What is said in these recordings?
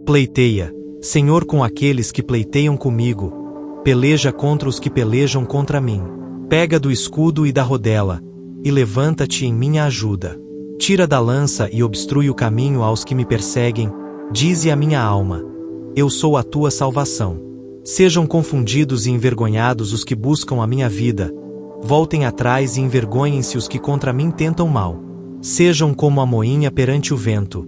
Pleiteia, Senhor, com aqueles que pleiteiam comigo, peleja contra os que pelejam contra mim. Pega do escudo e da rodela, e levanta-te em minha ajuda. Tira da lança e obstrui o caminho aos que me perseguem, dize a minha alma: eu sou a tua salvação. Sejam confundidos e envergonhados os que buscam a minha vida, voltem atrás e envergonhem-se os que contra mim tentam mal. Sejam como a moinha perante o vento,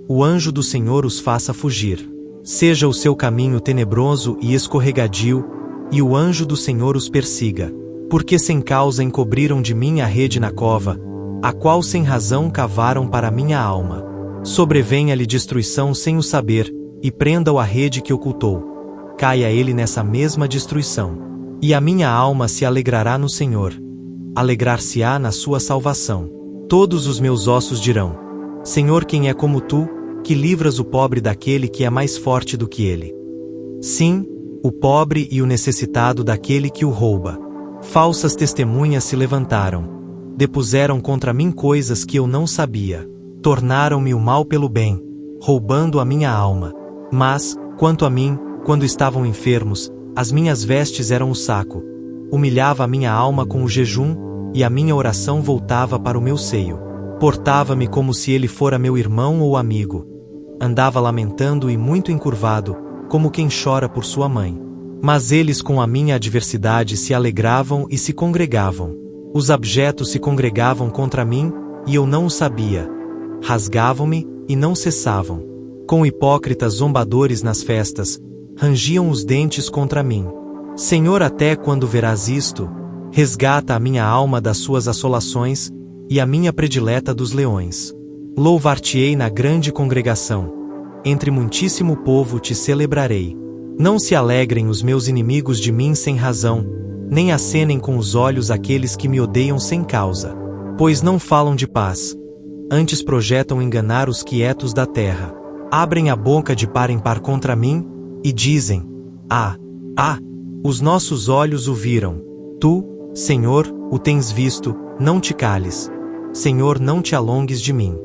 o anjo do Senhor os faça fugir. Seja o seu caminho tenebroso e escorregadio, e o anjo do Senhor os persiga. Porque sem causa encobriram de mim a rede na cova, a qual sem razão cavaram para minha alma. Sobrevenha-lhe destruição sem o saber, e prenda-o a rede que ocultou. Caia ele nessa mesma destruição. E a minha alma se alegrará no Senhor. Alegrar-se-á na sua salvação. Todos os meus ossos dirão: Senhor, quem é como tu, que livras o pobre daquele que é mais forte do que ele? Sim, o pobre e o necessitado daquele que o rouba. Falsas testemunhas se levantaram. Depuseram contra mim coisas que eu não sabia. Tornaram-me o mal pelo bem, roubando a minha alma. Mas, quanto a mim, quando estavam enfermos, as minhas vestes eram o saco. Humilhava a minha alma com o jejum, e a minha oração voltava para o meu seio. Portava-me como se ele fora meu irmão ou amigo. Andava lamentando e muito encurvado, como quem chora por sua mãe. Mas eles com a minha adversidade se alegravam e se congregavam. Os abjetos se congregavam contra mim, e eu não o sabia. Rasgavam-me, e não cessavam. Com hipócritas zombadores nas festas, rangiam os dentes contra mim. Senhor, até quando verás isto? Resgata a minha alma das suas assolações, e a minha predileta dos leões. Louvar-te-ei na grande congregação. Entre muitíssimo povo te celebrarei. Não se alegrem os meus inimigos de mim sem razão, nem acenem com os olhos aqueles que me odeiam sem causa. Pois não falam de paz. Antes projetam enganar os quietos da terra. Abrem a boca de par em par contra mim, e dizem: os nossos olhos o viram. Tu, Senhor, o tens visto, não te cales. Senhor, não te alongues de mim.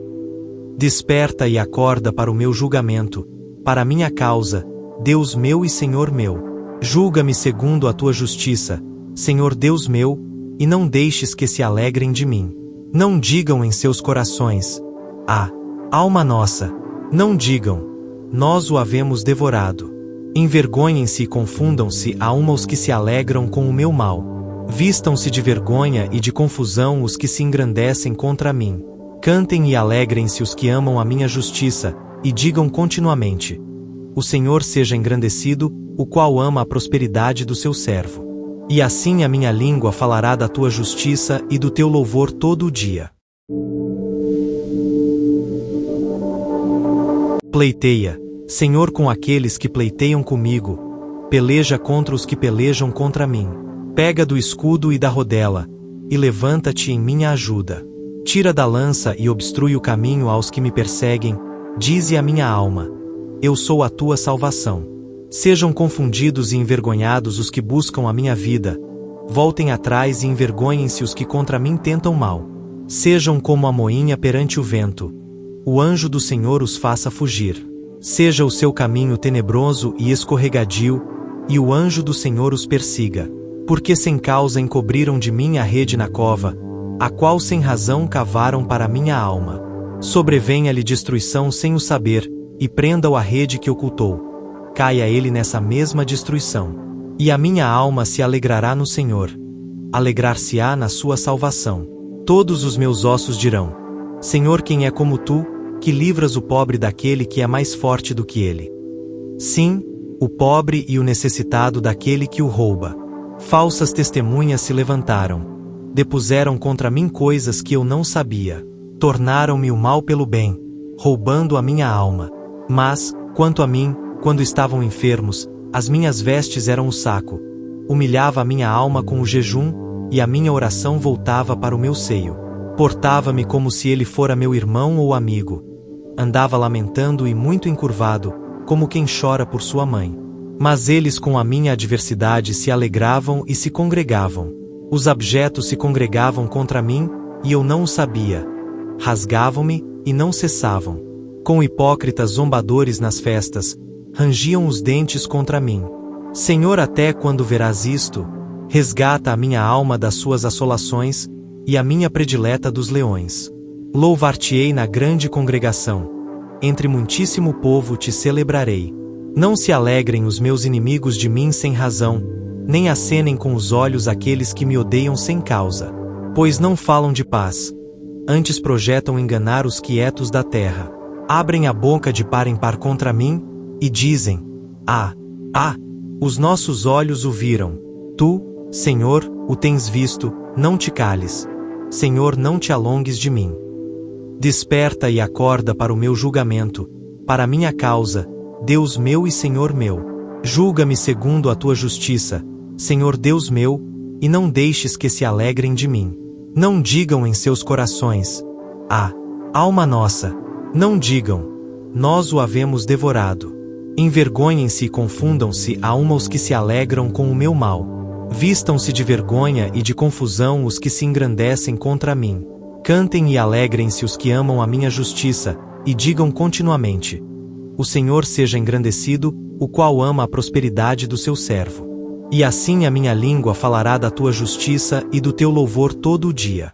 Desperta e acorda para o meu julgamento, para a minha causa, Deus meu e Senhor meu. Julga-me segundo a tua justiça, Senhor Deus meu, e não deixes que se alegrem de mim. Não digam em seus corações: alma nossa. Não digam: nós o havemos devorado. Envergonhem-se e confundam-se a uma os que se alegram com o meu mal. Vistam-se de vergonha e de confusão os que se engrandecem contra mim. Cantem e alegrem-se os que amam a minha justiça, e digam continuamente: o Senhor seja engrandecido, o qual ama a prosperidade do seu servo. E assim a minha língua falará da tua justiça e do teu louvor todo o dia. Pleiteia, Senhor, com aqueles que pleiteiam comigo, peleja contra os que pelejam contra mim. Pega do escudo e da rodela, e levanta-te em minha ajuda. Tira da lança e obstrui o caminho aos que me perseguem, dize a minha alma: eu sou a tua salvação. Sejam confundidos e envergonhados os que buscam a minha vida, voltem atrás e envergonhem-se os que contra mim tentam mal. Sejam como a moinha perante o vento, o anjo do Senhor os faça fugir. Seja o seu caminho tenebroso e escorregadio, e o anjo do Senhor os persiga. Porque sem causa encobriram de mim a rede na cova, a qual sem razão cavaram para minha alma. Sobrevenha-lhe destruição sem o saber, e prenda-o a rede que ocultou. Caia ele nessa mesma destruição. E a minha alma se alegrará no Senhor. Alegrar-se-á na sua salvação. Todos os meus ossos dirão: Senhor, quem é como tu, que livras o pobre daquele que é mais forte do que ele? Sim, o pobre e o necessitado daquele que o rouba. Falsas testemunhas se levantaram. Depuseram contra mim coisas que eu não sabia. Tornaram-me o mal pelo bem, roubando a minha alma. Mas, quanto a mim, quando estavam enfermos, as minhas vestes eram o saco. Humilhava a minha alma com o jejum, e a minha oração voltava para o meu seio. Portava-me como se ele fora meu irmão ou amigo. Andava lamentando e muito encurvado, como quem chora por sua mãe. Mas eles com a minha adversidade se alegravam e se congregavam. Os abjetos se congregavam contra mim, e eu não o sabia. rasgavam-me, e não cessavam. Com hipócritas zombadores nas festas, rangiam os dentes contra mim. Senhor, até quando verás isto? Resgata a minha alma das suas assolações, e a minha predileta dos leões. Louvar-te-ei na grande congregação. Entre muitíssimo povo te celebrarei. Não se alegrem os meus inimigos de mim sem razão, nem acenem com os olhos aqueles que me odeiam sem causa. Pois não falam de paz. Antes projetam enganar os quietos da terra. Abrem a boca de par em par contra mim, e dizem: os nossos olhos o viram. Tu, Senhor, o tens visto, não te cales. Senhor, não te alongues de mim. Desperta e acorda para o meu julgamento, para a minha causa, Deus meu e Senhor meu. Julga-me segundo a tua justiça, Senhor Deus meu, e não deixes que se alegrem de mim. Não digam em seus corações: alma nossa. Não digam: nós o havemos devorado. Envergonhem-se e confundam-se a uma os que se alegram com o meu mal. Vistam-se de vergonha e de confusão os que se engrandecem contra mim. Cantem e alegrem-se os que amam a minha justiça, e digam continuamente: o Senhor seja engrandecido, o qual ama a prosperidade do seu servo. E assim a minha língua falará da tua justiça e do teu louvor todo o dia.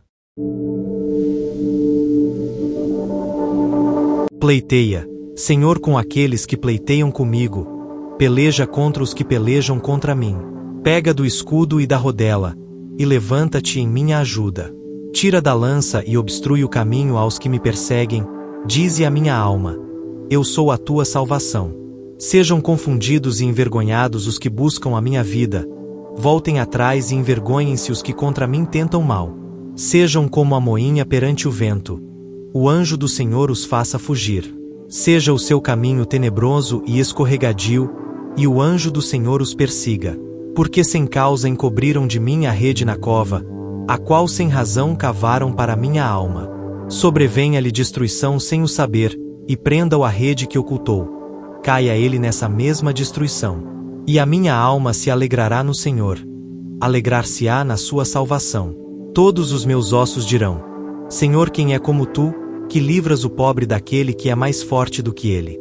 Pleiteia, Senhor, com aqueles que pleiteiam comigo. Peleja contra os que pelejam contra mim. Pega do escudo e da rodela, e levanta-te em minha ajuda. Tira da lança e obstrui o caminho aos que me perseguem. Dize a minha alma: eu sou a tua salvação. Sejam confundidos e envergonhados os que buscam a minha vida. Voltem atrás e envergonhem-se os que contra mim tentam mal. Sejam como a moinha perante o vento. O anjo do Senhor os faça fugir. Seja o seu caminho tenebroso e escorregadio, e o anjo do Senhor os persiga. Porque sem causa encobriram de mim a rede na cova, a qual sem razão cavaram para minha alma. Sobrevenha-lhe destruição sem o saber, e prenda-o a rede que ocultou. Caia ele nessa mesma destruição. E a minha alma se alegrará no Senhor. Alegrar-se-á na sua salvação. Todos os meus ossos dirão: Senhor, quem é como tu, que livras o pobre daquele que é mais forte do que ele?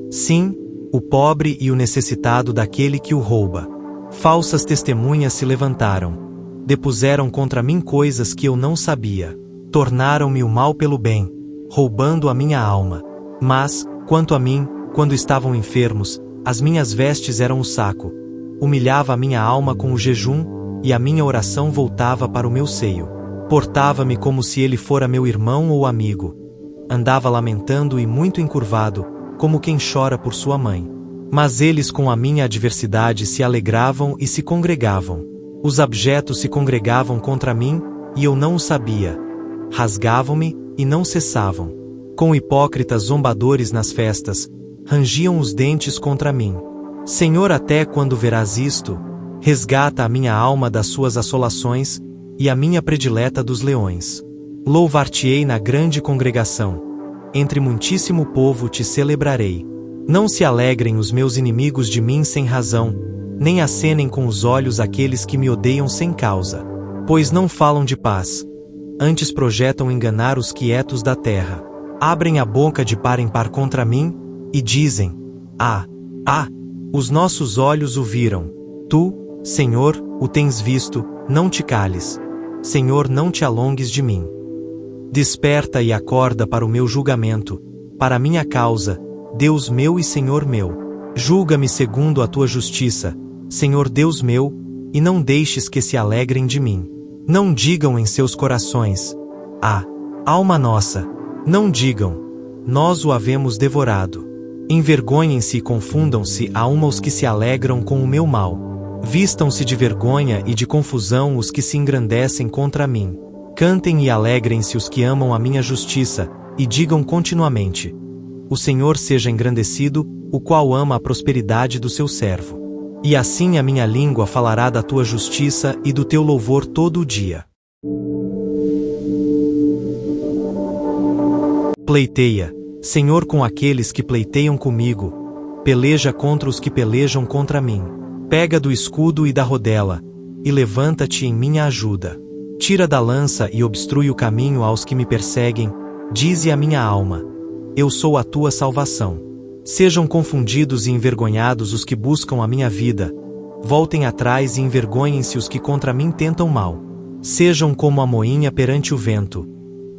Sim, o pobre e o necessitado daquele que o rouba. Falsas testemunhas se levantaram. Depuseram contra mim coisas que eu não sabia. Tornaram-me o mal pelo bem, roubando a minha alma. Mas, quanto a mim, quando estavam enfermos, as minhas vestes eram o saco. Humilhava a minha alma com o jejum, e a minha oração voltava para o meu seio. Portava-me como se ele fora meu irmão ou amigo. Andava lamentando e muito encurvado, como quem chora por sua mãe. Mas eles com a minha adversidade se alegravam e se congregavam. Os abjetos se congregavam contra mim, e eu não o sabia. Rasgavam-me, e não cessavam. Com hipócritas zombadores nas festas, rangiam os dentes contra mim. Senhor, até quando verás isto? Resgata a minha alma das suas assolações, e a minha predileta dos leões. Louvar-te-ei na grande congregação. Entre muitíssimo povo te celebrarei. Não se alegrem os meus inimigos de mim sem razão, nem acenem com os olhos aqueles que me odeiam sem causa. Pois não falam de paz. Antes projetam enganar os quietos da terra. Abrem a boca de par em par contra mim, e dizem: os nossos olhos o viram. Tu, Senhor, o tens visto, não te cales. Senhor, não te alongues de mim. Desperta e acorda para o meu julgamento, para a minha causa, Deus meu e Senhor meu. Julga-me segundo a tua justiça, Senhor Deus meu, e não deixes que se alegrem de mim. Não digam em seus corações: alma nossa. Não digam: nós o havemos devorado. Envergonhem-se e confundam-se a uma os que se alegram com o meu mal. Vistam-se de vergonha e de confusão os que se engrandecem contra mim. Cantem e alegrem-se os que amam a minha justiça, e digam continuamente: o Senhor seja engrandecido, o qual ama a prosperidade do seu servo. E assim a minha língua falará da tua justiça e do teu louvor todo o dia. Pleiteia, Senhor, com aqueles que pleiteiam comigo. Peleja contra os que pelejam contra mim. Pega do escudo e da rodela, e levanta-te em minha ajuda. Tira da lança e obstrui o caminho aos que me perseguem. Dize a minha alma: eu sou a tua salvação. Sejam confundidos e envergonhados os que buscam a minha vida. Voltem atrás e envergonhem-se os que contra mim tentam mal. Sejam como a moinha perante o vento.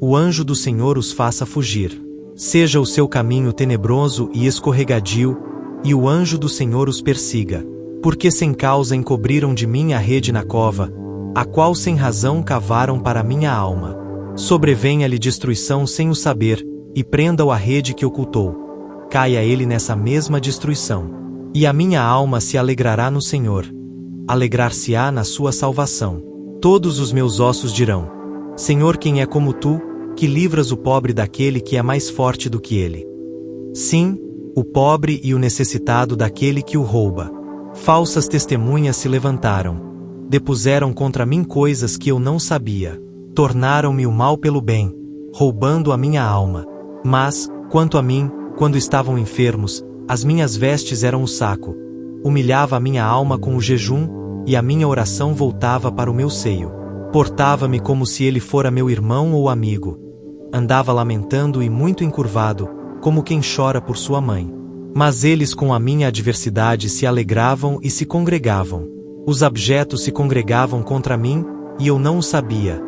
O anjo do Senhor os faça fugir. Seja o seu caminho tenebroso e escorregadio, e o anjo do Senhor os persiga. Porque sem causa encobriram de mim a rede na cova, a qual sem razão cavaram para minha alma. Sobrevenha-lhe destruição sem o saber, e prenda-o a rede que ocultou. Caia ele nessa mesma destruição. E a minha alma se alegrará no Senhor. Alegrar-se-á na sua salvação. Todos os meus ossos dirão: Senhor, quem é como tu, que livras o pobre daquele que é mais forte do que ele? Sim, o pobre e o necessitado daquele que o rouba. Falsas testemunhas se levantaram. Depuseram contra mim coisas que eu não sabia. Tornaram-me o mal pelo bem, roubando a minha alma. Mas, quanto a mim, quando estavam enfermos, as minhas vestes eram o saco. Humilhava a minha alma com o jejum, e a minha oração voltava para o meu seio. Portava-me como se ele fora meu irmão ou amigo. Andava lamentando e muito encurvado, como quem chora por sua mãe. Mas eles com a minha adversidade se alegravam e se congregavam. Os abjetos se congregavam contra mim, e eu não o sabia.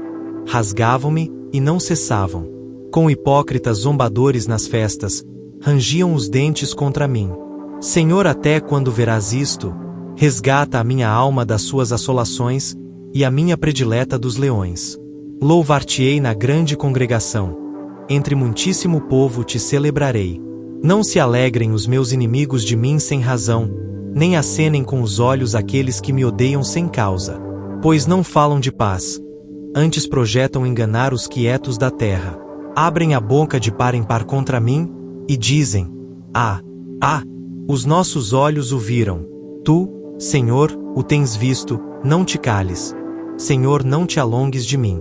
Rasgavam-me, e não cessavam. Com hipócritas zombadores nas festas, rangiam os dentes contra mim. Senhor, até quando verás isto? Resgata a minha alma das suas assolações, e a minha predileta dos leões. Louvar-te-ei na grande congregação. Entre muitíssimo povo te celebrarei. Não se alegrem os meus inimigos de mim sem razão, nem acenem com os olhos aqueles que me odeiam sem causa. Pois não falam de paz. Antes projetam enganar os quietos da terra. Abrem a boca de par em par contra mim, e dizem: os nossos olhos o viram. Tu, Senhor, o tens visto, não te cales. Senhor, não te alongues de mim.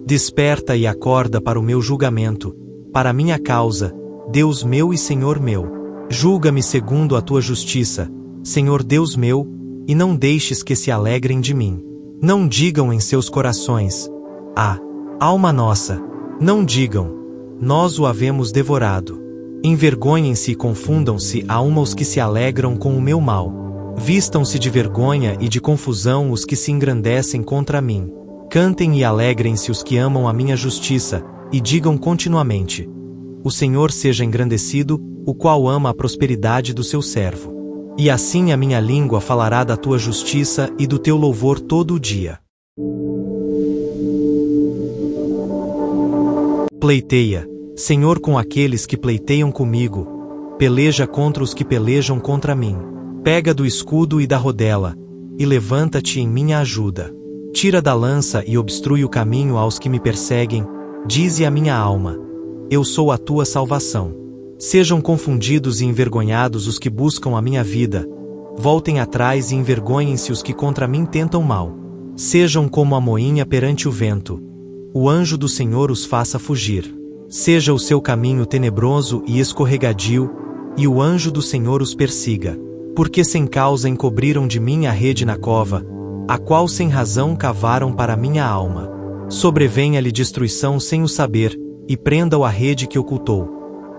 Desperta e acorda para o meu julgamento, para a minha causa, Deus meu e Senhor meu. Julga-me segundo a tua justiça, Senhor Deus meu, e não deixes que se alegrem de mim. Não digam em seus corações: alma nossa. Não digam: nós o havemos devorado. Envergonhem-se e confundam-se a uma os que se alegram com o meu mal. Vistam-se de vergonha e de confusão os que se engrandecem contra mim. Cantem e alegrem-se os que amam a minha justiça, e digam continuamente: o Senhor seja engrandecido, o qual ama a prosperidade do seu servo. E assim a minha língua falará da tua justiça e do teu louvor todo o dia. Pleiteia, Senhor, com aqueles que pleiteiam comigo. Peleja contra os que pelejam contra mim. Pega do escudo e da rodela, e levanta-te em minha ajuda. Tira da lança e obstrui o caminho aos que me perseguem. Dize a minha alma: eu sou a tua salvação. Sejam confundidos e envergonhados os que buscam a minha vida. Voltem atrás e envergonhem-se os que contra mim tentam mal. Sejam como a moinha perante o vento. O anjo do Senhor os faça fugir. Seja o seu caminho tenebroso e escorregadio, e o anjo do Senhor os persiga. Porque sem causa encobriram de mim a rede na cova, a qual sem razão cavaram para minha alma. Sobrevenha-lhe destruição sem o saber, e prenda-o a rede que ocultou.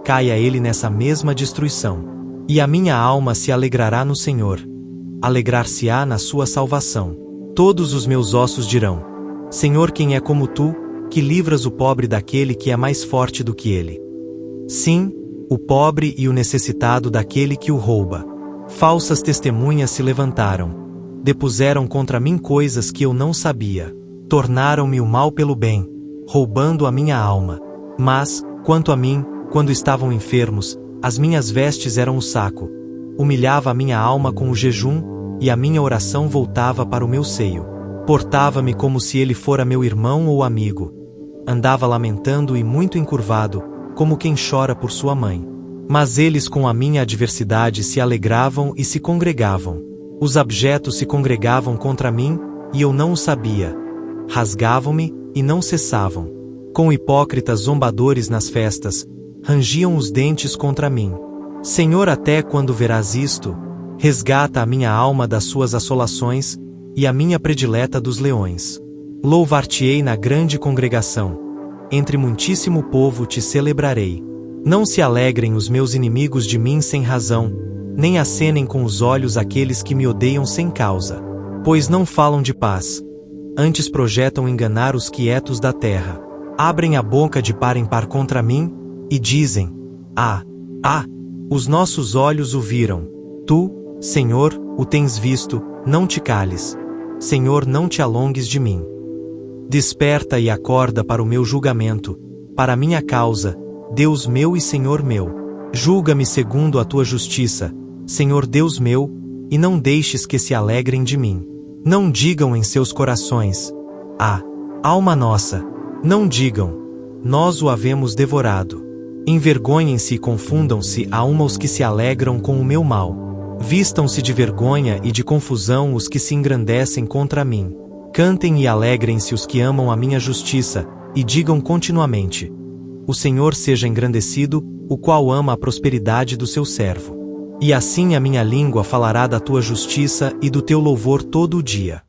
Caia ele nessa mesma destruição. E a minha alma se alegrará no Senhor. Alegrar-se-á na sua salvação. Todos os meus ossos dirão: Senhor, quem é como tu, que livras o pobre daquele que é mais forte do que ele? Sim, o pobre e o necessitado daquele que o rouba. Falsas testemunhas se levantaram. Depuseram contra mim coisas que eu não sabia. Tornaram-me o mal pelo bem, roubando a minha alma. Mas, quanto a mim, quando estavam enfermos, as minhas vestes eram o saco. Humilhava a minha alma com o jejum, e a minha oração voltava para o meu seio. Portava-me como se ele fora meu irmão ou amigo. Andava lamentando e muito encurvado, como quem chora por sua mãe. Mas eles com a minha adversidade se alegravam e se congregavam. Os abjetos se congregavam contra mim, e eu não o sabia. Rasgavam-me, e não cessavam. Com hipócritas zombadores nas festas, rangiam os dentes contra mim. Senhor, até quando verás isto? Resgata a minha alma das suas assolações, e a minha predileta dos leões. Louvar-te-ei na grande congregação. Entre muitíssimo povo te celebrarei. Não se alegrem os meus inimigos de mim sem razão, nem acenem com os olhos aqueles que me odeiam sem causa. Pois não falam de paz. Antes projetam enganar os quietos da terra. Abrem a boca de par em par contra mim, e dizem: os nossos olhos o viram. Tu, Senhor, o tens visto, não te cales. Senhor, não te alongues de mim. Desperta e acorda para o meu julgamento, para a minha causa, Deus meu e Senhor meu. Julga-me segundo a tua justiça, Senhor Deus meu, e não deixes que se alegrem de mim. Não digam em seus corações: alma nossa. Não digam: nós o havemos devorado. Envergonhem-se e confundam-se a uma os que se alegram com o meu mal. Vistam-se de vergonha e de confusão os que se engrandecem contra mim. Cantem e alegrem-se os que amam a minha justiça, e digam continuamente: o Senhor seja engrandecido, o qual ama a prosperidade do seu servo. E assim a minha língua falará da tua justiça e do teu louvor todo o dia.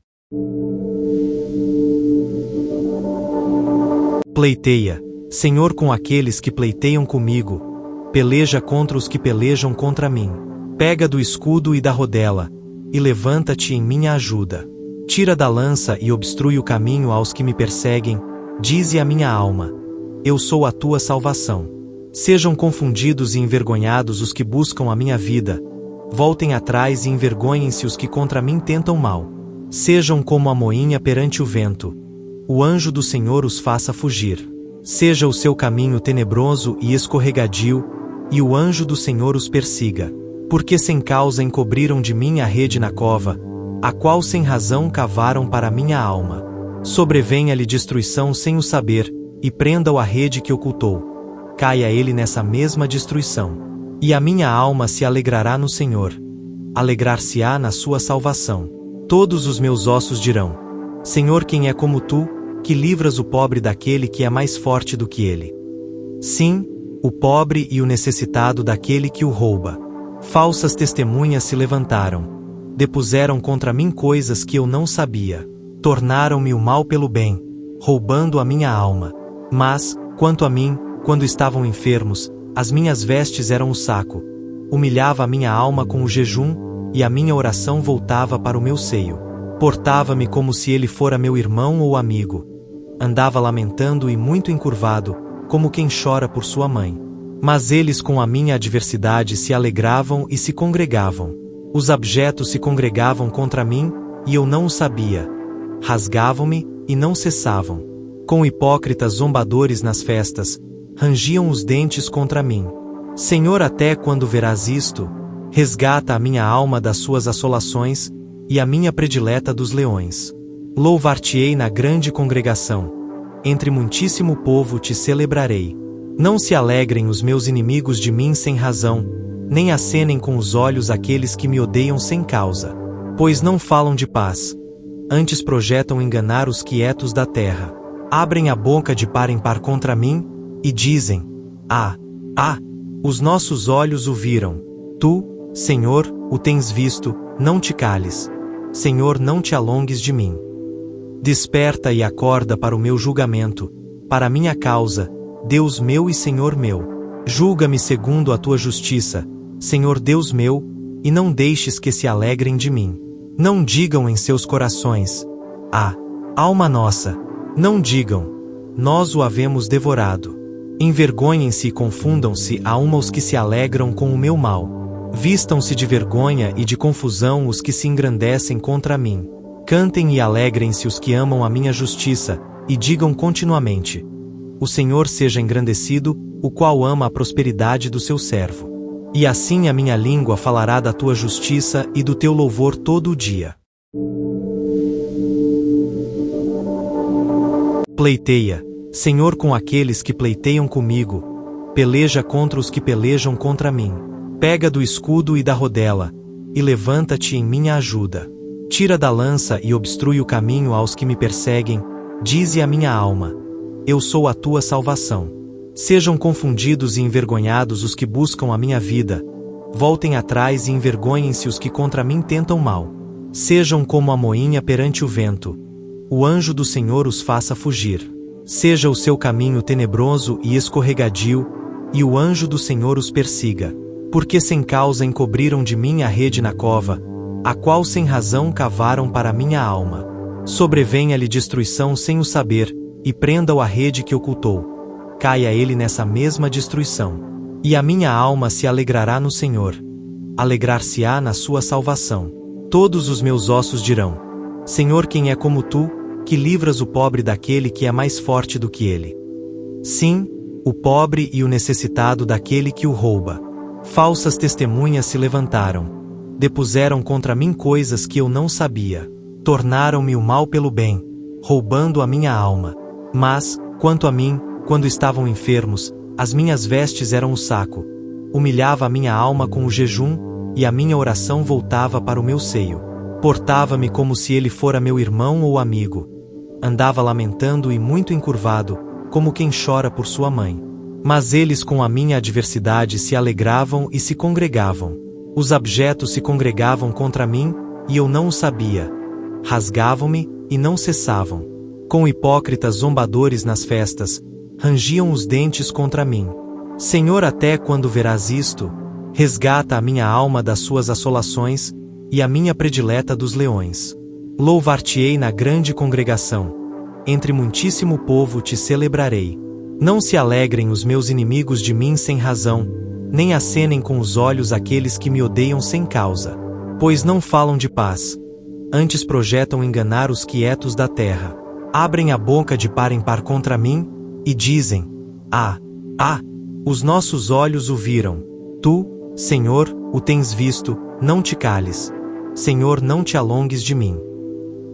Pleiteia, Senhor, com aqueles que pleiteiam comigo, peleja contra os que pelejam contra mim. Pega do escudo e da rodela, e levanta-te em minha ajuda. Tira da lança e obstrui o caminho aos que me perseguem, dize a minha alma: eu sou a tua salvação. Sejam confundidos e envergonhados os que buscam a minha vida. Voltem atrás e envergonhem-se os que contra mim tentam mal. Sejam como a moinha perante o vento. O anjo do Senhor os faça fugir. Seja o seu caminho tenebroso e escorregadio, e o anjo do Senhor os persiga. Porque sem causa encobriram de mim a rede na cova, a qual sem razão cavaram para minha alma. Sobrevenha-lhe destruição sem o saber, e prenda-o a rede que ocultou. Caia ele nessa mesma destruição. E a minha alma se alegrará no Senhor. Alegrar-se-á na sua salvação. Todos os meus ossos dirão: Senhor, quem é como tu, que livras o pobre daquele que é mais forte do que ele? Sim, o pobre e o necessitado daquele que o rouba. Falsas testemunhas se levantaram. Depuseram contra mim coisas que eu não sabia. Tornaram-me o mal pelo bem, roubando a minha alma. Mas, quanto a mim, quando estavam enfermos, as minhas vestes eram o saco. Humilhava a minha alma com o jejum, e a minha oração voltava para o meu seio. Portava-me como se ele fora meu irmão ou amigo. Andava lamentando e muito encurvado, como quem chora por sua mãe. Mas eles com a minha adversidade se alegravam e se congregavam. Os abjetos se congregavam contra mim, e eu não o sabia. Rasgavam-me, e não cessavam. Com hipócritas zombadores nas festas, rangiam os dentes contra mim. Senhor, até quando verás isto? Resgata a minha alma das suas assolações, e a minha predileta dos leões. Louvar-te-ei na grande congregação. Entre muitíssimo povo te celebrarei. Não se alegrem os meus inimigos de mim sem razão, nem acenem com os olhos aqueles que me odeiam sem causa. Pois não falam de paz. Antes projetam enganar os quietos da terra. Abrem a boca de par em par contra mim, e dizem: os nossos olhos o viram. Tu, Senhor, o tens visto, não te cales. Senhor, não te alongues de mim. Desperta e acorda para o meu julgamento, para a minha causa, Deus meu e Senhor meu. Julga-me segundo a tua justiça, Senhor Deus meu, e não deixes que se alegrem de mim. Não digam em seus corações: alma nossa. Não digam: nós o havemos devorado. Envergonhem-se e confundam-se a uma os que se alegram com o meu mal. Vistam-se de vergonha e de confusão os que se engrandecem contra mim. Cantem e alegrem-se os que amam a minha justiça, e digam continuamente: o Senhor seja engrandecido, o qual ama a prosperidade do seu servo. E assim a minha língua falará da tua justiça e do teu louvor todo o dia. Pleiteia, Senhor, com aqueles que pleiteiam comigo, peleja contra os que pelejam contra mim. Pega do escudo e da rodela, e levanta-te em minha ajuda. Tira da lança e obstrui o caminho aos que me perseguem, dize a minha alma: eu sou a tua salvação. Sejam confundidos e envergonhados os que buscam a minha vida. Voltem atrás e envergonhem-se os que contra mim tentam mal. Sejam como a moinha perante o vento. O anjo do Senhor os faça fugir. Seja o seu caminho tenebroso e escorregadio, e o anjo do Senhor os persiga. Porque sem causa encobriram de mim a rede na cova, a qual sem razão cavaram para minha alma. Sobrevenha-lhe destruição sem o saber, e prenda-o a rede que ocultou. Caia ele nessa mesma destruição. E a minha alma se alegrará no Senhor. Alegrar-se-á na sua salvação. Todos os meus ossos dirão: Senhor, quem é como tu, que livras o pobre daquele que é mais forte do que ele? Sim, o pobre e o necessitado daquele que o rouba. Falsas testemunhas se levantaram. Depuseram contra mim coisas que eu não sabia. Tornaram-me o mal pelo bem, roubando a minha alma. Mas, quanto a mim, quando estavam enfermos, as minhas vestes eram o saco. Humilhava a minha alma com o jejum, e a minha oração voltava para o meu seio. Portava-me como se ele fora meu irmão ou amigo. Andava lamentando e muito encurvado, como quem chora por sua mãe. Mas eles com a minha adversidade se alegravam e se congregavam. Os abjetos se congregavam contra mim, e eu não o sabia. Rasgavam-me, e não cessavam. Com hipócritas zombadores nas festas, rangiam os dentes contra mim. Senhor, até quando verás isto? Resgata a minha alma das suas assolações, e a minha predileta dos leões. Louvar-te-ei na grande congregação. Entre muitíssimo povo te celebrarei. Não se alegrem os meus inimigos de mim sem razão, nem acenem com os olhos aqueles que me odeiam sem causa. Pois não falam de paz. Antes projetam enganar os quietos da terra. Abrem a boca de par em par contra mim, e dizem: os nossos olhos o viram. Tu, Senhor, o tens visto, não te cales. Senhor, não te alongues de mim.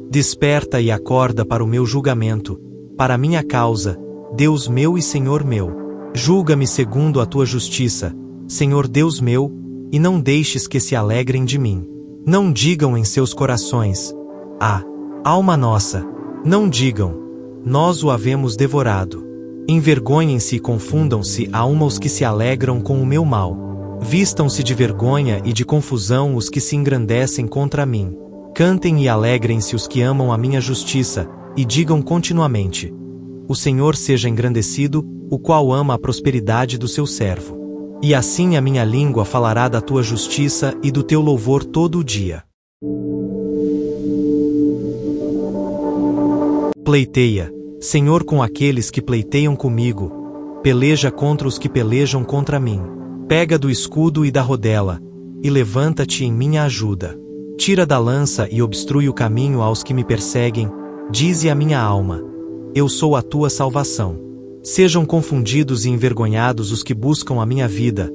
Desperta e acorda para o meu julgamento, para a minha causa, Deus meu e Senhor meu. Julga-me segundo a tua justiça, Senhor Deus meu, e não deixes que se alegrem de mim. Não digam em seus corações: alma nossa. Não digam: nós o havemos devorado. Envergonhem-se e confundam-se a uma os que se alegram com o meu mal. Vistam-se de vergonha e de confusão os que se engrandecem contra mim. Cantem e alegrem-se os que amam a minha justiça, e digam continuamente: o Senhor seja engrandecido, o qual ama a prosperidade do seu servo. E assim a minha língua falará da tua justiça e do teu louvor todo o dia. Pleiteia, Senhor, com aqueles que pleiteiam comigo. Peleja contra os que pelejam contra mim. Pega do escudo e da rodela, e levanta-te em minha ajuda. Tira da lança e obstrui o caminho aos que me perseguem, dize a minha alma: eu sou a tua salvação. Sejam confundidos e envergonhados os que buscam a minha vida.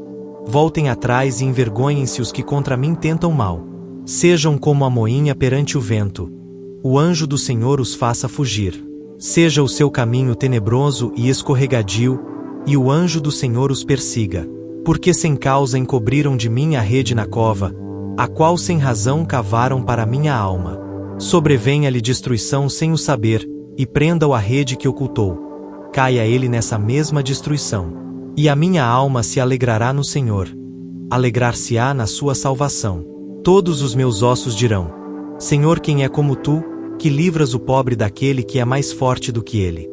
Voltem atrás e envergonhem-se os que contra mim tentam mal. Sejam como a moinha perante o vento. O anjo do Senhor os faça fugir. Seja o seu caminho tenebroso e escorregadio, e o anjo do Senhor os persiga. Porque sem causa encobriram de mim a rede na cova, a qual sem razão cavaram para minha alma. Sobrevenha-lhe destruição sem o saber, e prenda-o a rede que ocultou. Caia ele nessa mesma destruição. E a minha alma se alegrará no Senhor. Alegrar-se-á na sua salvação. Todos os meus ossos dirão: Senhor, quem é como tu, que livras o pobre daquele que é mais forte do que ele?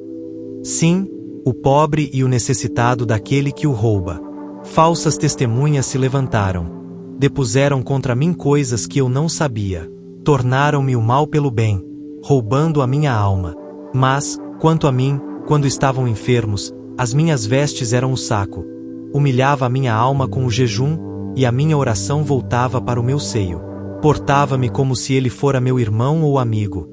Sim, o pobre e o necessitado daquele que o rouba. Falsas testemunhas se levantaram. Depuseram contra mim coisas que eu não sabia. Tornaram-me o mal pelo bem, roubando a minha alma. Mas, quanto a mim, quando estavam enfermos, as minhas vestes eram o saco. Humilhava a minha alma com o jejum, e a minha oração voltava para o meu seio. Portava-me como se ele fora meu irmão ou amigo.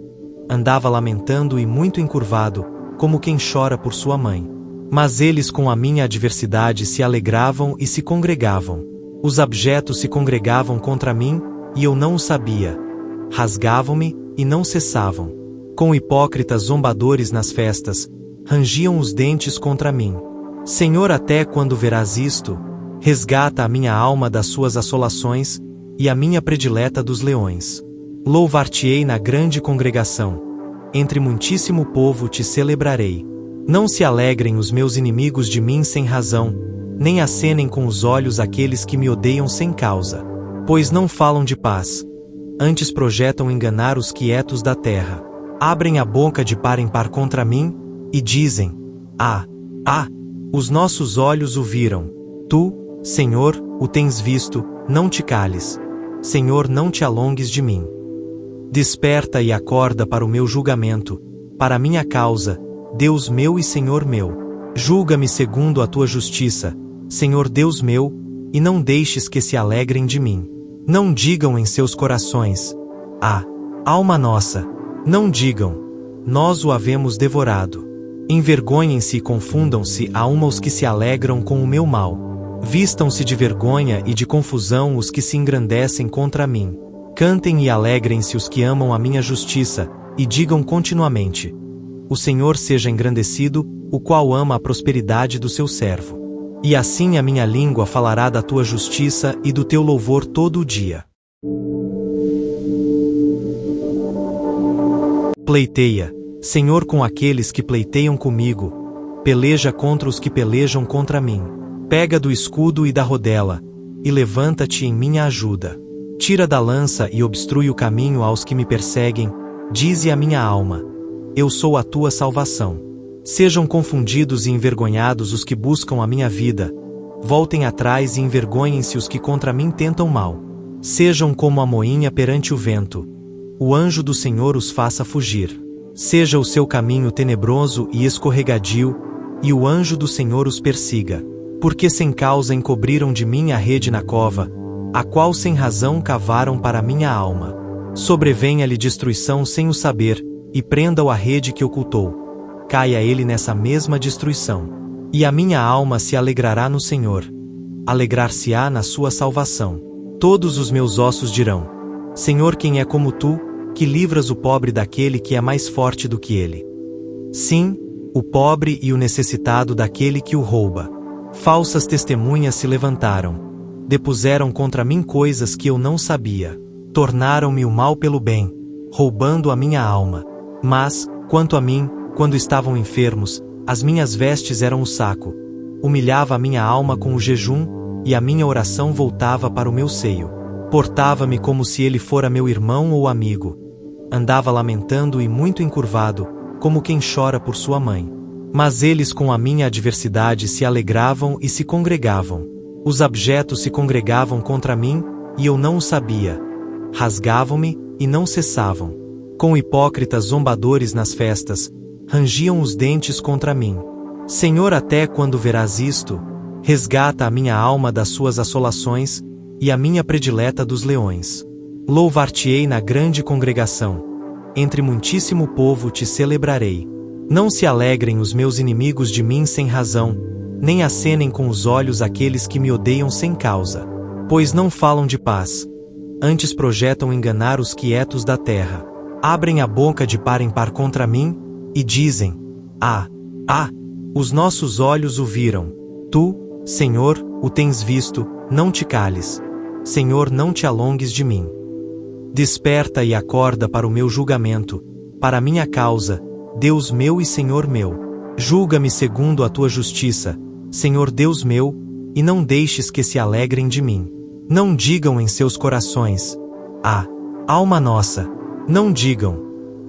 Andava lamentando e muito encurvado, como quem chora por sua mãe. Mas eles com a minha adversidade se alegravam e se congregavam. Os abjetos se congregavam contra mim, e eu não o sabia. Rasgavam-me, e não cessavam. Com hipócritas zombadores nas festas, rangiam os dentes contra mim. Senhor, até quando verás isto? Resgata a minha alma das suas assolações, e a minha predileta dos leões. Louvar-te-ei na grande congregação. Entre muitíssimo povo te celebrarei. Não se alegrem os meus inimigos de mim sem razão, nem acenem com os olhos aqueles que me odeiam sem causa. Pois não falam de paz. Antes projetam enganar os quietos da terra. Abrem a boca de par em par contra mim, e dizem: Ah, ah, os nossos olhos o viram. Tu, Senhor, o tens visto, não te cales. Senhor, não te alongues de mim. Desperta e acorda para o meu julgamento, para a minha causa, Deus meu e Senhor meu. Julga-me segundo a tua justiça, Senhor Deus meu, e não deixes que se alegrem de mim. Não digam em seus corações: Ah, alma nossa! Não digam: Nós o havemos devorado. Envergonhem-se e confundam-se a uma os que se alegram com o meu mal. Vistam-se de vergonha e de confusão os que se engrandecem contra mim. Cantem e alegrem-se os que amam a minha justiça, e digam continuamente: O Senhor seja engrandecido, o qual ama a prosperidade do seu servo. E assim a minha língua falará da tua justiça e do teu louvor todo o dia. Pleiteia, Senhor, com aqueles que pleiteiam comigo. Peleja contra os que pelejam contra mim. Pega do escudo e da rodela, e levanta-te em minha ajuda. Tira da lança e obstrui o caminho aos que me perseguem. Dize a minha alma: Eu sou a tua salvação. Sejam confundidos e envergonhados os que buscam a minha vida. Voltem atrás e envergonhem-se os que contra mim tentam mal. Sejam como a moinha perante o vento. O anjo do Senhor os faça fugir. Seja o seu caminho tenebroso e escorregadio, e o anjo do Senhor os persiga. Porque sem causa encobriram de mim a rede na cova, a qual sem razão cavaram para minha alma. Sobrevenha-lhe destruição sem o saber, e prenda-o a rede que ocultou. Caia ele nessa mesma destruição. E a minha alma se alegrará no Senhor. Alegrar-se-á na sua salvação. Todos os meus ossos dirão: Senhor, quem é como tu, que livras o pobre daquele que é mais forte do que ele? Sim, o pobre e o necessitado daquele que o rouba. Falsas testemunhas se levantaram. Depuseram contra mim coisas que eu não sabia. Tornaram-me o mal pelo bem, roubando a minha alma. Mas, quanto a mim, quando estavam enfermos, as minhas vestes eram o saco. Humilhava a minha alma com o jejum, e a minha oração voltava para o meu seio. Portava-me como se ele fora meu irmão ou amigo. Andava lamentando e muito encurvado, como quem chora por sua mãe. Mas eles com a minha adversidade se alegravam e se congregavam. Os abjetos se congregavam contra mim, e eu não o sabia. Rasgavam-me, e não cessavam. Com hipócritas zombadores nas festas, rangiam os dentes contra mim. Senhor, até quando verás isto? Resgata a minha alma das suas assolações, e a minha predileta dos leões. Louvar-te-ei na grande congregação. Entre muitíssimo povo te celebrarei. Não se alegrem os meus inimigos de mim sem razão, nem acenem com os olhos aqueles que me odeiam sem causa. Pois não falam de paz. Antes projetam enganar os quietos da terra. Abrem a boca de par em par contra mim, e dizem: Ah, ah, os nossos olhos o viram. Tu, Senhor, o tens visto, não te cales. Senhor, não te alongues de mim. Desperta e acorda para o meu julgamento, para a minha causa, Deus meu e Senhor meu. Julga-me segundo a tua justiça, Senhor Deus meu, e não deixes que se alegrem de mim. Não digam em seus corações: Ah, alma nossa! Não digam: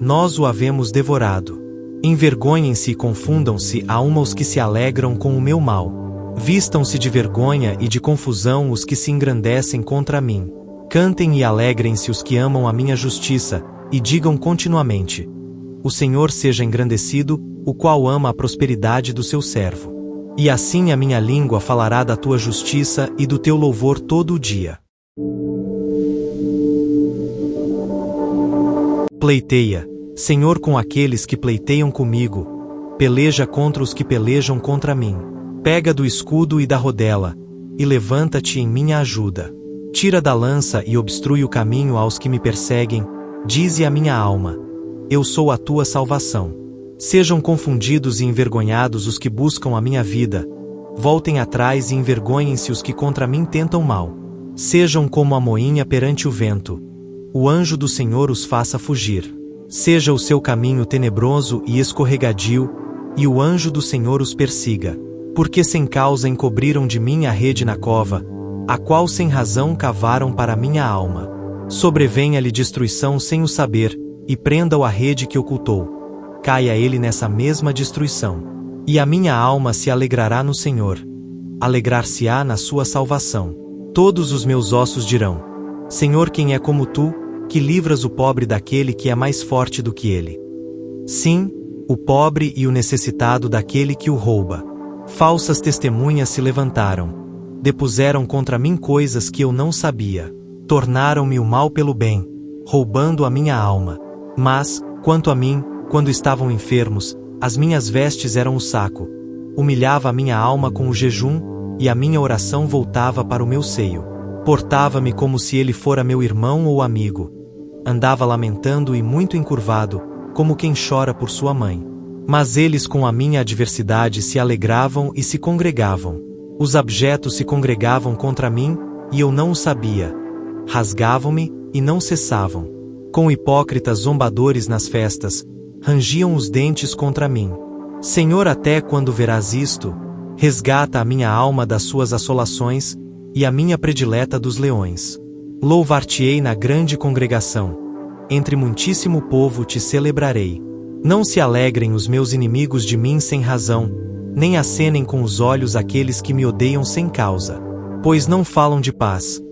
Nós o havemos devorado. Envergonhem-se e confundam-se a uma os que se alegram com o meu mal. Vistam-se de vergonha e de confusão os que se engrandecem contra mim. Cantem e alegrem-se os que amam a minha justiça, e digam continuamente: O Senhor seja engrandecido, o qual ama a prosperidade do seu servo. E assim a minha língua falará da tua justiça e do teu louvor todo o dia. Pleiteia, Senhor, com aqueles que pleiteiam comigo. Peleja contra os que pelejam contra mim. Pega do escudo e da rodela, e levanta-te em minha ajuda. Tira da lança e obstrui o caminho aos que me perseguem. Dize a minha alma: Eu sou a tua salvação. Sejam confundidos e envergonhados os que buscam a minha vida. Voltem atrás e envergonhem-se os que contra mim tentam mal. Sejam como a moinha perante o vento. O anjo do Senhor os faça fugir. Seja o seu caminho tenebroso e escorregadio, e o anjo do Senhor os persiga. Porque sem causa encobriram de mim a rede na cova, a qual sem razão cavaram para minha alma. Sobrevenha-lhe destruição sem o saber, e prenda-o a rede que ocultou. caia ele nessa mesma destruição. E a minha alma se alegrará no Senhor. Alegrar-se-á na sua salvação. Todos os meus ossos dirão: Senhor, quem é como tu, que livras o pobre daquele que é mais forte do que ele? Sim, o pobre e o necessitado daquele que o rouba. Falsas testemunhas se levantaram. Depuseram contra mim coisas que eu não sabia. Tornaram-me o mal pelo bem, roubando a minha alma. Mas, quanto a mim, quando estavam enfermos, as minhas vestes eram o saco. Humilhava a minha alma com o jejum, e a minha oração voltava para o meu seio. Portava-me como se ele fora meu irmão ou amigo. Andava lamentando e muito encurvado, como quem chora por sua mãe. Mas eles com a minha adversidade se alegravam e se congregavam. Os abjetos se congregavam contra mim, e eu não o sabia. Rasgavam-me, e não cessavam. Com hipócritas zombadores nas festas, rangiam os dentes contra mim. Senhor, até quando verás isto? Resgata a minha alma das suas assolações, e a minha predileta dos leões. Louvar-te-ei na grande congregação. Entre muitíssimo povo te celebrarei. Não se alegrem os meus inimigos de mim sem razão, nem acenem com os olhos aqueles que me odeiam sem causa. Pois não falam de paz.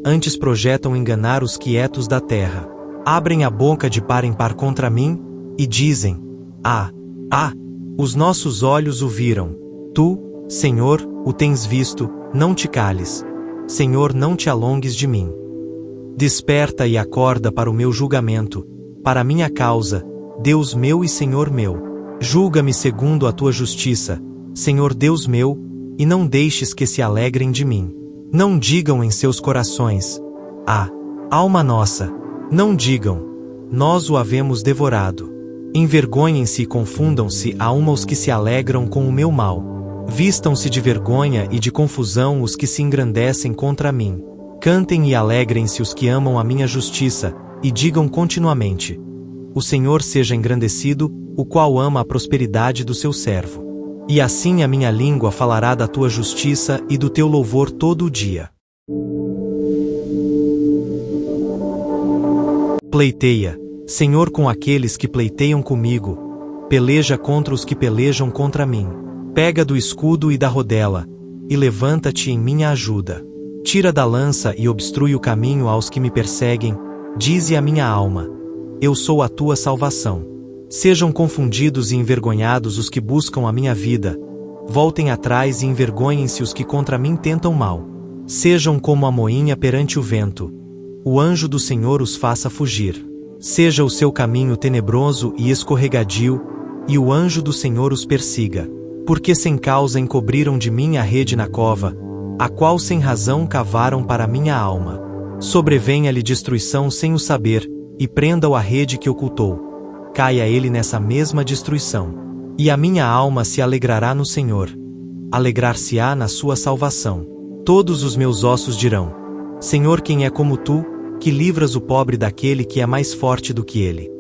Antes projetam enganar os quietos da terra. Abrem a boca de par em par contra mim, e dizem: os nossos olhos o viram. Tu, Senhor, o tens visto, não te cales. Senhor, não te alongues de mim. Desperta e acorda para o meu julgamento, para a minha causa, Deus meu e Senhor meu. Julga-me segundo a tua justiça, Senhor Deus meu, e não deixes que se alegrem de mim. Não digam em seus corações: alma nossa. Não digam: nós o havemos devorado. Envergonhem-se e confundam-se a uma os que se alegram com o meu mal. Vistam-se de vergonha e de confusão os que se engrandecem contra mim. Cantem e alegrem-se os que amam a minha justiça, e digam continuamente: o Senhor seja engrandecido, o qual ama a prosperidade do seu servo. E assim a minha língua falará da tua justiça e do teu louvor todo o dia. Pleiteia, Senhor, com aqueles que pleiteiam comigo. Peleja contra os que pelejam contra mim. Pega do escudo e da rodela, e levanta-te em minha ajuda. Tira da lança e obstrui o caminho aos que me perseguem. Dize a minha alma: eu sou a tua salvação. Sejam confundidos e envergonhados os que buscam a minha vida. Voltem atrás e envergonhem-se os que contra mim tentam mal. Sejam como a moinha perante o vento. O anjo do Senhor os faça fugir. Seja o seu caminho tenebroso e escorregadio, e o anjo do Senhor os persiga. Porque sem causa encobriram de mim a rede na cova, a qual sem razão cavaram para minha alma. Sobrevenha-lhe destruição sem o saber, e prenda-o a rede que ocultou. Caia ele nessa mesma destruição. E a minha alma se alegrará no Senhor. Alegrar-se-á na sua salvação. Todos os meus ossos dirão: Senhor, quem é como tu, que livras o pobre daquele que é mais forte do que ele?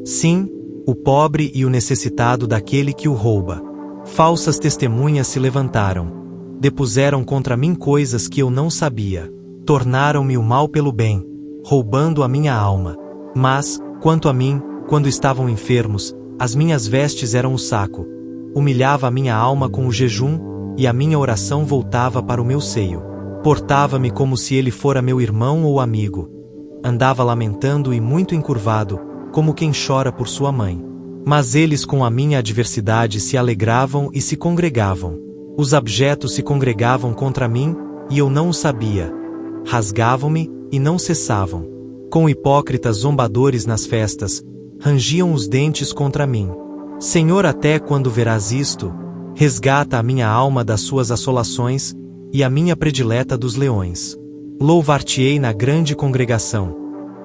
Sim, o pobre e o necessitado daquele que o rouba. Falsas testemunhas se levantaram. Depuseram contra mim coisas que eu não sabia. Tornaram-me o mal pelo bem, roubando a minha alma. Mas, quanto a mim, quando estavam enfermos, as minhas vestes eram o saco. Humilhava a minha alma com o jejum, e a minha oração voltava para o meu seio. Portava-me como se ele fora meu irmão ou amigo. Andava lamentando e muito encurvado, como quem chora por sua mãe. Mas eles com a minha adversidade se alegravam e se congregavam. Os abjetos se congregavam contra mim, e eu não o sabia. Rasgavam-me, e não cessavam. Com hipócritas zombadores nas festas, rangiam os dentes contra mim. Senhor, até quando verás isto? Resgata a minha alma das suas assolações, e a minha predileta dos leões. Louvar-te-ei na grande congregação.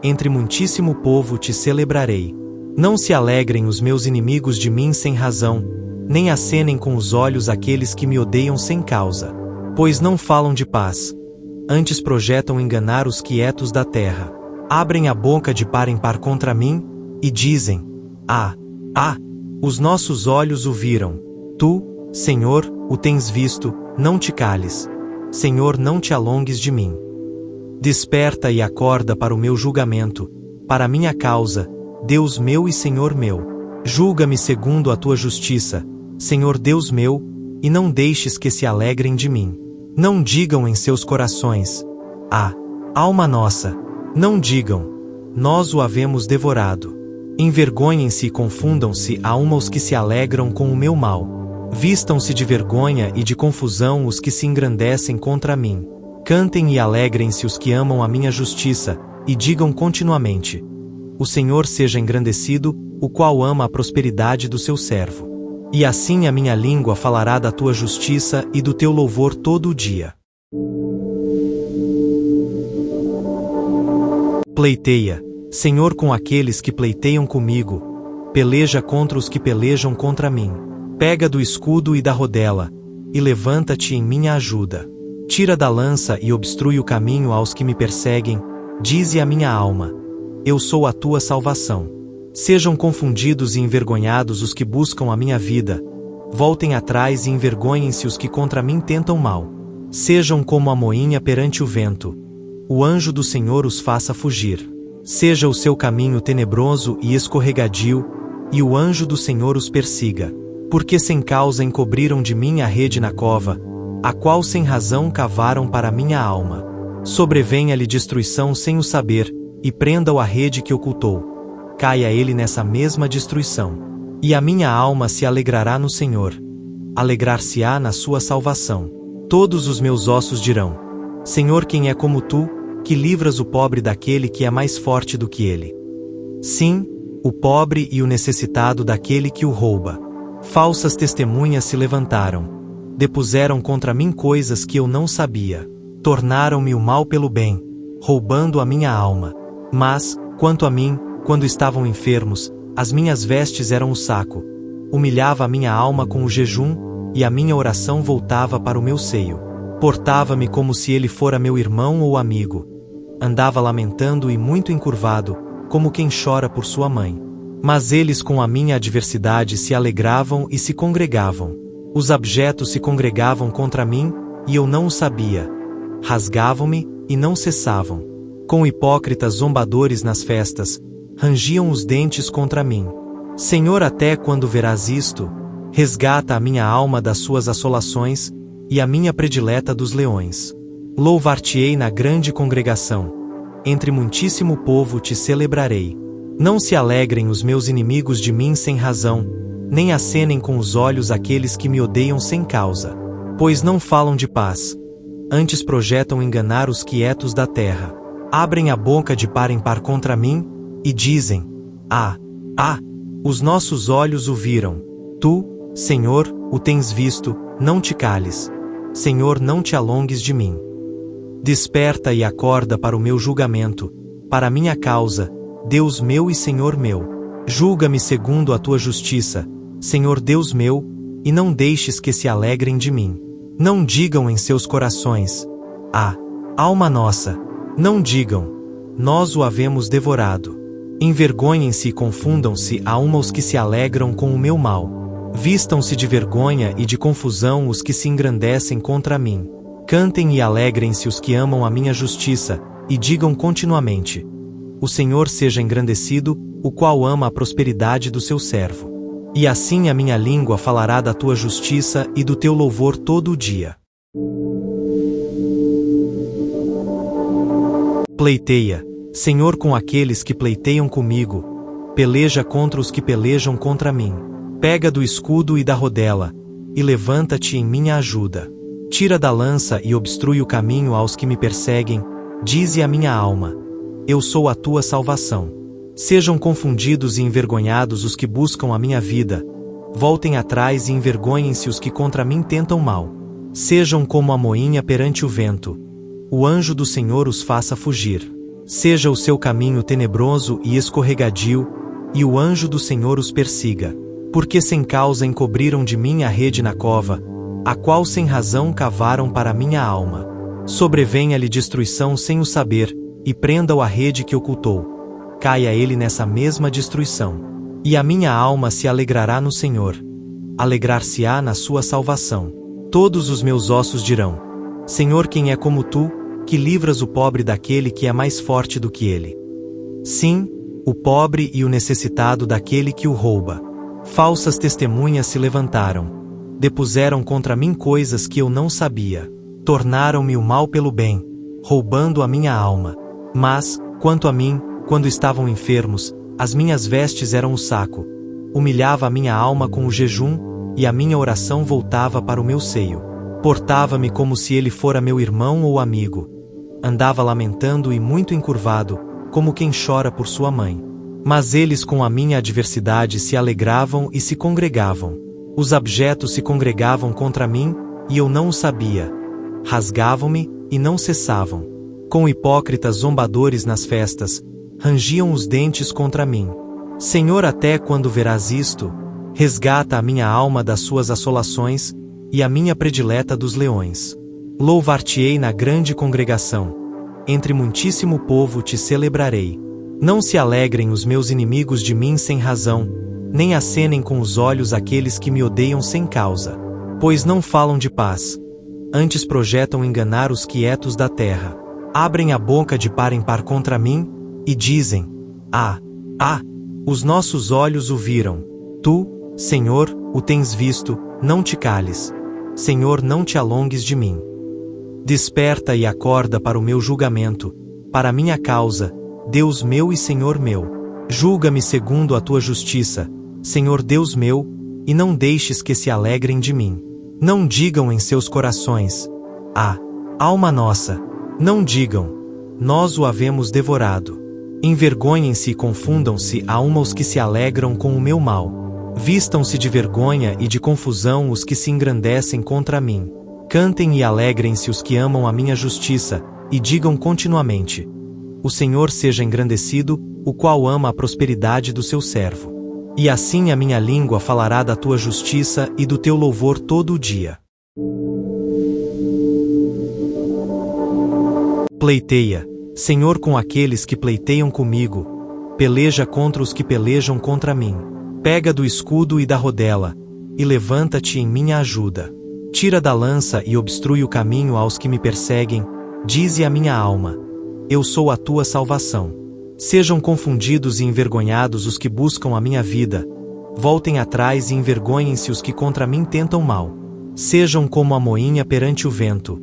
Entre muitíssimo povo te celebrarei. Não se alegrem os meus inimigos de mim sem razão, nem acenem com os olhos aqueles que me odeiam sem causa. Pois não falam de paz. Antes projetam enganar os quietos da terra. Abrem a boca de par em par contra mim, e dizem: os nossos olhos o viram. Tu, Senhor, o tens visto, não te cales. Senhor, não te alongues de mim. Desperta e acorda para o meu julgamento, para a minha causa, Deus meu e Senhor meu. Julga-me segundo a tua justiça, Senhor Deus meu, e não deixes que se alegrem de mim. Não digam em seus corações: ah, alma nossa! Não digam: nós o havemos devorado. Envergonhem-se e confundam-se a uma os que se alegram com o meu mal. Vistam-se de vergonha e de confusão os que se engrandecem contra mim. Cantem e alegrem-se os que amam a minha justiça, e digam continuamente: o Senhor seja engrandecido, o qual ama a prosperidade do seu servo. E assim a minha língua falará da tua justiça e do teu louvor todo o dia. Pleiteia, Senhor, com aqueles que pleiteiam comigo. Peleja contra os que pelejam contra mim. Pega do escudo e da rodela, e levanta-te em minha ajuda. Tira da lança e obstrui o caminho aos que me perseguem. Dize a minha alma: eu sou a tua salvação. Sejam confundidos e envergonhados os que buscam a minha vida. Voltem atrás e envergonhem-se os que contra mim tentam mal. Sejam como a moinha perante o vento. O anjo do Senhor os faça fugir. Seja o seu caminho tenebroso e escorregadio, e o anjo do Senhor os persiga. Porque sem causa encobriram de mim a rede na cova, a qual sem razão cavaram para minha alma. Sobrevenha-lhe destruição sem o saber, e prenda-o a rede que ocultou. Caia ele nessa mesma destruição. E a minha alma se alegrará no Senhor. Alegrar-se-á na sua salvação. Todos os meus ossos dirão: Senhor, quem é como tu, que livras o pobre daquele que é mais forte do que ele? Sim, o pobre e o necessitado daquele que o rouba. Falsas testemunhas se levantaram. Depuseram contra mim coisas que eu não sabia. Tornaram-me o mal pelo bem, roubando a minha alma. Mas, quanto a mim, quando estavam enfermos, as minhas vestes eram o saco. Humilhava a minha alma com o jejum, e a minha oração voltava para o meu seio. Portava-me como se ele fora meu irmão ou amigo. Andava lamentando e muito encurvado, como quem chora por sua mãe. Mas eles com a minha adversidade se alegravam e se congregavam. Os abjetos se congregavam contra mim, e eu não o sabia. Rasgavam-me, e não cessavam. Com hipócritas zombadores nas festas, rangiam os dentes contra mim. Senhor, até quando verás isto? Resgata a minha alma das suas assolações, e a minha predileta dos leões. Louvar-te-ei na grande congregação. Entre muitíssimo povo te celebrarei. Não se alegrem os meus inimigos de mim sem razão, nem acenem com os olhos aqueles que me odeiam sem causa. Pois não falam de paz. Antes projetam enganar os quietos da terra. Abrem a boca de par em par contra mim, e dizem: ah, os nossos olhos o viram. Tu, Senhor, o tens visto, não te cales. Senhor, não te alongues de mim. Desperta e acorda para o meu julgamento, para a minha causa, Deus meu e Senhor meu. Julga-me segundo a tua justiça, Senhor Deus meu, e não deixes que se alegrem de mim. Não digam em seus corações: ah, alma nossa! Não digam: nós o havemos devorado. Envergonhem-se e confundam-se a uma os que se alegram com o meu mal. Vistam-se de vergonha e de confusão os que se engrandecem contra mim. Cantem e alegrem-se os que amam a minha justiça, e digam continuamente: o Senhor seja engrandecido, o qual ama a prosperidade do seu servo. E assim a minha língua falará da tua justiça e do teu louvor todo o dia. Pleiteia, Senhor, com aqueles que pleiteiam comigo. Peleja contra os que pelejam contra mim. Pega do escudo e da rodela, e levanta-te em minha ajuda. Tira da lança e obstrui o caminho aos que me perseguem. Dize a minha alma: eu sou a tua salvação. Sejam confundidos e envergonhados os que buscam a minha vida. Voltem atrás e envergonhem-se os que contra mim tentam mal. Sejam como a moinha perante o vento. O anjo do Senhor os faça fugir. Seja o seu caminho tenebroso e escorregadio, e o anjo do Senhor os persiga. Porque sem causa encobriram de mim a rede na cova, a qual sem razão cavaram para minha alma. Sobrevenha-lhe destruição sem o saber, e prenda-o a rede que ocultou. Caia ele nessa mesma destruição. E a minha alma se alegrará no Senhor. Alegrar-se-á na sua salvação. Todos os meus ossos dirão: Senhor, quem é como tu, que livras o pobre daquele que é mais forte do que ele? Sim, o pobre e o necessitado daquele que o rouba. Falsas testemunhas se levantaram. Depuseram contra mim coisas que eu não sabia. Tornaram-me o mal pelo bem, roubando a minha alma. Mas, quanto a mim, quando estavam enfermos, as minhas vestes eram o saco. Humilhava a minha alma com o jejum, e a minha oração voltava para o meu seio. Portava-me como se ele fora meu irmão ou amigo. Andava lamentando e muito encurvado, como quem chora por sua mãe. Mas eles com a minha adversidade se alegravam e se congregavam. Os abjetos se congregavam contra mim, e eu não o sabia. Rasgavam-me, e não cessavam. Com hipócritas zombadores nas festas, rangiam os dentes contra mim. Senhor, até quando verás isto? Resgata a minha alma das suas assolações, e a minha predileta dos leões. Louvar-te-ei na grande congregação. Entre muitíssimo povo te celebrarei. Não se alegrem os meus inimigos de mim sem razão, nem acenem com os olhos aqueles que me odeiam sem causa. Pois não falam de paz. Antes projetam enganar os quietos da terra. Abrem a boca de par em par contra mim, e dizem: os nossos olhos o viram. Tu, Senhor, o tens visto, não te cales. Senhor, não te alongues de mim. Desperta e acorda para o meu julgamento, para a minha causa, Deus meu e Senhor meu. Julga-me segundo a tua justiça, Senhor Deus meu, e não deixes que se alegrem de mim. Não digam em seus corações: alma nossa. Não digam: nós o havemos devorado. Envergonhem-se e confundam-se a uma os que se alegram com o meu mal. Vistam-se de vergonha e de confusão os que se engrandecem contra mim. Cantem e alegrem-se os que amam a minha justiça, e digam continuamente: o Senhor seja engrandecido, o qual ama a prosperidade do seu servo. E assim a minha língua falará da tua justiça e do teu louvor todo o dia. Pleiteia, Senhor, com aqueles que pleiteiam comigo. Peleja contra os que pelejam contra mim. Pega do escudo e da rodela, e levanta-te em minha ajuda. Tira da lança e obstrui o caminho aos que me perseguem. Dize a minha alma: eu sou a tua salvação. Sejam confundidos e envergonhados os que buscam a minha vida. Voltem atrás e envergonhem-se os que contra mim tentam mal. Sejam como a moinha perante o vento.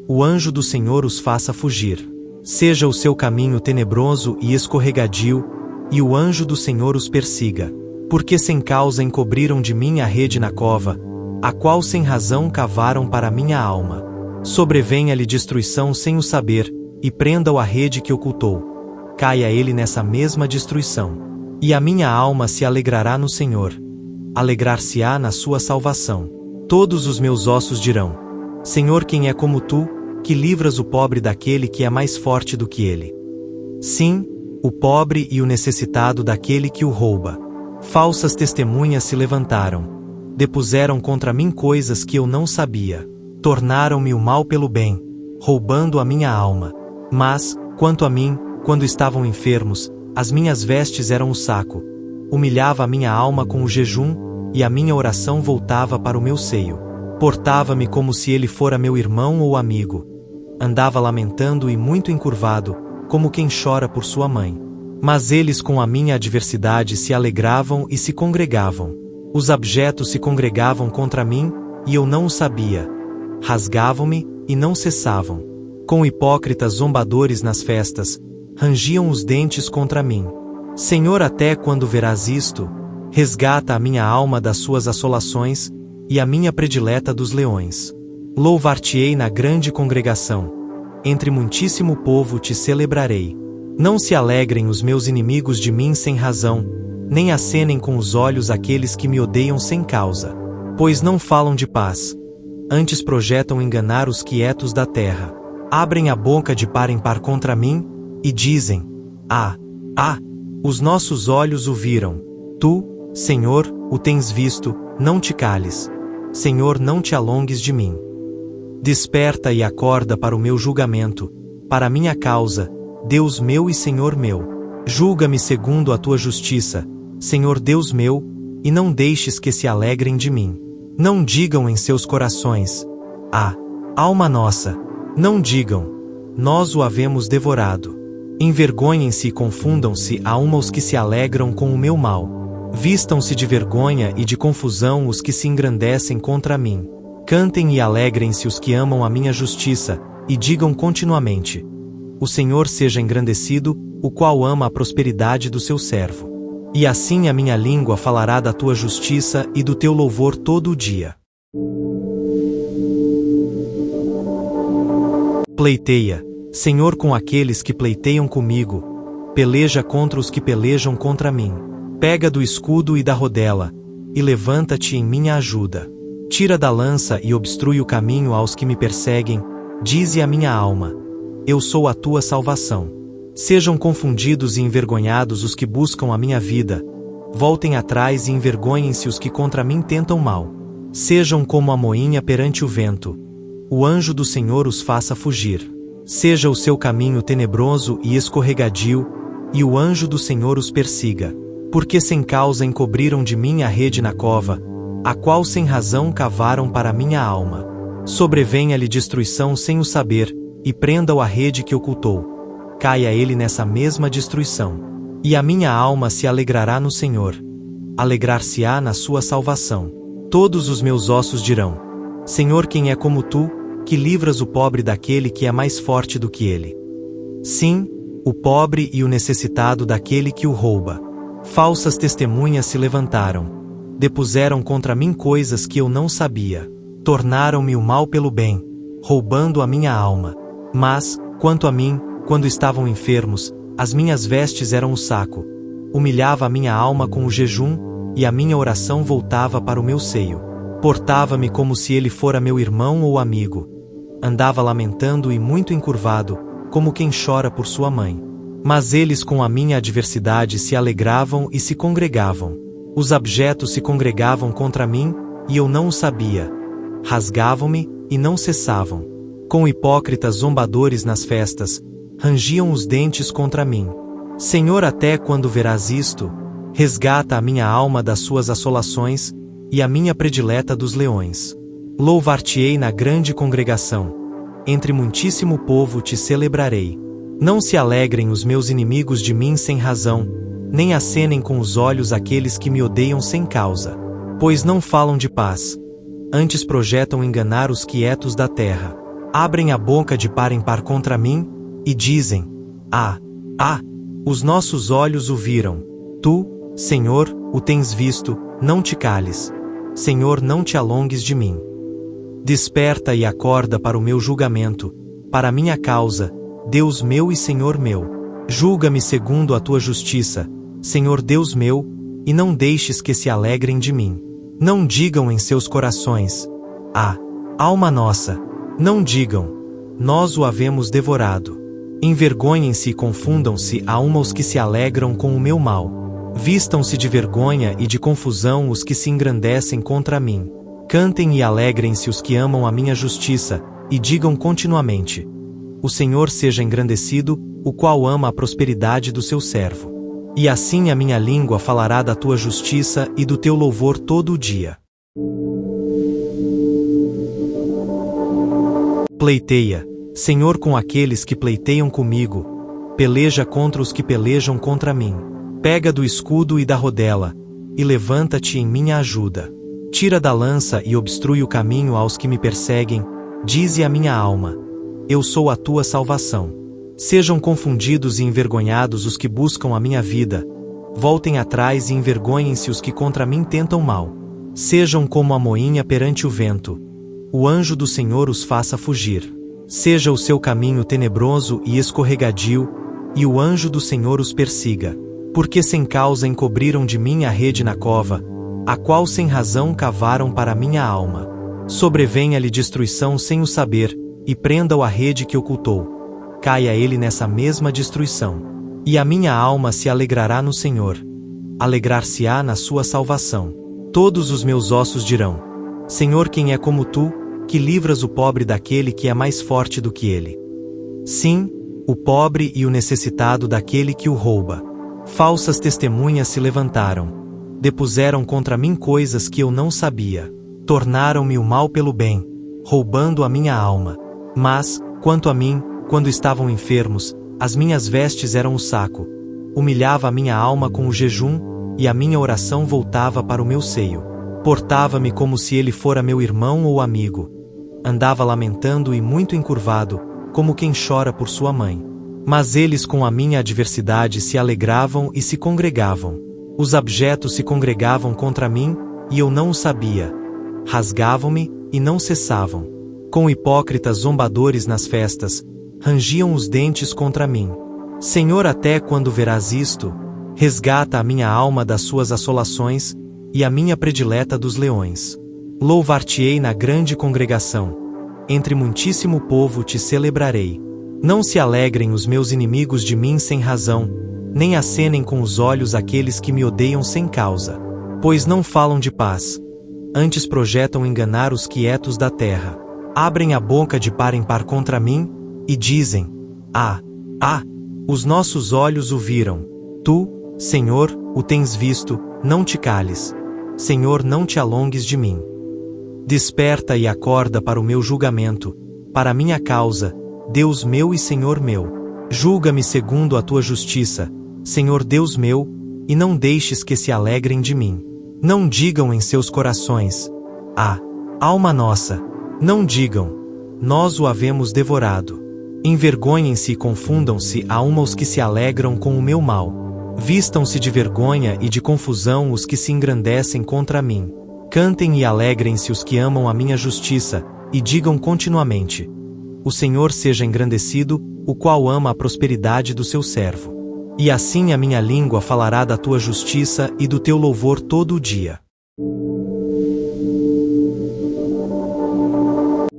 O anjo do Senhor os faça fugir. Seja o seu caminho tenebroso e escorregadio, e o anjo do Senhor os persiga. Porque sem causa encobriram de mim a rede na cova, a qual sem razão cavaram para minha alma. Sobrevenha-lhe destruição sem o saber, e prenda-o a rede que ocultou. Caia ele nessa mesma destruição. E a minha alma se alegrará no Senhor. Alegrar-se-á na sua salvação. Todos os meus ossos dirão: Senhor, quem é como tu, que livras o pobre daquele que é mais forte do que ele? Sim, o pobre e o necessitado daquele que o rouba. Falsas testemunhas se levantaram. Depuseram contra mim coisas que eu não sabia. Tornaram-me o mal pelo bem, roubando a minha alma. Mas, quanto a mim, quando estavam enfermos, as minhas vestes eram o saco. Humilhava a minha alma com o jejum, e a minha oração voltava para o meu seio. Portava-me como se ele fora meu irmão ou amigo. Andava lamentando e muito encurvado, como quem chora por sua mãe. Mas eles com a minha adversidade se alegravam e se congregavam. Os abjetos se congregavam contra mim, e eu não o sabia. Rasgavam-me, e não cessavam. Com hipócritas zombadores nas festas, rangiam os dentes contra mim. Senhor, até quando verás isto? Resgata a minha alma das suas assolações, e a minha predileta dos leões. Louvar-te-ei na grande congregação. Entre muitíssimo povo te celebrarei. Não se alegrem os meus inimigos de mim sem razão, nem acenem com os olhos aqueles que me odeiam sem causa. Pois não falam de paz. Antes projetam enganar os quietos da terra. Abrem a boca de par em par contra mim, e dizem: os nossos olhos o viram. Tu, Senhor, o tens visto, não te cales. Senhor, não te alongues de mim. Desperta e acorda para o meu julgamento, para a minha causa, Deus meu e Senhor meu. Julga-me segundo a tua justiça, Senhor Deus meu, e não deixes que se alegrem de mim. Não digam em seus corações: alma nossa. Não digam: nós o havemos devorado. Envergonhem-se e confundam-se a uma os que se alegram com o meu mal. Vistam-se de vergonha e de confusão os que se engrandecem contra mim. Cantem e alegrem-se os que amam a minha justiça, e digam continuamente: o Senhor seja engrandecido, o qual ama a prosperidade do seu servo. E assim a minha língua falará da tua justiça e do teu louvor todo o dia. Pleiteia, Senhor, com aqueles que pleiteiam comigo. Peleja contra os que pelejam contra mim. Pega do escudo e da rodela, e levanta-te em minha ajuda. Tira da lança e obstrui o caminho aos que me perseguem. Dize a minha alma: eu sou a tua salvação. Sejam confundidos e envergonhados os que buscam a minha vida. Voltem atrás e envergonhem-se os que contra mim tentam mal. Sejam como a moinha perante o vento. O anjo do Senhor os faça fugir. Seja o seu caminho tenebroso e escorregadio, e o anjo do Senhor os persiga. Porque sem causa encobriram de mim a rede na cova, a qual sem razão cavaram para minha alma. Sobrevenha-lhe destruição sem o saber, e prenda-o a rede que ocultou. Caia ele nessa mesma destruição. E a minha alma se alegrará no Senhor. Alegrar-se-á na sua salvação. Todos os meus ossos dirão: Senhor, quem é como tu, que livras o pobre daquele que é mais forte do que ele? Sim, o pobre e o necessitado daquele que o rouba. Falsas testemunhas se levantaram. Depuseram contra mim coisas que eu não sabia. Tornaram-me o mal pelo bem, roubando a minha alma. Mas, quanto a mim, quando estavam enfermos, as minhas vestes eram o saco. Humilhava a minha alma com o jejum, e a minha oração voltava para o meu seio. Portava-me como se ele fora meu irmão ou amigo. Andava lamentando e muito encurvado, como quem chora por sua mãe. Mas eles com a minha adversidade se alegravam e se congregavam. Os abjetos se congregavam contra mim, e eu não o sabia. Rasgavam-me, e não cessavam. Com hipócritas zombadores nas festas, rangiam os dentes contra mim. Senhor, até quando verás isto? Resgata a minha alma das suas assolações, e a minha predileta dos leões. Louvar-te-ei na grande congregação. Entre muitíssimo povo te celebrarei. Não se alegrem os meus inimigos de mim sem razão, nem acenem com os olhos aqueles que me odeiam sem causa. Pois não falam de paz. Antes projetam enganar os quietos da terra. Abrem a boca de par em par contra mim, e dizem: os nossos olhos o viram. Tu, Senhor, o tens visto, não te cales. Senhor, não te alongues de mim. Desperta e acorda para o meu julgamento, para a minha causa, Deus meu e Senhor meu. Julga-me segundo a tua justiça, Senhor Deus meu, e não deixes que se alegrem de mim. Não digam em seus corações: alma nossa. Não digam: nós o havemos devorado. Envergonhem-se e confundam-se a uma os que se alegram com o meu mal. Vistam-se de vergonha e de confusão os que se engrandecem contra mim. Cantem e alegrem-se os que amam a minha justiça, e digam continuamente: o Senhor seja engrandecido, o qual ama a prosperidade do seu servo. E assim a minha língua falará da tua justiça e do teu louvor todo o dia. Pleiteia, Senhor, com aqueles que pleiteiam comigo. Peleja contra os que pelejam contra mim. Pega do escudo e da rodela, e levanta-te em minha ajuda. Tira da lança e obstrui o caminho aos que me perseguem. Dize a minha alma: eu sou a tua salvação. Sejam confundidos e envergonhados os que buscam a minha vida. Voltem atrás e envergonhem-se os que contra mim tentam mal. Sejam como a moinha perante o vento. O anjo do Senhor os faça fugir. Seja o seu caminho tenebroso e escorregadio, e o anjo do Senhor os persiga. Porque sem causa encobriram de mim a rede na cova, a qual sem razão cavaram para minha alma. Sobrevenha-lhe destruição sem o saber, e prenda-o a rede que ocultou. Caia ele nessa mesma destruição. E a minha alma se alegrará no Senhor. Alegrar-se-á na sua salvação. Todos os meus ossos dirão: Senhor, quem é como tu, que livras o pobre daquele que é mais forte do que ele? Sim, o pobre e o necessitado daquele que o rouba. Falsas testemunhas se levantaram. Depuseram contra mim coisas que eu não sabia. Tornaram-me o mal pelo bem, roubando a minha alma. Mas, quanto a mim, quando estavam enfermos, as minhas vestes eram o saco. Humilhava a minha alma com o jejum, e a minha oração voltava para o meu seio. Portava-me como se ele fora meu irmão ou amigo. Andava lamentando e muito encurvado, como quem chora por sua mãe. Mas eles com a minha adversidade se alegravam e se congregavam. Os abjetos se congregavam contra mim, e eu não o sabia. Rasgavam-me, e não cessavam. Com hipócritas zombadores nas festas, rangiam os dentes contra mim. Senhor, até quando verás isto? Resgata a minha alma das suas assolações, e a minha predileta dos leões. Louvar-te-ei na grande congregação. Entre muitíssimo povo te celebrarei. Não se alegrem os meus inimigos de mim sem razão, nem acenem com os olhos aqueles que me odeiam sem causa. Pois não falam de paz. Antes projetam enganar os quietos da terra. Abrem a boca de par em par contra mim, e dizem: os nossos olhos o viram. Tu, Senhor, o tens visto, não te cales. Senhor, não te alongues de mim. Desperta e acorda para o meu julgamento, para a minha causa, Deus meu e Senhor meu. Julga-me segundo a tua justiça, Senhor Deus meu, e não deixes que se alegrem de mim. Não digam em seus corações: alma nossa. Não digam: nós o havemos devorado. Envergonhem-se e confundam-se a uma os que se alegram com o meu mal. Vistam-se de vergonha e de confusão os que se engrandecem contra mim. Cantem e alegrem-se os que amam a minha justiça, e digam continuamente: o Senhor seja engrandecido, o qual ama a prosperidade do seu servo. E assim a minha língua falará da tua justiça e do teu louvor todo o dia.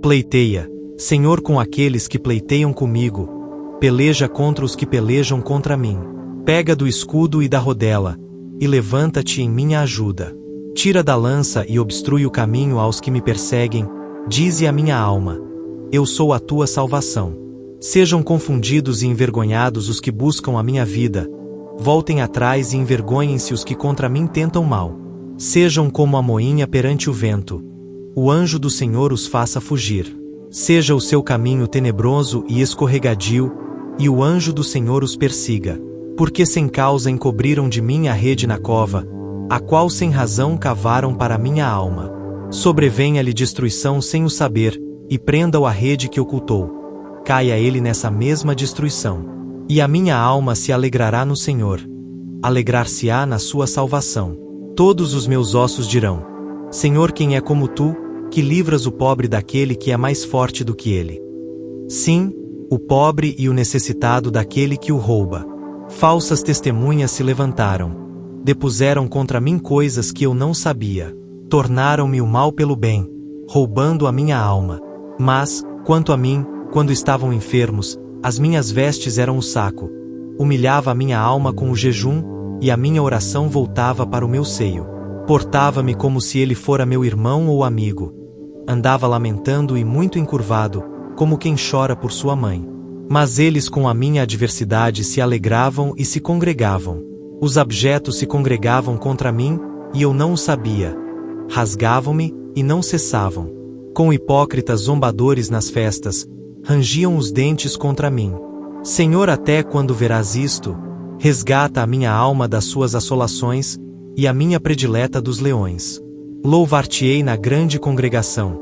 Pleiteia, Senhor, com aqueles que pleiteiam comigo. Peleja contra os que pelejam contra mim. Pega do escudo e da rodela, e levanta-te em minha ajuda. Tira da lança e obstrui o caminho aos que me perseguem, dize a minha alma: eu sou a tua salvação. Sejam confundidos e envergonhados os que buscam a minha vida. Voltem atrás e envergonhem-se os que contra mim tentam mal. Sejam como a moinha perante o vento. O anjo do Senhor os faça fugir. Seja o seu caminho tenebroso e escorregadio, e o anjo do Senhor os persiga. Porque sem causa encobriram de mim a rede na cova, a qual sem razão cavaram para minha alma. Sobrevenha-lhe destruição sem o saber, e prenda-o a rede que ocultou. Caia ele nessa mesma destruição. E a minha alma se alegrará no Senhor. Alegrar-se-á na sua salvação. Todos os meus ossos dirão: Senhor, quem é como tu, que livras o pobre daquele que é mais forte do que ele? Sim, o pobre e o necessitado daquele que o rouba. Falsas testemunhas se levantaram. Depuseram contra mim coisas que eu não sabia. Tornaram-me o mal pelo bem, roubando a minha alma. Mas, quanto a mim, quando estavam enfermos, as minhas vestes eram o saco. Humilhava a minha alma com o jejum, e a minha oração voltava para o meu seio. Portava-me como se ele fora meu irmão ou amigo. Andava lamentando e muito encurvado, como quem chora por sua mãe. Mas eles com a minha adversidade se alegravam e se congregavam. Os abjetos se congregavam contra mim, e eu não o sabia. Rasgavam-me, e não cessavam. Com hipócritas zombadores nas festas, rangiam os dentes contra mim. Senhor, até quando verás isto? Resgata a minha alma das suas assolações, e a minha predileta dos leões. Louvar-te-ei na grande congregação.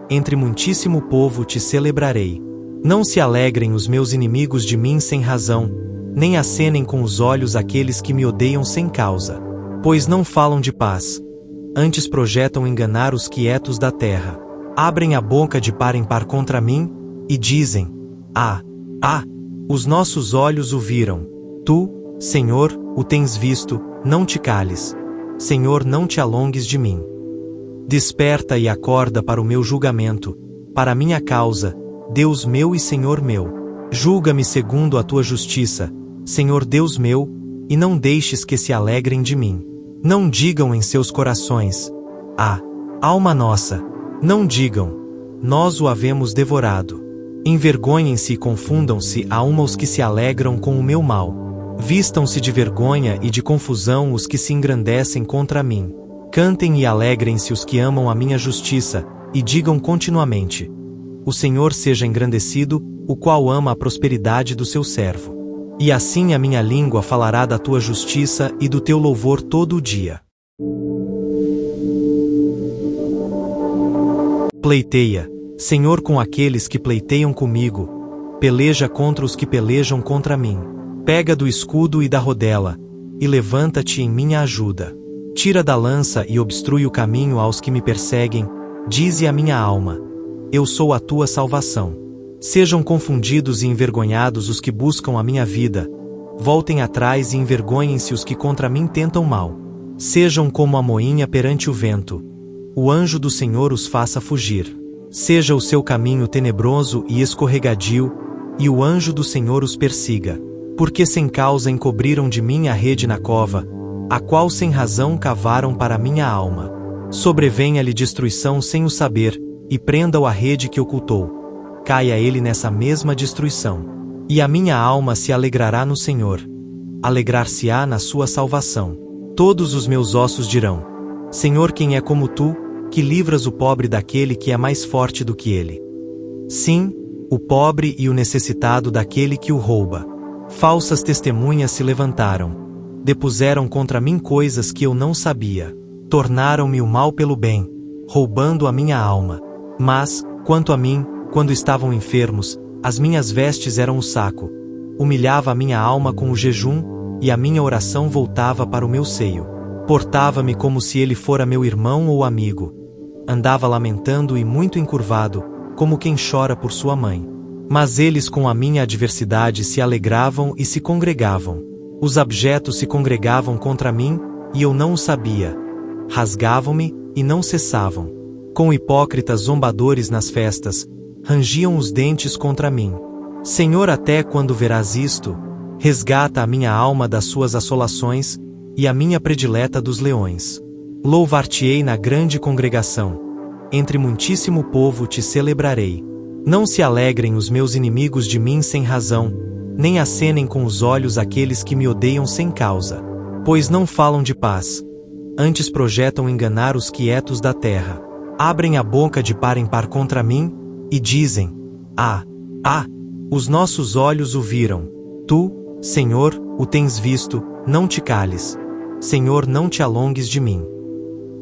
Entre muitíssimo povo te celebrarei. Não se alegrem os meus inimigos de mim sem razão, nem acenem com os olhos aqueles que me odeiam sem causa. Pois não falam de paz. Antes projetam enganar os quietos da terra. Abrem a boca de par em par contra mim, e dizem: os nossos olhos o viram. Tu, Senhor, o tens visto, não te cales. Senhor, não te alongues de mim. Desperta e acorda para o meu julgamento, para a minha causa, Deus meu e Senhor meu. Julga-me segundo a tua justiça, Senhor Deus meu, e não deixes que se alegrem de mim. Não digam em seus corações: alma nossa. Não digam: nós o havemos devorado. Envergonhem-se e confundam-se a uma os que se alegram com o meu mal. Vistam-se de vergonha e de confusão os que se engrandecem contra mim. Cantem e alegrem-se os que amam a minha justiça, e digam continuamente: o Senhor seja engrandecido, o qual ama a prosperidade do seu servo. E assim a minha língua falará da tua justiça e do teu louvor todo o dia. Pleiteia, Senhor, com aqueles que pleiteiam comigo, peleja contra os que pelejam contra mim. Pega do escudo e da rodela, e levanta-te em minha ajuda. Tira da lança e obstrui o caminho aos que me perseguem, dize a minha alma: eu sou a tua salvação. Sejam confundidos e envergonhados os que buscam a minha vida, voltem atrás e envergonhem-se os que contra mim tentam mal. Sejam como a moinha perante o vento, o anjo do Senhor os faça fugir. Seja o seu caminho tenebroso e escorregadio, e o anjo do Senhor os persiga. Porque sem causa encobriram de mim a rede na cova, a qual sem razão cavaram para minha alma. Sobrevenha-lhe destruição sem o saber, e prenda-o a rede que ocultou. Caia ele nessa mesma destruição. E a minha alma se alegrará no Senhor. Alegrar-se-á na sua salvação. Todos os meus ossos dirão: Senhor, quem é como tu, que livras o pobre daquele que é mais forte do que ele? Sim, o pobre e o necessitado daquele que o rouba. Falsas testemunhas se levantaram. Depuseram contra mim coisas que eu não sabia. Tornaram-me o mal pelo bem, roubando a minha alma. Mas, quanto a mim, quando estavam enfermos, as minhas vestes eram o saco. Humilhava a minha alma com o jejum, e a minha oração voltava para o meu seio. Portava-me como se ele fora meu irmão ou amigo. Andava lamentando e muito encurvado, como quem chora por sua mãe. Mas eles com a minha adversidade se alegravam e se congregavam. Os abjetos se congregavam contra mim, e eu não o sabia. Rasgavam-me, e não cessavam. Com hipócritas zombadores nas festas, rangiam os dentes contra mim. Senhor, até quando verás isto? Resgata a minha alma das suas assolações, e a minha predileta dos leões. Louvar-te-ei na grande congregação. Entre muitíssimo povo te celebrarei. Não se alegrem os meus inimigos de mim sem razão, nem acenem com os olhos aqueles que me odeiam sem causa. Pois não falam de paz. Antes projetam enganar os quietos da terra. Abrem a boca de par em par contra mim, e dizem: os nossos olhos o viram. Tu, Senhor, o tens visto, não te cales. Senhor, não te alongues de mim.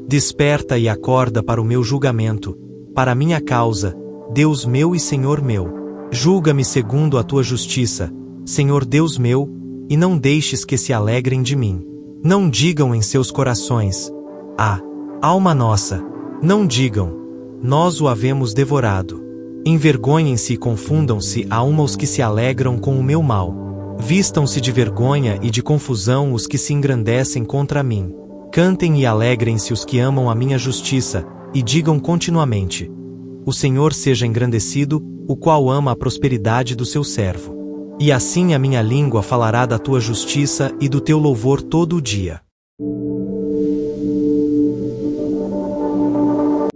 Desperta e acorda para o meu julgamento, para a minha causa, Deus meu e Senhor meu. Julga-me segundo a tua justiça, Senhor Deus meu, e não deixes que se alegrem de mim. Não digam em seus corações: alma nossa. Não digam: nós o havemos devorado. Envergonhem-se e confundam-se a uma os que se alegram com o meu mal. Vistam-se de vergonha e de confusão os que se engrandecem contra mim. Cantem e alegrem-se os que amam a minha justiça, e digam continuamente: o Senhor seja engrandecido, o qual ama a prosperidade do seu servo. E assim a minha língua falará da tua justiça e do teu louvor todo o dia.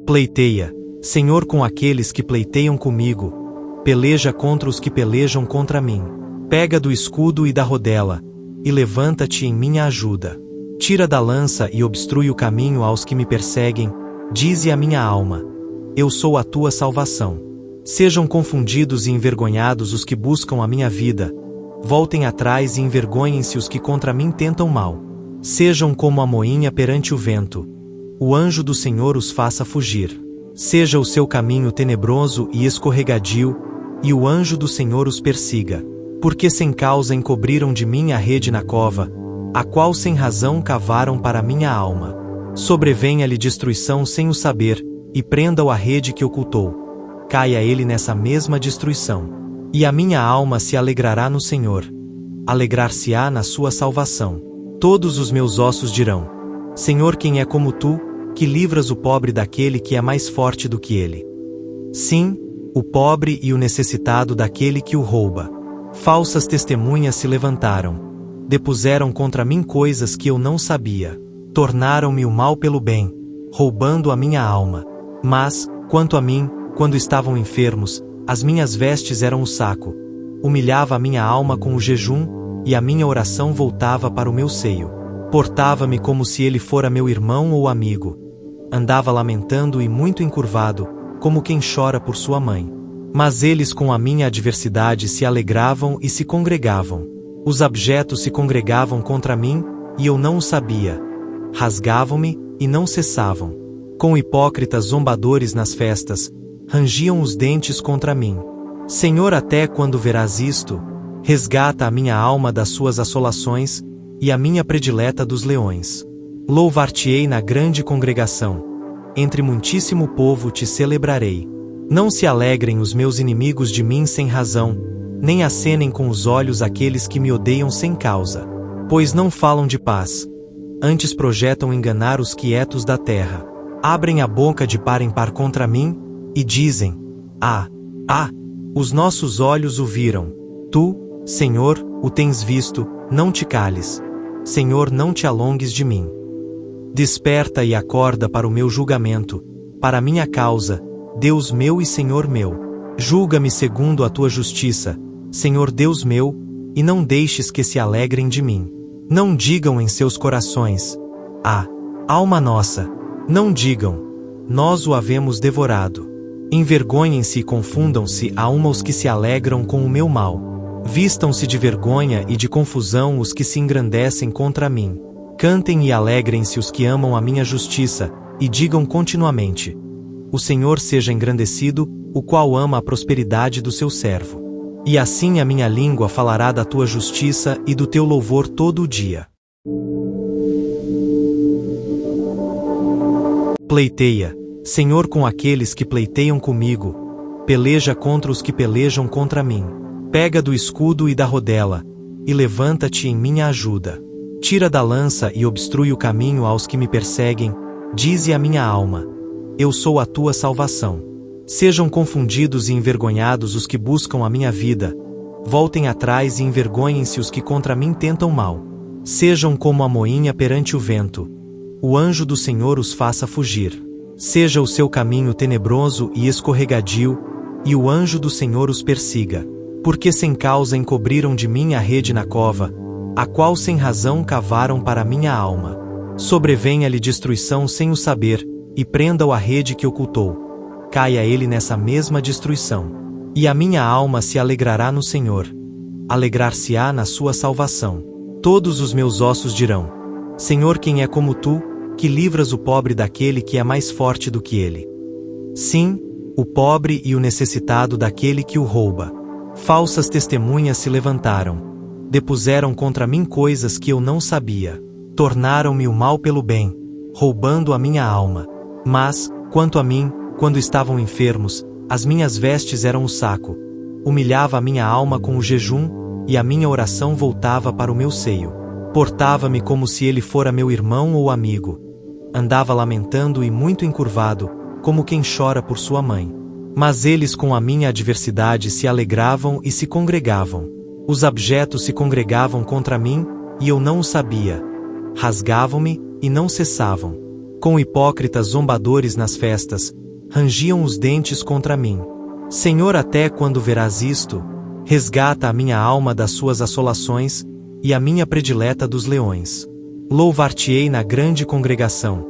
Pleiteia, Senhor, com aqueles que pleiteiam comigo, peleja contra os que pelejam contra mim. Pega do escudo e da rodela, e levanta-te em minha ajuda. Tira da lança e obstrui o caminho aos que me perseguem, dize a minha alma: eu sou a tua salvação. Sejam confundidos e envergonhados os que buscam a minha vida, voltem atrás e envergonhem-se os que contra mim tentam mal. Sejam como a moinha perante o vento, o anjo do Senhor os faça fugir. Seja o seu caminho tenebroso e escorregadio, e o anjo do Senhor os persiga. Porque sem causa encobriram de mim a rede na cova, a qual sem razão cavaram para minha alma. Sobrevenha-lhe destruição sem o saber, e prenda-o a rede que ocultou. Caia ele nessa mesma destruição. E a minha alma se alegrará no Senhor. Alegrar-se-á na sua salvação. Todos os meus ossos dirão: Senhor, quem é como tu, que livras o pobre daquele que é mais forte do que ele? Sim, o pobre e o necessitado daquele que o rouba. Falsas testemunhas se levantaram. Depuseram contra mim coisas que eu não sabia. Tornaram-me o mal pelo bem, roubando a minha alma. Mas, quanto a mim, quando estavam enfermos, as minhas vestes eram o saco. Humilhava a minha alma com o jejum, e a minha oração voltava para o meu seio. Portava-me como se ele fora meu irmão ou amigo. Andava lamentando e muito encurvado, como quem chora por sua mãe. Mas eles com a minha adversidade se alegravam e se congregavam. Os abjetos se congregavam contra mim, e eu não o sabia. Rasgavam-me, e não cessavam. Com hipócritas zombadores nas festas, rangiam os dentes contra mim. Senhor, até quando verás isto? Resgata a minha alma das suas assolações, e a minha predileta dos leões. Louvar-te-ei na grande congregação. Entre muitíssimo povo te celebrarei. Não se alegrem os meus inimigos de mim sem razão, nem acenem com os olhos aqueles que me odeiam sem causa. Pois não falam de paz. Antes projetam enganar os quietos da terra. Abrem a boca de par em par contra mim, e dizem: os nossos olhos o viram. Tu, Senhor, o tens visto, não te cales. Senhor, não te alongues de mim. Desperta e acorda para o meu julgamento, para a minha causa, Deus meu e Senhor meu. Julga-me segundo a tua justiça, Senhor Deus meu, e não deixes que se alegrem de mim. Não digam em seus corações: alma nossa. Não digam: nós o havemos devorado. Envergonhem-se e confundam-se a uma os que se alegram com o meu mal. Vistam-se de vergonha e de confusão os que se engrandecem contra mim. Cantem e alegrem-se os que amam a minha justiça, e digam continuamente: o Senhor seja engrandecido, o qual ama a prosperidade do seu servo. E assim a minha língua falará da tua justiça e do teu louvor todo o dia. Pleiteia, Senhor, com aqueles que pleiteiam comigo. Peleja contra os que pelejam contra mim. Pega do escudo e da rodela, e levanta-te em minha ajuda. Tira da lança e obstrui o caminho aos que me perseguem. Dize a minha alma: eu sou a tua salvação. Sejam confundidos e envergonhados os que buscam a minha vida. Voltem atrás e envergonhem-se os que contra mim tentam mal. Sejam como a moinha perante o vento. O anjo do Senhor os faça fugir. Seja o seu caminho tenebroso e escorregadio, e o anjo do Senhor os persiga. Porque sem causa encobriram de mim a rede na cova, a qual sem razão cavaram para minha alma. Sobrevenha-lhe destruição sem o saber, e prenda-o a rede que ocultou. Caia ele nessa mesma destruição. E a minha alma se alegrará no Senhor. Alegrar-se-á na sua salvação. Todos os meus ossos dirão: Senhor, quem é como tu, que livras o pobre daquele que é mais forte do que ele? Sim, o pobre e o necessitado daquele que o rouba. Falsas testemunhas se levantaram. Depuseram contra mim coisas que eu não sabia. Tornaram-me o mal pelo bem, roubando a minha alma. Mas, quanto a mim, quando estavam enfermos, as minhas vestes eram o saco. Humilhava a minha alma com o jejum, e a minha oração voltava para o meu seio. Portava-me como se ele fora meu irmão ou amigo. Andava lamentando e muito encurvado, como quem chora por sua mãe. Mas eles com a minha adversidade se alegravam e se congregavam. Os abjetos se congregavam contra mim, e eu não o sabia. Rasgavam-me, e não cessavam. Com hipócritas zombadores nas festas, rangiam os dentes contra mim. Senhor, até quando verás isto? Resgata a minha alma das suas assolações, e a minha predileta dos leões. Louvar-te-ei na grande congregação.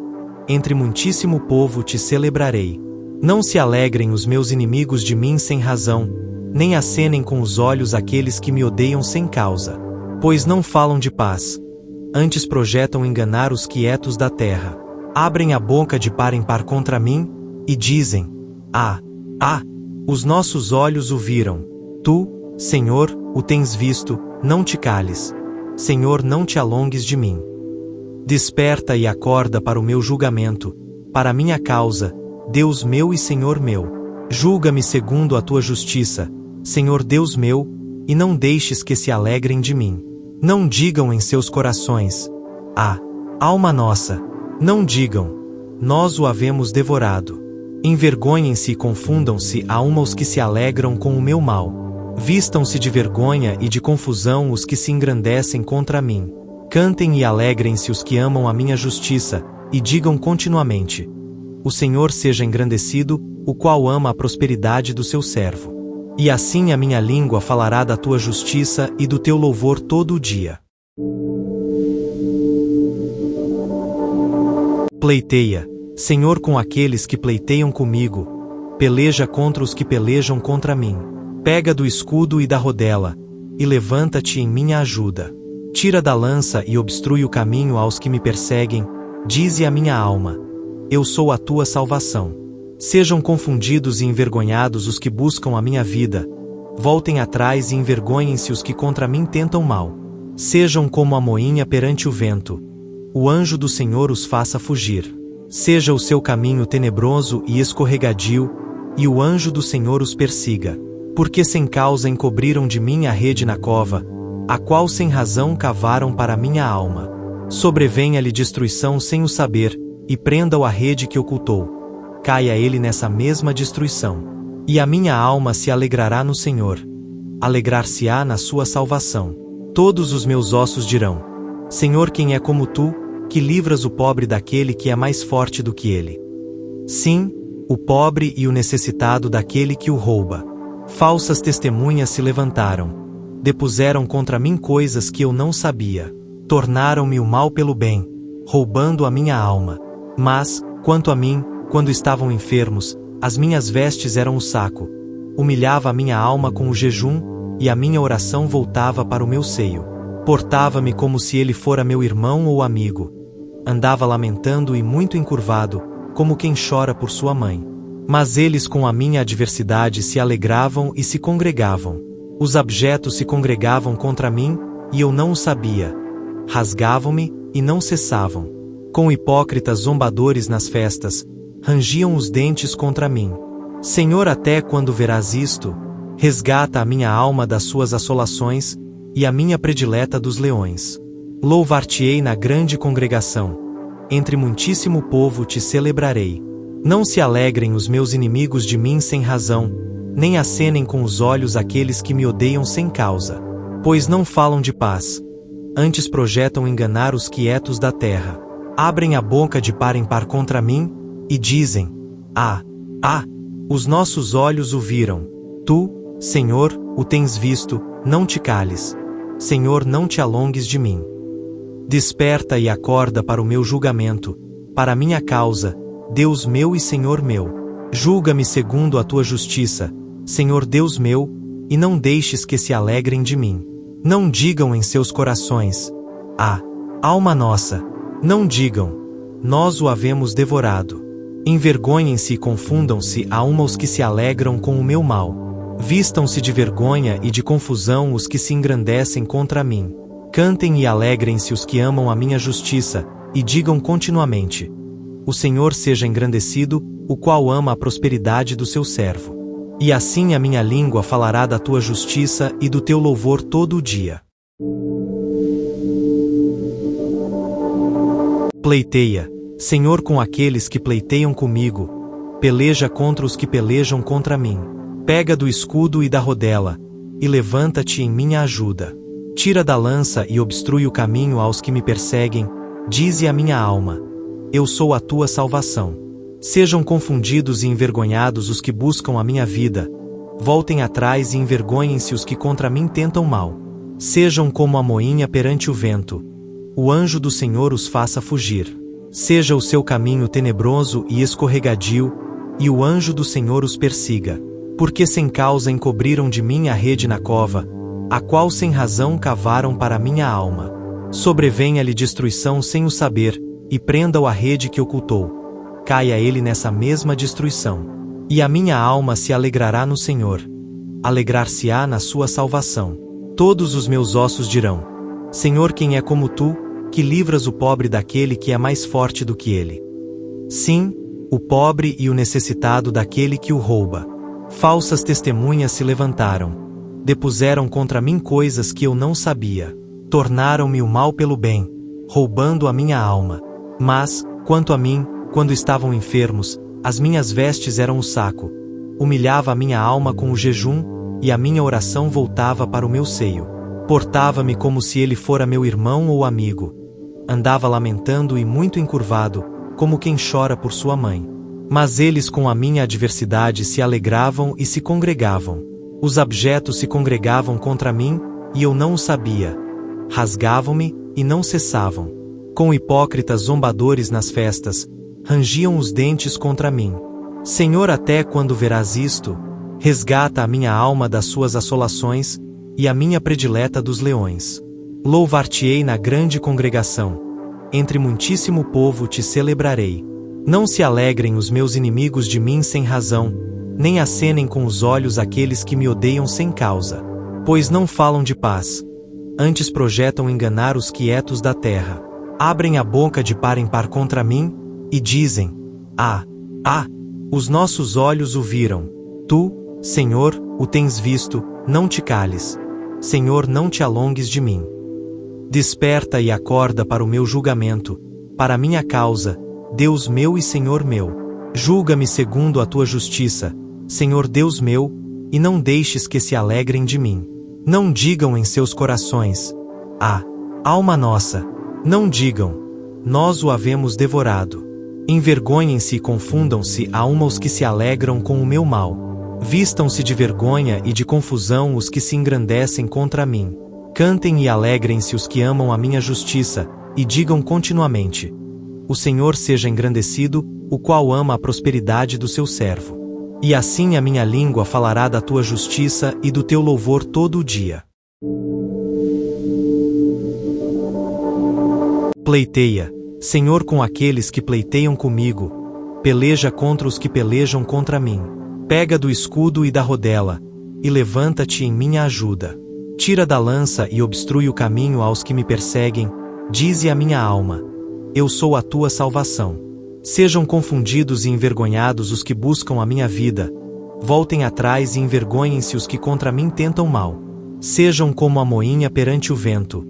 Entre muitíssimo povo te celebrarei. Não se alegrem os meus inimigos de mim sem razão, nem acenem com os olhos aqueles que me odeiam sem causa. Pois não falam de paz. Antes projetam enganar os quietos da terra. Abrem a boca de par em par contra mim, e dizem: os nossos olhos o viram. Tu, Senhor, o tens visto, não te cales. Senhor, não te alongues de mim. Desperta e acorda para o meu julgamento, para a minha causa, Deus meu e Senhor meu. Julga-me segundo a tua justiça, Senhor Deus meu, e não deixes que se alegrem de mim. Não digam em seus corações: alma nossa. Não digam: nós o havemos devorado. Envergonhem-se e confundam-se a uma os que se alegram com o meu mal. Vistam-se de vergonha e de confusão os que se engrandecem contra mim. Cantem e alegrem-se os que amam a minha justiça, e digam continuamente: o Senhor seja engrandecido, o qual ama a prosperidade do seu servo. E assim a minha língua falará da tua justiça e do teu louvor todo o dia. Pleiteia, Senhor, com aqueles que pleiteiam comigo. Peleja contra os que pelejam contra mim. Pega do escudo e da rodela, e levanta-te em minha ajuda. Tira da lança e obstrui o caminho aos que me perseguem, dize a minha alma: eu sou a tua salvação. Sejam confundidos e envergonhados os que buscam a minha vida. Voltem atrás e envergonhem-se os que contra mim tentam mal. Sejam como a moinha perante o vento. O anjo do Senhor os faça fugir. Seja o seu caminho tenebroso e escorregadio, e o anjo do Senhor os persiga. Porque sem causa encobriram de mim a rede na cova, a qual sem razão cavaram para minha alma. Sobrevenha-lhe destruição sem o saber, e prenda-o a rede que ocultou. Caia ele nessa mesma destruição. E a minha alma se alegrará no Senhor. Alegrar-se-á na sua salvação. Todos os meus ossos dirão: Senhor, quem é como tu, que livras o pobre daquele que é mais forte do que ele? Sim, o pobre e o necessitado daquele que o rouba. Falsas testemunhas se levantaram. Depuseram contra mim coisas que eu não sabia. Tornaram-me o mal pelo bem, roubando a minha alma. Mas, quanto a mim, quando estavam enfermos, as minhas vestes eram o saco. Humilhava a minha alma com o jejum, e a minha oração voltava para o meu seio. Portava-me como se ele fora meu irmão ou amigo. Andava lamentando e muito encurvado, como quem chora por sua mãe. Mas eles com a minha adversidade se alegravam e se congregavam. Os abjetos se congregavam contra mim, e eu não o sabia. Rasgavam-me, e não cessavam. Com hipócritas zombadores nas festas, rangiam os dentes contra mim. Senhor, até quando verás isto? Resgata a minha alma das suas assolações, e a minha predileta dos leões. Louvar-te-ei na grande congregação. Entre muitíssimo povo te celebrarei. Não se alegrem os meus inimigos de mim sem razão, nem acenem com os olhos aqueles que me odeiam sem causa. Pois não falam de paz. Antes projetam enganar os quietos da terra. Abrem a boca de par em par contra mim, e dizem: os nossos olhos o viram. Tu, Senhor, o tens visto, não te cales. Senhor, não te alongues de mim. Desperta e acorda para o meu julgamento, para a minha causa, Deus meu e Senhor meu. Julga-me segundo a tua justiça, Senhor Deus meu, e não deixes que se alegrem de mim. Não digam em seus corações: alma nossa. Não digam: nós o havemos devorado. Envergonhem-se e confundam-se a uma os que se alegram com o meu mal. Vistam-se de vergonha e de confusão os que se engrandecem contra mim. Cantem e alegrem-se os que amam a minha justiça, e digam continuamente: o Senhor seja engrandecido, o qual ama a prosperidade do seu servo. E assim a minha língua falará da tua justiça e do teu louvor todo o dia. Pleiteia, Senhor, com aqueles que pleiteiam comigo. Peleja contra os que pelejam contra mim. Pega do escudo e da rodela, e levanta-te em minha ajuda. Tira da lança e obstrui o caminho aos que me perseguem, dize a minha alma: eu sou a tua salvação. Sejam confundidos e envergonhados os que buscam a minha vida. Voltem atrás e envergonhem-se os que contra mim tentam mal. Sejam como a moinha perante o vento. O anjo do Senhor os faça fugir. Seja o seu caminho tenebroso e escorregadio, e o anjo do Senhor os persiga. Porque sem causa encobriram de mim a rede na cova, a qual sem razão cavaram para minha alma. Sobrevenha-lhe destruição sem o saber, e prenda-o a rede que ocultou. Caia ele nessa mesma destruição. E a minha alma se alegrará no Senhor. Alegrar-se-á na sua salvação. Todos os meus ossos dirão: Senhor, quem é como tu, que livras o pobre daquele que é mais forte do que ele? Sim, o pobre e o necessitado daquele que o rouba. Falsas testemunhas se levantaram. Depuseram contra mim coisas que eu não sabia. Tornaram-me o mal pelo bem, roubando a minha alma. Mas, quanto a mim, quando estavam enfermos, as minhas vestes eram o saco. Humilhava a minha alma com o jejum, e a minha oração voltava para o meu seio. Portava-me como se ele fora meu irmão ou amigo. Andava lamentando e muito encurvado, como quem chora por sua mãe. Mas eles com a minha adversidade se alegravam e se congregavam. Os abjetos se congregavam contra mim, e eu não o sabia. Rasgavam-me, e não cessavam. Com hipócritas zombadores nas festas, rangiam os dentes contra mim. Senhor, até quando verás isto? Resgata a minha alma das suas assolações, e a minha predileta dos leões. Louvar-te-ei na grande congregação. Entre muitíssimo povo te celebrarei. Não se alegrem os meus inimigos de mim sem razão, nem acenem com os olhos aqueles que me odeiam sem causa. Pois não falam de paz, antes projetam enganar os quietos da terra. Abrem a boca de par em par contra mim, e dizem: os nossos olhos o viram. Tu, Senhor, o tens visto, não te cales. Senhor, não te alongues de mim. Desperta e acorda para o meu julgamento, para a minha causa, Deus meu e Senhor meu. Julga-me segundo a tua justiça, Senhor Deus meu, e não deixes que se alegrem de mim. Não digam em seus corações: alma nossa. Não digam: nós o havemos devorado. Envergonhem-se e confundam-se a uma os que se alegram com o meu mal. Vistam-se de vergonha e de confusão os que se engrandecem contra mim. Cantem e alegrem-se os que amam a minha justiça, e digam continuamente: o Senhor seja engrandecido, o qual ama a prosperidade do seu servo. E assim a minha língua falará da tua justiça e do teu louvor todo o dia. Pleiteia, Senhor, com aqueles que pleiteiam comigo. Peleja contra os que pelejam contra mim. Pega do escudo e da rodela, e levanta-te em minha ajuda. Tira da lança e obstrui o caminho aos que me perseguem, dize a minha alma: eu sou a tua salvação. Sejam confundidos e envergonhados os que buscam a minha vida. Voltem atrás e envergonhem-se os que contra mim tentam mal. Sejam como a moinha perante o vento.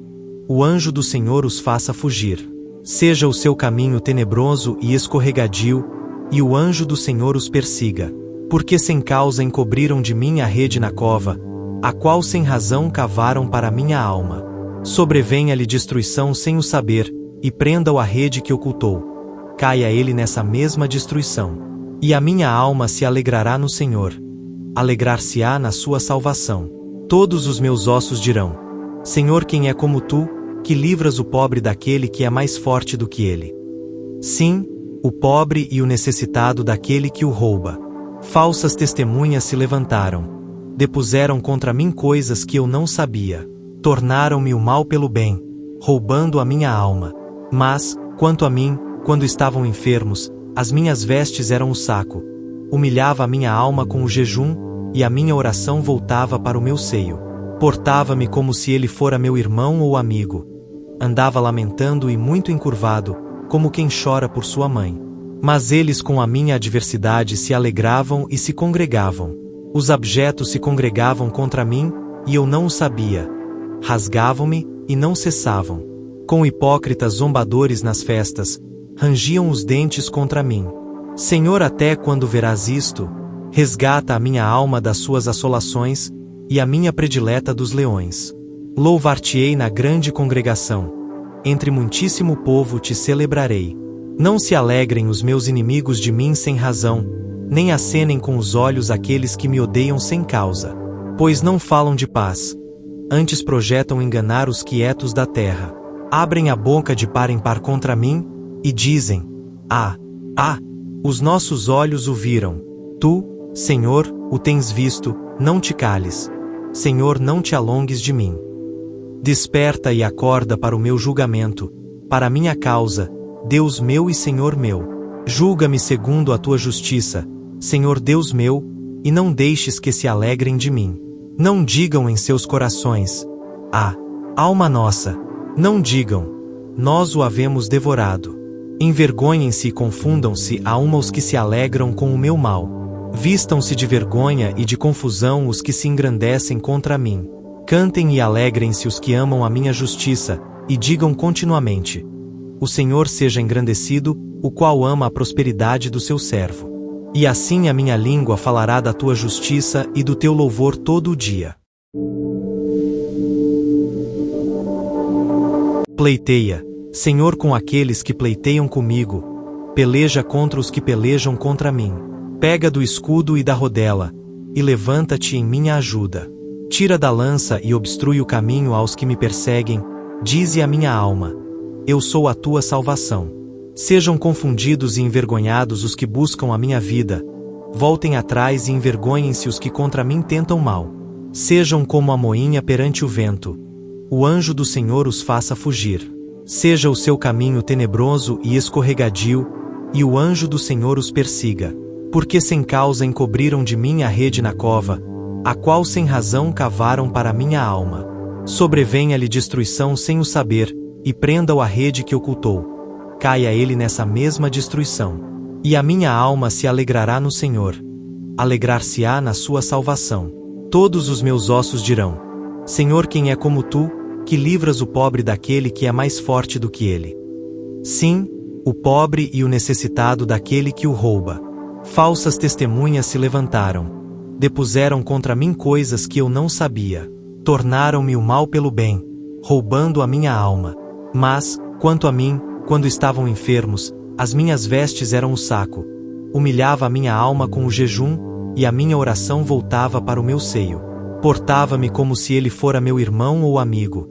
O anjo do Senhor os faça fugir. Seja o seu caminho tenebroso e escorregadio, e o anjo do Senhor os persiga. Porque sem causa encobriram de mim a rede na cova, a qual sem razão cavaram para minha alma. Sobrevenha-lhe destruição sem o saber, e prenda-o a rede que ocultou. Caia ele nessa mesma destruição. E a minha alma se alegrará no Senhor. Alegrar-se-á na sua salvação. Todos os meus ossos dirão: Senhor, quem é como tu, que livras o pobre daquele que é mais forte do que ele? Sim, o pobre e o necessitado daquele que o rouba. Falsas testemunhas se levantaram. Depuseram contra mim coisas que eu não sabia. Tornaram-me o mal pelo bem, roubando a minha alma. Mas, quanto a mim, quando estavam enfermos, as minhas vestes eram o saco. Humilhava a minha alma com o jejum, e a minha oração voltava para o meu seio. Portava-me como se ele fora meu irmão ou amigo. Andava lamentando e muito encurvado, como quem chora por sua mãe. Mas eles com a minha adversidade se alegravam e se congregavam. Os abjetos se congregavam contra mim, e eu não o sabia. Rasgavam-me, e não cessavam. Com hipócritas zombadores nas festas, rangiam os dentes contra mim. Senhor, até quando verás isto? Resgata a minha alma das suas assolações, e a minha predileta dos leões. Louvar-te-ei na grande congregação. Entre muitíssimo povo te celebrarei. Não se alegrem os meus inimigos de mim sem razão, nem acenem com os olhos aqueles que me odeiam sem causa. Pois não falam de paz, antes projetam enganar os quietos da terra. Abrem a boca de par em par contra mim, e dizem: os nossos olhos o viram. Tu, Senhor, o tens visto, não te cales. Senhor, não te alongues de mim. Desperta e acorda para o meu julgamento, para a minha causa, Deus meu e Senhor meu. Julga-me segundo a tua justiça, Senhor Deus meu, e não deixes que se alegrem de mim. Não digam em seus corações: alma nossa. Não digam: nós o havemos devorado. Envergonhem-se e confundam-se a uma os que se alegram com o meu mal. Vistam-se de vergonha e de confusão os que se engrandecem contra mim. Cantem e alegrem-se os que amam a minha justiça, e digam continuamente: o Senhor seja engrandecido, o qual ama a prosperidade do seu servo. E assim a minha língua falará da tua justiça e do teu louvor todo o dia. Pleiteia, Senhor, com aqueles que pleiteiam comigo. Peleja contra os que pelejam contra mim. Pega do escudo e da rodela, e levanta-te em minha ajuda. Tira da lança e obstrui o caminho aos que me perseguem, dize a minha alma: eu sou a tua salvação. Sejam confundidos e envergonhados os que buscam a minha vida. Voltem atrás e envergonhem-se os que contra mim tentam mal. Sejam como a moinha perante o vento. O anjo do Senhor os faça fugir. Seja o seu caminho tenebroso e escorregadio, e o anjo do Senhor os persiga. Porque sem causa encobriram de mim a rede na cova, a qual sem razão cavaram para minha alma. Sobrevenha-lhe destruição sem o saber, e prenda-o a rede que ocultou. Caia ele nessa mesma destruição. E a minha alma se alegrará no Senhor. Alegrar-se-á na sua salvação. Todos os meus ossos dirão: Senhor, quem é como tu, que livras o pobre daquele que é mais forte do que ele? Sim, o pobre e o necessitado daquele que o rouba. Falsas testemunhas se levantaram. Depuseram contra mim coisas que eu não sabia. Tornaram-me o mal pelo bem, roubando a minha alma. Mas, quanto a mim, quando estavam enfermos, as minhas vestes eram o saco. Humilhava a minha alma com o jejum, e a minha oração voltava para o meu seio. Portava-me como se ele fora meu irmão ou amigo.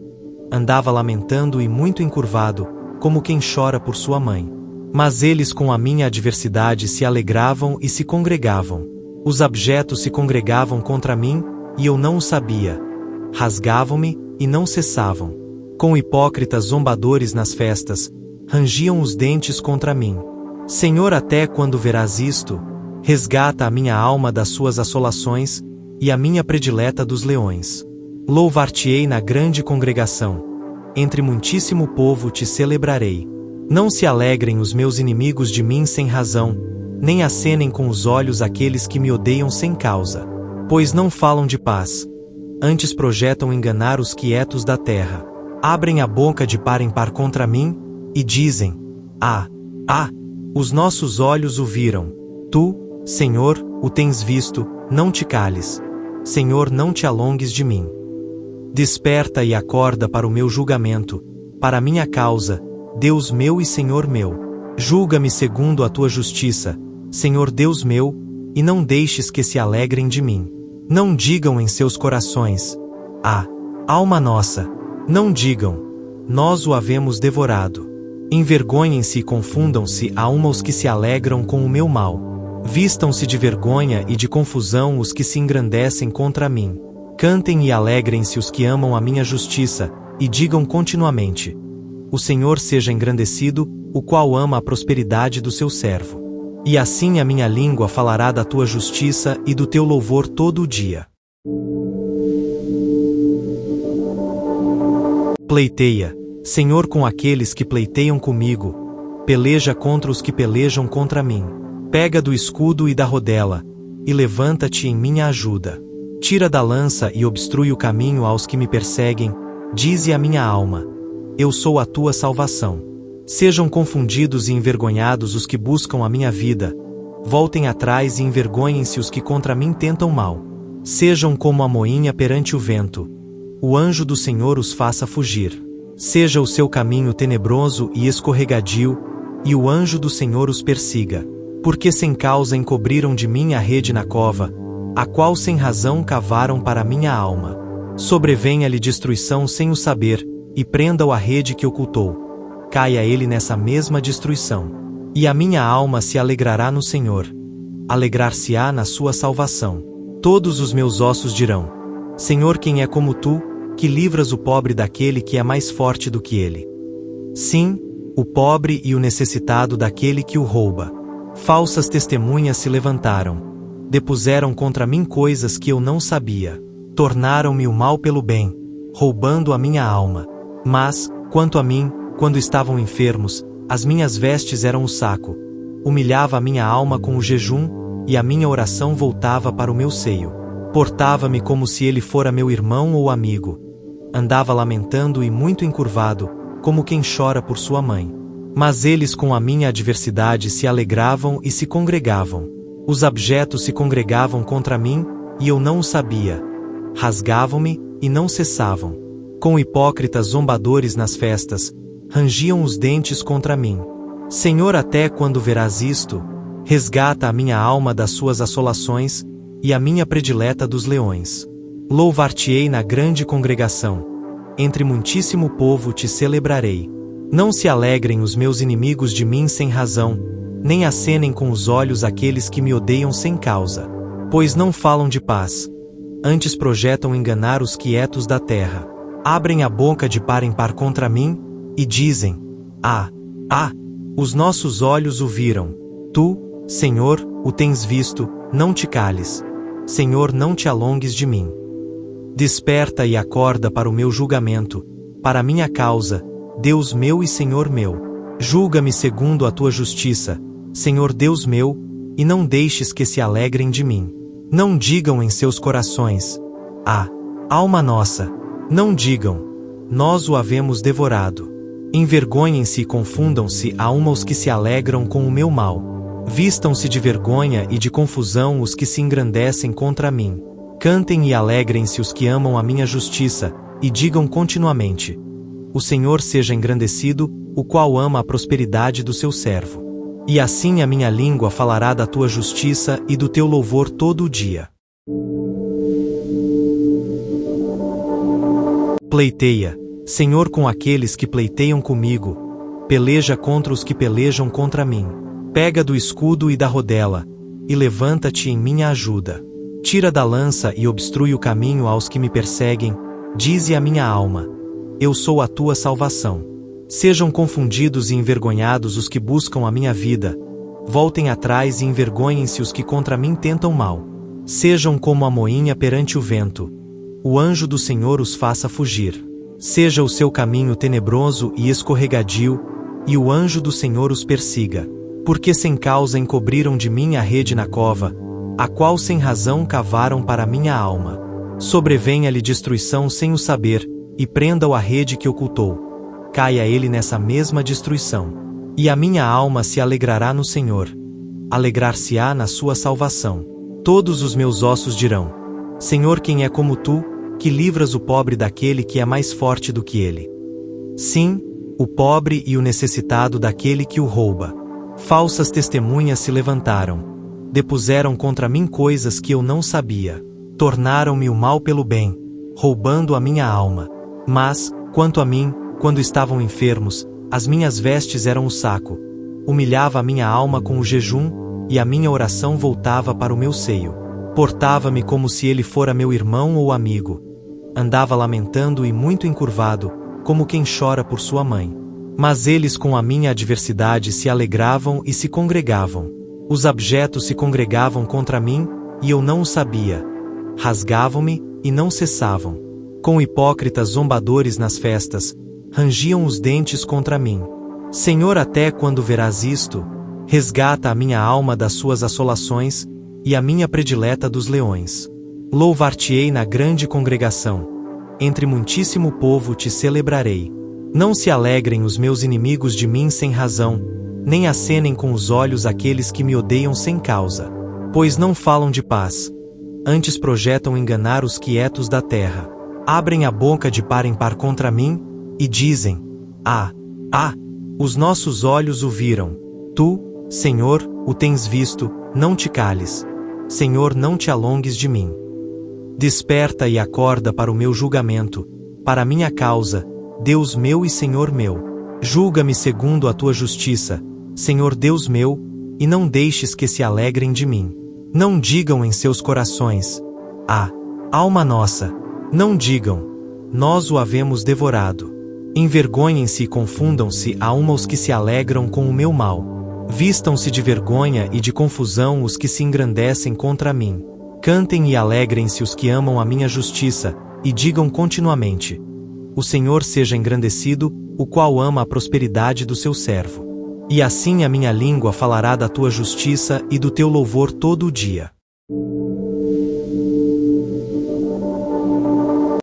Andava lamentando e muito encurvado, como quem chora por sua mãe. Mas eles com a minha adversidade se alegravam e se congregavam. Os abjetos se congregavam contra mim, e eu não o sabia. Rasgavam-me, e não cessavam. Com hipócritas zombadores nas festas, rangiam os dentes contra mim. Senhor, até quando verás isto? Resgata a minha alma das suas assolações, e a minha predileta dos leões. Louvar-te-ei na grande congregação. Entre muitíssimo povo te celebrarei. Não se alegrem os meus inimigos de mim sem razão, nem acenem com os olhos aqueles que me odeiam sem causa. Pois não falam de paz. Antes projetam enganar os quietos da terra. Abrem a boca de par em par contra mim, e dizem: os nossos olhos o viram. Tu, Senhor, o tens visto, não te cales. Senhor, não te alongues de mim. Desperta e acorda para o meu julgamento, para a minha causa, Deus meu e Senhor meu. Julga-me segundo a tua justiça, Senhor Deus meu, e não deixes que se alegrem de mim. Não digam em seus corações: alma nossa. Não digam: nós o havemos devorado. Envergonhem-se e confundam-se a uma os que se alegram com o meu mal. Vistam-se de vergonha e de confusão os que se engrandecem contra mim. Cantem e alegrem-se os que amam a minha justiça, e digam continuamente: o Senhor seja engrandecido, o qual ama a prosperidade do seu servo. E assim a minha língua falará da tua justiça e do teu louvor todo o dia. Pleiteia, Senhor, com aqueles que pleiteiam comigo. Peleja contra os que pelejam contra mim. Pega do escudo e da rodela, e levanta-te em minha ajuda. Tira da lança e obstrui o caminho aos que me perseguem, dize a minha alma: eu sou a tua salvação. Sejam confundidos e envergonhados os que buscam a minha vida. Voltem atrás e envergonhem-se os que contra mim tentam mal. Sejam como a moinha perante o vento. O anjo do Senhor os faça fugir. Seja o seu caminho tenebroso e escorregadio, e o anjo do Senhor os persiga. Porque sem causa encobriram de mim a rede na cova, a qual sem razão cavaram para minha alma. Sobrevenha-lhe destruição sem o saber, e prenda-o a rede que ocultou. Caia ele nessa mesma destruição. E a minha alma se alegrará no Senhor. Alegrar-se-á na sua salvação. Todos os meus ossos dirão: Senhor, quem é como tu, que livras o pobre daquele que é mais forte do que ele? Sim, o pobre e o necessitado daquele que o rouba. Falsas testemunhas se levantaram. Depuseram contra mim coisas que eu não sabia. Tornaram-me o mal pelo bem, roubando a minha alma. Mas, quanto a mim, quando estavam enfermos, as minhas vestes eram o saco. Humilhava a minha alma com o jejum, e a minha oração voltava para o meu seio. Portava-me como se ele fora meu irmão ou amigo. Andava lamentando e muito encurvado, como quem chora por sua mãe. Mas eles com a minha adversidade se alegravam e se congregavam. Os abjetos se congregavam contra mim, e eu não o sabia. Rasgavam-me, e não cessavam. Com hipócritas zombadores nas festas, rangiam os dentes contra mim. Senhor, até quando verás isto? Resgata a minha alma das suas assolações, e a minha predileta dos leões. Louvar-te-ei na grande congregação. Entre muitíssimo povo te celebrarei. Não se alegrem os meus inimigos de mim sem razão, nem acenem com os olhos aqueles que me odeiam sem causa. Pois não falam de paz. antes projetam enganar os quietos da terra. Abrem a boca de par em par contra mim, e dizem: os nossos olhos o viram. Tu, Senhor, o tens visto, não te cales. Senhor, não te alongues de mim. Desperta e acorda para o meu julgamento, para a minha causa, Deus meu e Senhor meu. Julga-me segundo a tua justiça, Senhor Deus meu, e não deixes que se alegrem de mim. Não digam em seus corações: alma nossa. Não digam: nós o havemos devorado. Envergonhem-se e confundam-se a uma os que se alegram com o meu mal. Vistam-se de vergonha e de confusão os que se engrandecem contra mim. Cantem e alegrem-se os que amam a minha justiça, e digam continuamente: o Senhor seja engrandecido, o qual ama a prosperidade do seu servo. E assim a minha língua falará da tua justiça e do teu louvor todo o dia. Pleiteia, Senhor, com aqueles que pleiteiam comigo. Peleja contra os que pelejam contra mim. Pega do escudo e da rodela, e levanta-te em minha ajuda. Tira da lança e obstrui o caminho aos que me perseguem. Dize a minha alma: eu sou a tua salvação. Sejam confundidos e envergonhados os que buscam a minha vida. Voltem atrás e envergonhem-se os que contra mim tentam mal. Sejam como a moinha perante o vento. O anjo do Senhor os faça fugir. Seja o seu caminho tenebroso e escorregadio, e o anjo do Senhor os persiga. Porque sem causa encobriram de mim a rede na cova, a qual sem razão cavaram para minha alma. Sobrevenha-lhe destruição sem o saber, e prenda-o a rede que ocultou. Caia ele nessa mesma destruição. E a minha alma se alegrará no Senhor. Alegrar-se-á na sua salvação. Todos os meus ossos dirão: Senhor, quem é como tu, que livras o pobre daquele que é mais forte do que ele? Sim, o pobre e o necessitado daquele que o rouba. Falsas testemunhas se levantaram. Depuseram contra mim coisas que eu não sabia. Tornaram-me o mal pelo bem, roubando a minha alma. Mas, quanto a mim, quando estavam enfermos, as minhas vestes eram o saco. Humilhava a minha alma com o jejum, e a minha oração voltava para o meu seio. Portava-me como se ele fora meu irmão ou amigo. Andava lamentando e muito encurvado, como quem chora por sua mãe. Mas eles com a minha adversidade se alegravam e se congregavam. Os abjetos se congregavam contra mim, e eu não o sabia. Rasgavam-me, e não cessavam. Com hipócritas zombadores nas festas, rangiam os dentes contra mim. Senhor, até quando verás isto? Resgata a minha alma das suas assolações, e a minha predileta dos leões. Louvar-te-ei na grande congregação. Entre muitíssimo povo te celebrarei. Não se alegrem os meus inimigos de mim sem razão, nem acenem com os olhos aqueles que me odeiam sem causa. Pois não falam de paz. Antes projetam enganar os quietos da terra. Abrem a boca de par em par contra mim, e dizem: os nossos olhos o viram. Tu, Senhor, o tens visto, não te cales. Senhor, não te alongues de mim. Desperta e acorda para o meu julgamento, para a minha causa, Deus meu e Senhor meu. Julga-me segundo a tua justiça, Senhor Deus meu, e não deixes que se alegrem de mim. Não digam em seus corações: alma nossa. Não digam: nós o havemos devorado. Envergonhem-se e confundam-se a uma os que se alegram com o meu mal. Vistam-se de vergonha e de confusão os que se engrandecem contra mim. Cantem e alegrem-se os que amam a minha justiça, e digam continuamente: o Senhor seja engrandecido, o qual ama a prosperidade do seu servo. E assim a minha língua falará da tua justiça e do teu louvor todo o dia.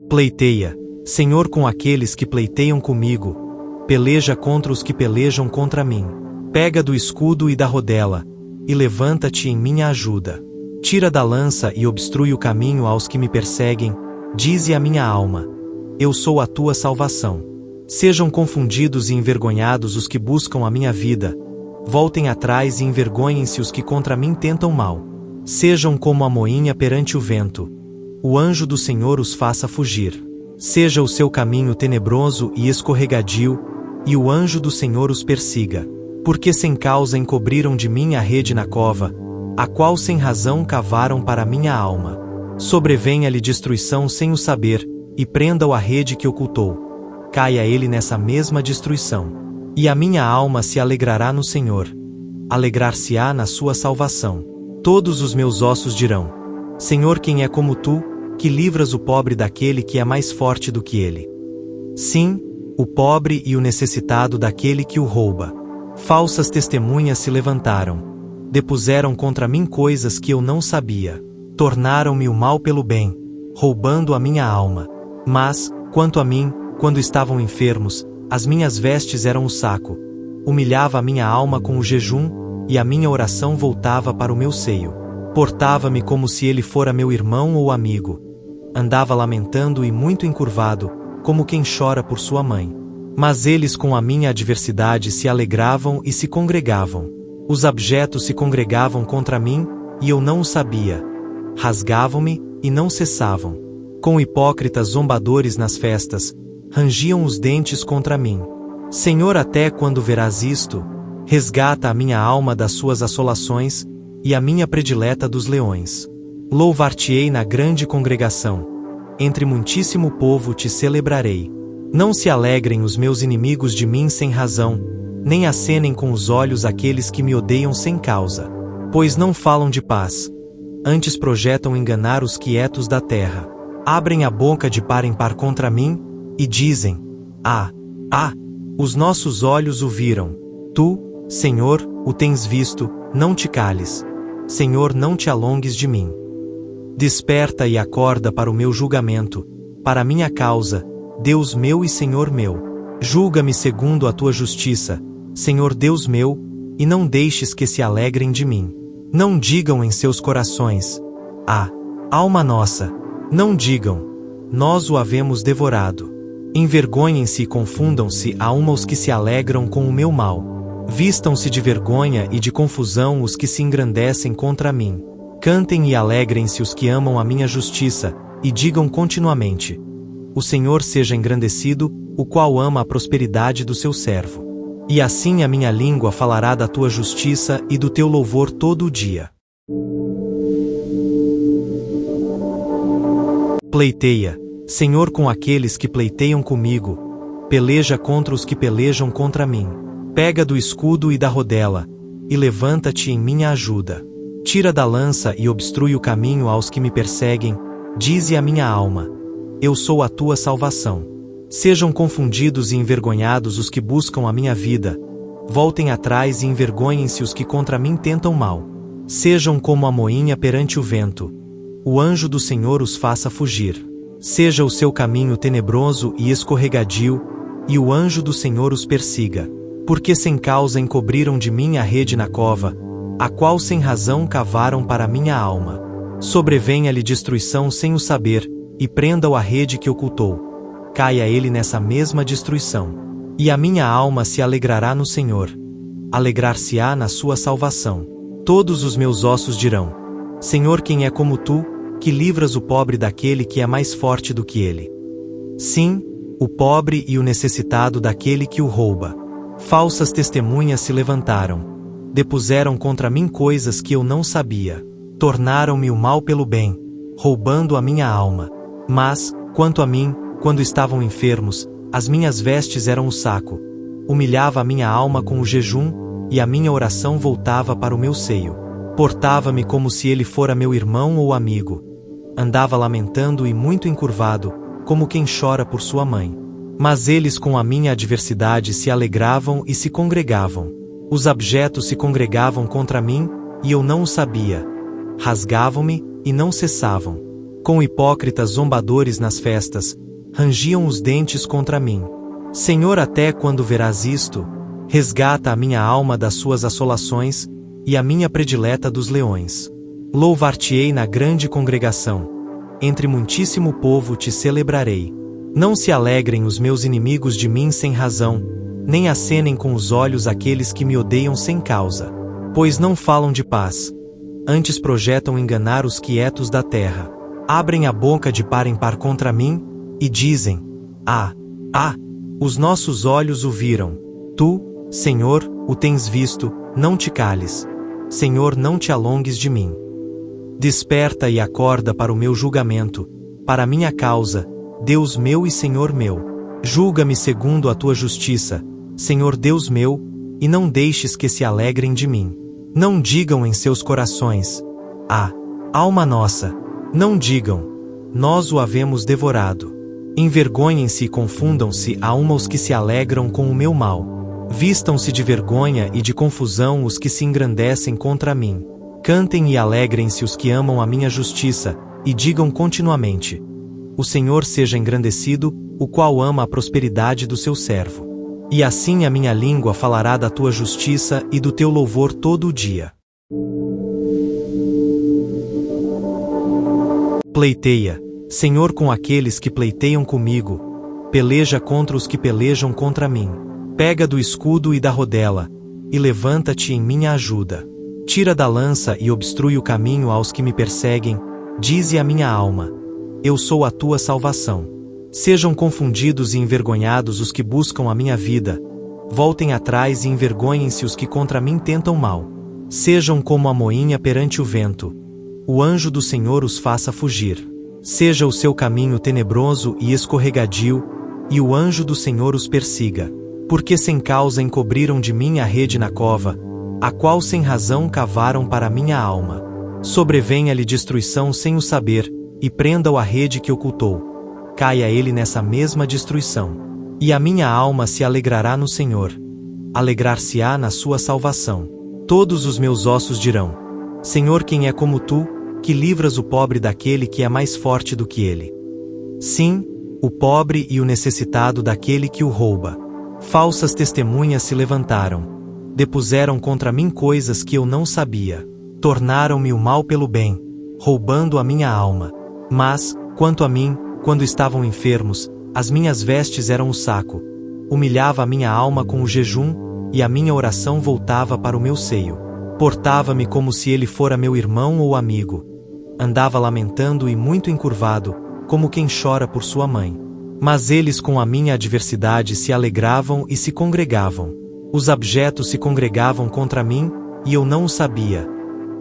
Pleiteia, Senhor, com aqueles que pleiteiam comigo. Peleja contra os que pelejam contra mim. Pega do escudo e da rodela, e levanta-te em minha ajuda. Tira da lança e obstrui o caminho aos que me perseguem. Dize a minha alma: eu sou a tua salvação. Sejam confundidos e envergonhados os que buscam a minha vida. Voltem atrás e envergonhem-se os que contra mim tentam mal. Sejam como a moinha perante o vento. O anjo do Senhor os faça fugir. Seja o seu caminho tenebroso e escorregadio, e o anjo do Senhor os persiga. Porque sem causa encobriram de mim a rede na cova, a qual sem razão cavaram para minha alma. Sobrevenha-lhe destruição sem o saber, e prenda-o a rede que ocultou. Caia ele nessa mesma destruição. E a minha alma se alegrará no Senhor. Alegrar-se-á na sua salvação. Todos os meus ossos dirão: Senhor, quem é como tu, que livras o pobre daquele que é mais forte do que ele? Sim, o pobre e o necessitado daquele que o rouba. Falsas testemunhas se levantaram. Depuseram contra mim coisas que eu não sabia. Tornaram-me o mal pelo bem, roubando a minha alma. Mas, quanto a mim, quando estavam enfermos, as minhas vestes eram o saco. Humilhava a minha alma com o jejum, e a minha oração voltava para o meu seio. Portava-me como se ele fora meu irmão ou amigo. Andava lamentando e muito encurvado, como quem chora por sua mãe. Mas eles com a minha adversidade se alegravam e se congregavam. Os abjetos se congregavam contra mim, e eu não o sabia. Rasgavam-me, e não cessavam. Com hipócritas zombadores nas festas, rangiam os dentes contra mim. Senhor, até quando verás isto? Resgata a minha alma das suas assolações, e a minha predileta dos leões. Louvar-te-ei na grande congregação. Entre muitíssimo povo te celebrarei. Não se alegrem os meus inimigos de mim sem razão, nem acenem com os olhos aqueles que me odeiam sem causa. Pois não falam de paz. Antes projetam enganar os quietos da terra. Abrem a boca de par em par contra mim, e dizem: os nossos olhos o viram. Tu, Senhor, o tens visto, não te cales. Senhor, não te alongues de mim. Desperta e acorda para o meu julgamento, para a minha causa, Deus meu e Senhor meu. Julga-me segundo a tua justiça, Senhor Deus meu, e não deixes que se alegrem de mim. Não digam em seus corações: alma nossa. Não digam: nós o havemos devorado. Envergonhem-se e confundam-se a uma os que se alegram com o meu mal. Vistam-se de vergonha e de confusão os que se engrandecem contra mim. Cantem e alegrem-se os que amam a minha justiça, e digam continuamente: o Senhor seja engrandecido, o qual ama a prosperidade do seu servo. E assim a minha língua falará da tua justiça e do teu louvor todo o dia. Pleiteia, Senhor, com aqueles que pleiteiam comigo. Peleja contra os que pelejam contra mim. Pega do escudo e da rodela, e levanta-te em minha ajuda. Tira da lança e obstrui o caminho aos que me perseguem. Dize a minha alma: eu sou a tua salvação. Sejam confundidos e envergonhados os que buscam a minha vida. Voltem atrás e envergonhem-se os que contra mim tentam mal. Sejam como a moinha perante o vento. O anjo do Senhor os faça fugir. Seja o seu caminho tenebroso e escorregadio, e o anjo do Senhor os persiga. Porque sem causa encobriram de mim a rede na cova, a qual sem razão cavaram para minha alma. Sobrevenha-lhe destruição sem o saber, e prenda-o a rede que ocultou. Caia ele nessa mesma destruição. E a minha alma se alegrará no Senhor. Alegrar-se-á na sua salvação. Todos os meus ossos dirão: Senhor, quem é como tu, que livras o pobre daquele que é mais forte do que ele? Sim, o pobre e o necessitado daquele que o rouba. Falsas testemunhas se levantaram. Depuseram contra mim coisas que eu não sabia. Tornaram-me o mal pelo bem, roubando a minha alma. Mas, quanto a mim, quando estavam enfermos, as minhas vestes eram o saco. Humilhava a minha alma com o jejum, e a minha oração voltava para o meu seio. Portava-me como se ele fora meu irmão ou amigo. Andava lamentando e muito encurvado, como quem chora por sua mãe. Mas eles com a minha adversidade se alegravam e se congregavam. Os abjetos se congregavam contra mim, e eu não o sabia. Rasgavam-me, e não cessavam. Com hipócritas zombadores nas festas, rangiam os dentes contra mim. Senhor, até quando verás isto? Resgata a minha alma das suas assolações, e a minha predileta dos leões. Louvar-te-ei na grande congregação. Entre muitíssimo povo te celebrarei. Não se alegrem os meus inimigos de mim sem razão, nem acenem com os olhos aqueles que me odeiam sem causa. Pois não falam de paz. Antes projetam enganar os quietos da terra. Abrem a boca de par em par contra mim, e dizem: os nossos olhos o viram. Tu, Senhor, o tens visto, não te cales. Senhor, não te alongues de mim. Desperta e acorda para o meu julgamento, para a minha causa, Deus meu e Senhor meu. Julga-me segundo a tua justiça, Senhor Deus meu, e não deixes que se alegrem de mim. Não digam em seus corações: ah, alma nossa! Não digam: nós o havemos devorado. Envergonhem-se e confundam-se a uma os que se alegram com o meu mal. Vistam-se de vergonha e de confusão os que se engrandecem contra mim. Cantem e alegrem-se os que amam a minha justiça, e digam continuamente: o Senhor seja engrandecido, o qual ama a prosperidade do seu servo. E assim a minha língua falará da tua justiça e do teu louvor todo o dia. Pleiteia, Senhor, com aqueles que pleiteiam comigo, peleja contra os que pelejam contra mim. Pega do escudo e da rodela, e levanta-te em minha ajuda. Tira da lança e obstrui o caminho aos que me perseguem, dize a minha alma: eu sou a tua salvação. Sejam confundidos e envergonhados os que buscam a minha vida. Voltem atrás e envergonhem-se os que contra mim tentam mal. Sejam como a moinha perante o vento. O anjo do Senhor os faça fugir. Seja o seu caminho tenebroso e escorregadio, e o anjo do Senhor os persiga. Porque sem causa encobriram de mim a rede na cova, a qual sem razão cavaram para minha alma. Sobrevenha-lhe destruição sem o saber, e prenda-o a rede que ocultou. Caia ele nessa mesma destruição. E a minha alma se alegrará no Senhor. Alegrar-se-á na sua salvação. Todos os meus ossos dirão: Senhor, quem é como tu, que livras o pobre daquele que é mais forte do que ele? Sim, o pobre e o necessitado daquele que o rouba. Falsas testemunhas se levantaram. Depuseram contra mim coisas que eu não sabia. Tornaram-me o mal pelo bem, roubando a minha alma. Mas, quanto a mim, quando estavam enfermos, as minhas vestes eram o saco. Humilhava a minha alma com o jejum, e a minha oração voltava para o meu seio. Portava-me como se ele fora meu irmão ou amigo. Andava lamentando e muito encurvado, como quem chora por sua mãe. Mas eles com a minha adversidade se alegravam e se congregavam. Os abjetos se congregavam contra mim, e eu não o sabia.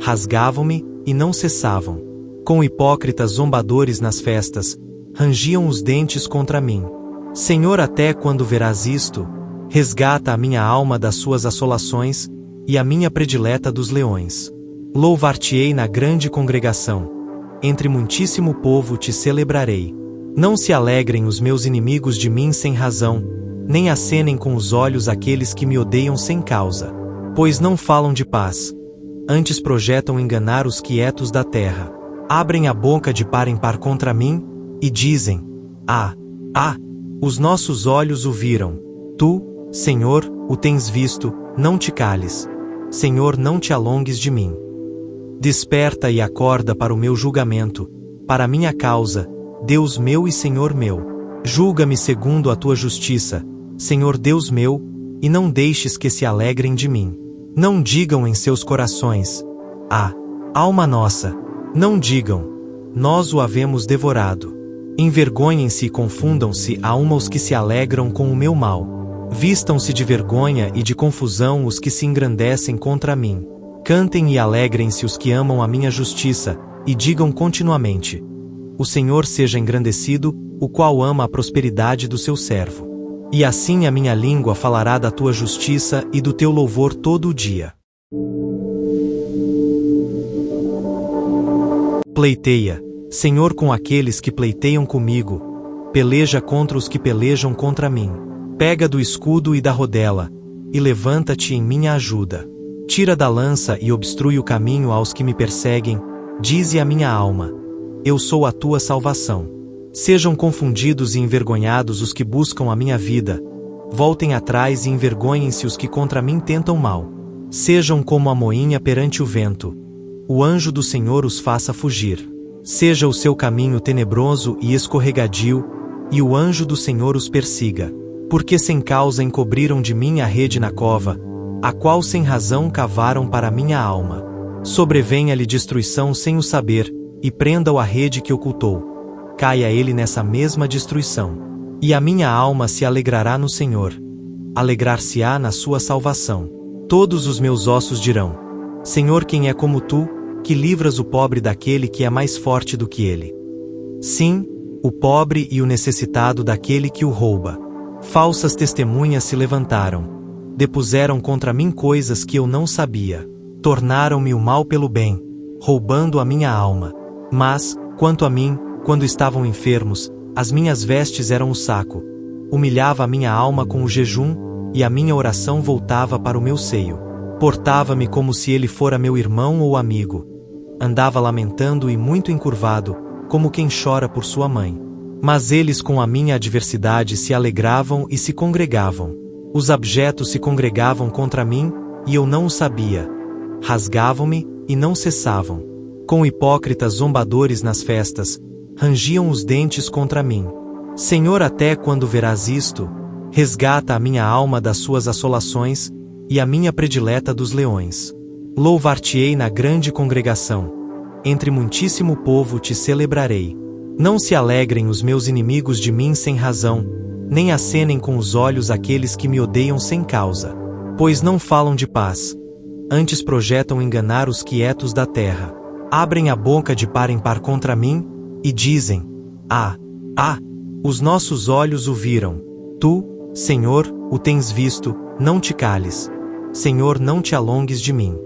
Rasgavam-me, e não cessavam. Com hipócritas zombadores nas festas, rangiam os dentes contra mim. Senhor, até quando verás isto? Resgata a minha alma das suas assolações, e a minha predileta dos leões. Louvar-te-ei na grande congregação. Entre muitíssimo povo te celebrarei. Não se alegrem os meus inimigos de mim sem razão, nem acenem com os olhos aqueles que me odeiam sem causa. Pois não falam de paz. Antes projetam enganar os quietos da terra. Abrem a boca de par em par contra mim, e dizem: ah, os nossos olhos o viram. Tu, Senhor, o tens visto, não te cales. Senhor, não te alongues de mim. Desperta e acorda para o meu julgamento, para a minha causa, Deus meu e Senhor meu. Julga-me segundo a tua justiça, Senhor Deus meu, e não deixes que se alegrem de mim. Não digam em seus corações: ah, alma nossa! Não digam: nós o havemos devorado. Envergonhem-se e confundam-se a uma os que se alegram com o meu mal. Vistam-se de vergonha e de confusão os que se engrandecem contra mim. Cantem e alegrem-se os que amam a minha justiça, e digam continuamente: o Senhor seja engrandecido, o qual ama a prosperidade do seu servo. E assim a minha língua falará da tua justiça e do teu louvor todo o dia. Pleiteia, Senhor, com aqueles que pleiteiam comigo, peleja contra os que pelejam contra mim. Pega do escudo e da rodela, e levanta-te em minha ajuda. Tira da lança e obstrui o caminho aos que me perseguem, dize a minha alma: eu sou a tua salvação. Sejam confundidos e envergonhados os que buscam a minha vida. Voltem atrás e envergonhem-se os que contra mim tentam mal. Sejam como a moinha perante o vento. O anjo do Senhor os faça fugir. Seja o seu caminho tenebroso e escorregadio, e o anjo do Senhor os persiga. Porque sem causa encobriram de mim a rede na cova, a qual sem razão cavaram para minha alma. Sobrevenha-lhe destruição sem o saber, e prenda-o a rede que ocultou. Caia ele nessa mesma destruição. E a minha alma se alegrará no Senhor. Alegrar-se-á na sua salvação. Todos os meus ossos dirão: Senhor, quem é como tu, que livras o pobre daquele que é mais forte do que ele. Sim, o pobre e o necessitado daquele que o rouba. Falsas testemunhas se levantaram. Depuseram contra mim coisas que eu não sabia. Tornaram-me o mal pelo bem, roubando a minha alma. Mas, quanto a mim, quando estavam enfermos, as minhas vestes eram o saco. Humilhava a minha alma com o jejum, e a minha oração voltava para o meu seio. Portava-me como se ele fora meu irmão ou amigo. Andava lamentando e muito encurvado, como quem chora por sua mãe. Mas eles com a minha adversidade se alegravam e se congregavam. Os abjetos se congregavam contra mim, e eu não o sabia. Rasgavam-me, e não cessavam. Com hipócritas zombadores nas festas, rangiam os dentes contra mim. Senhor, até quando verás isto? Resgata a minha alma das suas assolações, e a minha predileta dos leões. Louvar-te-ei na grande congregação. Entre muitíssimo povo te celebrarei. Não se alegrem os meus inimigos de mim sem razão, nem acenem com os olhos aqueles que me odeiam sem causa. Pois não falam de paz. Antes projetam enganar os quietos da terra. Abrem a boca de par em par contra mim, e dizem: os nossos olhos o viram. Tu, Senhor, o tens visto, não te cales. Senhor, não te alongues de mim.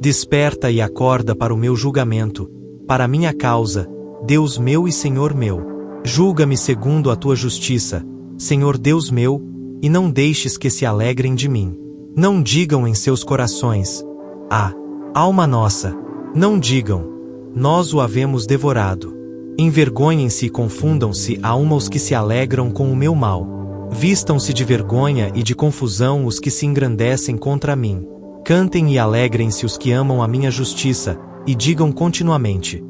Desperta e acorda para o meu julgamento, para a minha causa, Deus meu e Senhor meu. Julga-me segundo a tua justiça, Senhor Deus meu, e não deixes que se alegrem de mim. Não digam em seus corações: alma nossa. Não digam: nós o havemos devorado. Envergonhem-se e confundam-se a uma os que se alegram com o meu mal. Vistam-se de vergonha e de confusão os que se engrandecem contra mim. Cantem e alegrem-se os que amam a minha justiça, e digam continuamente: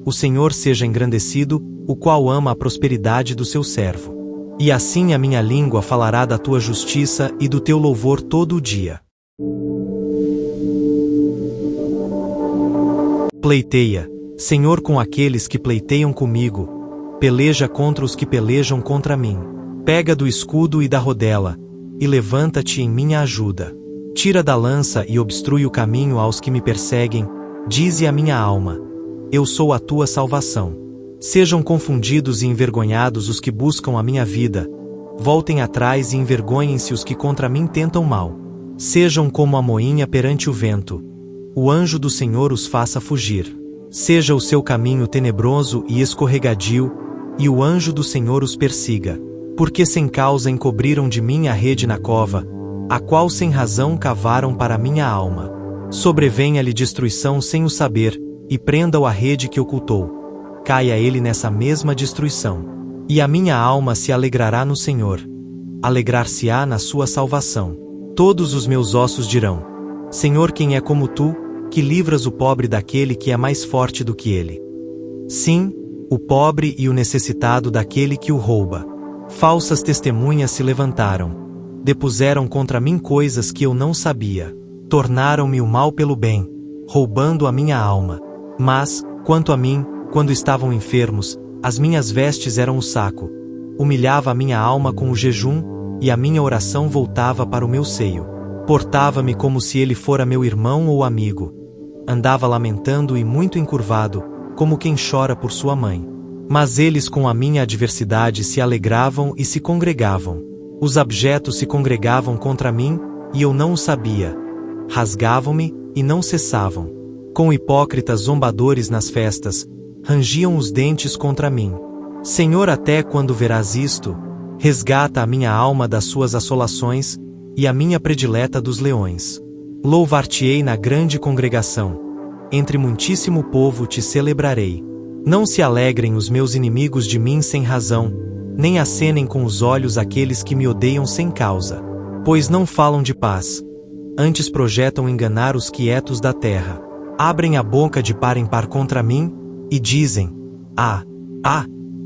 o Senhor seja engrandecido, o qual ama a prosperidade do seu servo. E assim a minha língua falará da tua justiça e do teu louvor todo o dia. Pleiteia, Senhor, com aqueles que pleiteiam comigo. Peleja contra os que pelejam contra mim. Pega do escudo e da rodela, e levanta-te em minha ajuda. Tira da lança e obstrui o caminho aos que me perseguem, dize a minha alma: eu sou a tua salvação. Sejam confundidos e envergonhados os que buscam a minha vida. Voltem atrás e envergonhem-se os que contra mim tentam mal. Sejam como a moinha perante o vento. O anjo do Senhor os faça fugir. Seja o seu caminho tenebroso e escorregadio, e o anjo do Senhor os persiga. Porque sem causa encobriram de mim a rede na cova, a qual sem razão cavaram para minha alma. Sobrevenha-lhe destruição sem o saber, e prenda-o a rede que ocultou. Caia ele nessa mesma destruição. E a minha alma se alegrará no Senhor. Alegrar-se-á na sua salvação. Todos os meus ossos dirão: Senhor, quem é como tu, que livras o pobre daquele que é mais forte do que ele? Sim, o pobre e o necessitado daquele que o rouba. Falsas testemunhas se levantaram. Depuseram contra mim coisas que eu não sabia. Tornaram-me o mal pelo bem, roubando a minha alma. Mas, quanto a mim, quando estavam enfermos, as minhas vestes eram o saco. Humilhava a minha alma com o jejum, e a minha oração voltava para o meu seio. Portava-me como se ele fora meu irmão ou amigo. Andava lamentando e muito encurvado, como quem chora por sua mãe. Mas eles com a minha adversidade se alegravam e se congregavam. Os abjetos se congregavam contra mim, e eu não o sabia. Rasgavam-me, e não cessavam. Com hipócritas zombadores nas festas, rangiam os dentes contra mim. Senhor, até quando verás isto? Resgata a minha alma das suas assolações, e a minha predileta dos leões. Louvar-te-ei na grande congregação. Entre muitíssimo povo te celebrarei. Não se alegrem os meus inimigos de mim sem razão, nem acenem com os olhos aqueles que me odeiam sem causa. Pois não falam de paz. Antes projetam enganar os quietos da terra. Abrem a boca de par em par contra mim, e dizem: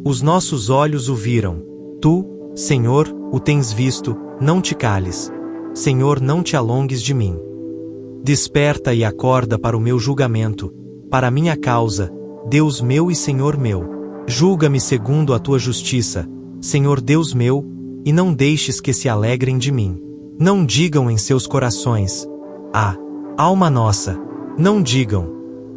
os nossos olhos o viram. Tu, Senhor, o tens visto, não te cales. Senhor, não te alongues de mim. Desperta e acorda para o meu julgamento, para a minha causa, Deus meu e Senhor meu. Julga-me segundo a tua justiça, Senhor Deus meu, e não deixes que se alegrem de mim. Não digam em seus corações: alma nossa. Não digam: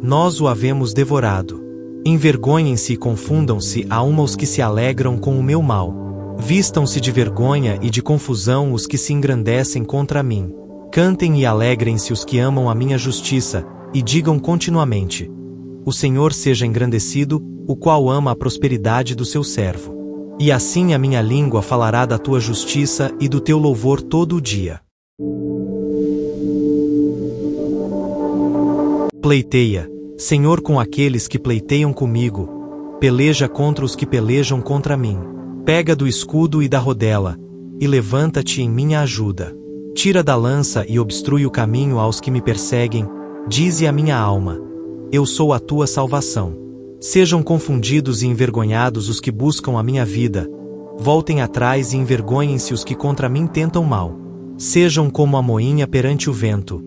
nós o havemos devorado. Envergonhem-se e confundam-se a uma os que se alegram com o meu mal. Vistam-se de vergonha e de confusão os que se engrandecem contra mim. Cantem e alegrem-se os que amam a minha justiça, e digam continuamente: o Senhor seja engrandecido, o qual ama a prosperidade do seu servo. E assim a minha língua falará da tua justiça e do teu louvor todo o dia. Pleiteia, Senhor, com aqueles que pleiteiam comigo. Peleja contra os que pelejam contra mim. Pega do escudo e da rodela, e levanta-te em minha ajuda. Tira da lança e obstrui o caminho aos que me perseguem. Dize a minha alma: eu sou a tua salvação. Sejam confundidos e envergonhados os que buscam a minha vida. Voltem atrás e envergonhem-se os que contra mim tentam mal. Sejam como a moinha perante o vento.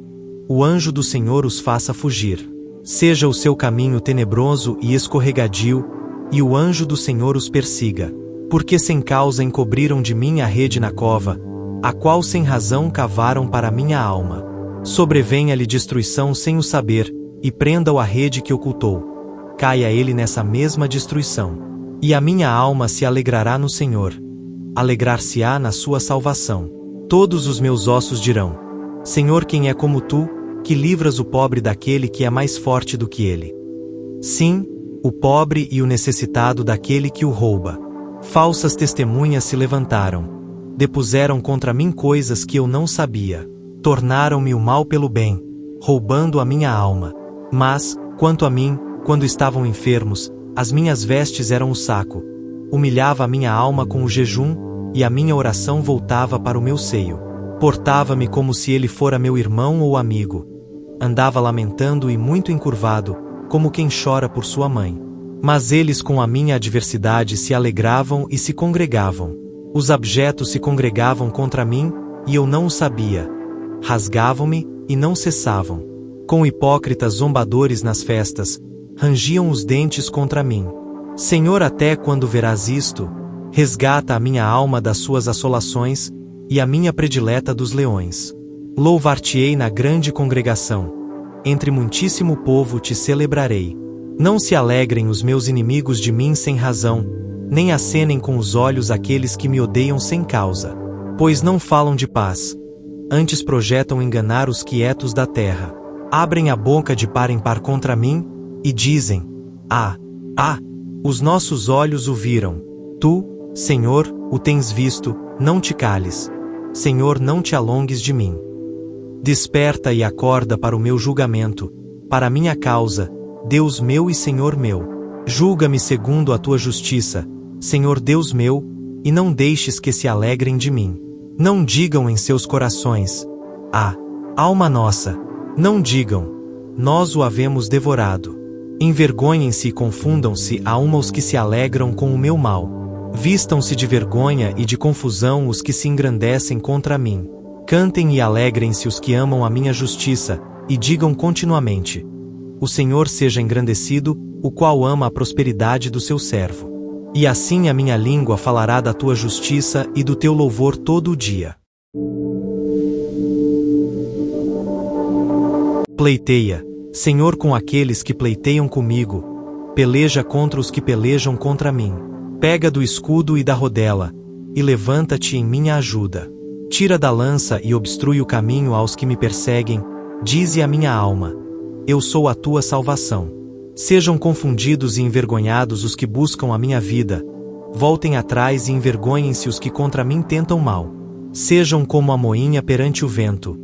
O anjo do Senhor os faça fugir. Seja o seu caminho tenebroso e escorregadio, e o anjo do Senhor os persiga. Porque sem causa encobriram de mim a rede na cova, a qual sem razão cavaram para minha alma. Sobrevenha-lhe destruição sem o saber, e prenda-o a rede que ocultou. Caia ele nessa mesma destruição. E a minha alma se alegrará no Senhor. Alegrar-se-á na sua salvação. Todos os meus ossos dirão: Senhor, quem é como tu, que livras o pobre daquele que é mais forte do que ele? Sim, o pobre e o necessitado daquele que o rouba. Falsas testemunhas se levantaram. Depuseram contra mim coisas que eu não sabia. Tornaram-me o mal pelo bem, roubando a minha alma. Mas, quanto a mim, quando estavam enfermos, as minhas vestes eram o saco. Humilhava a minha alma com o jejum, e a minha oração voltava para o meu seio. Portava-me como se ele fora meu irmão ou amigo. Andava lamentando e muito encurvado, como quem chora por sua mãe. Mas eles com a minha adversidade se alegravam e se congregavam. Os abjetos se congregavam contra mim, e eu não o sabia. Rasgavam-me, e não cessavam. Com hipócritas zombadores nas festas, rangiam os dentes contra mim. Senhor, até quando verás isto? Resgata a minha alma das suas assolações, e a minha predileta dos leões. Louvar-te-ei na grande congregação. Entre muitíssimo povo te celebrarei. Não se alegrem os meus inimigos de mim sem razão, nem acenem com os olhos aqueles que me odeiam sem causa. Pois não falam de paz. Antes projetam enganar os quietos da terra. Abrem a boca de par em par contra mim, e dizem: os nossos olhos o viram. Tu, Senhor, o tens visto, não te cales. Senhor, não te alongues de mim. Desperta e acorda para o meu julgamento, para a minha causa, Deus meu e Senhor meu. Julga-me segundo a tua justiça, Senhor Deus meu, e não deixes que se alegrem de mim. Não digam em seus corações: alma nossa. Não digam: nós o havemos devorado. Envergonhem-se e confundam-se a uma os que se alegram com o meu mal. Vistam-se de vergonha e de confusão os que se engrandecem contra mim. Cantem e alegrem-se os que amam a minha justiça, e digam continuamente: o Senhor seja engrandecido, o qual ama a prosperidade do seu servo. E assim a minha língua falará da tua justiça e do teu louvor todo o dia. Pleiteia, Senhor, com aqueles que pleiteiam comigo. Peleja contra os que pelejam contra mim. Pega do escudo e da rodela, e levanta-te em minha ajuda. Tira da lança e obstrui o caminho aos que me perseguem. Dize a minha alma: eu sou a tua salvação. Sejam confundidos e envergonhados os que buscam a minha vida. Voltem atrás e envergonhem-se os que contra mim tentam mal. Sejam como a moinha perante o vento.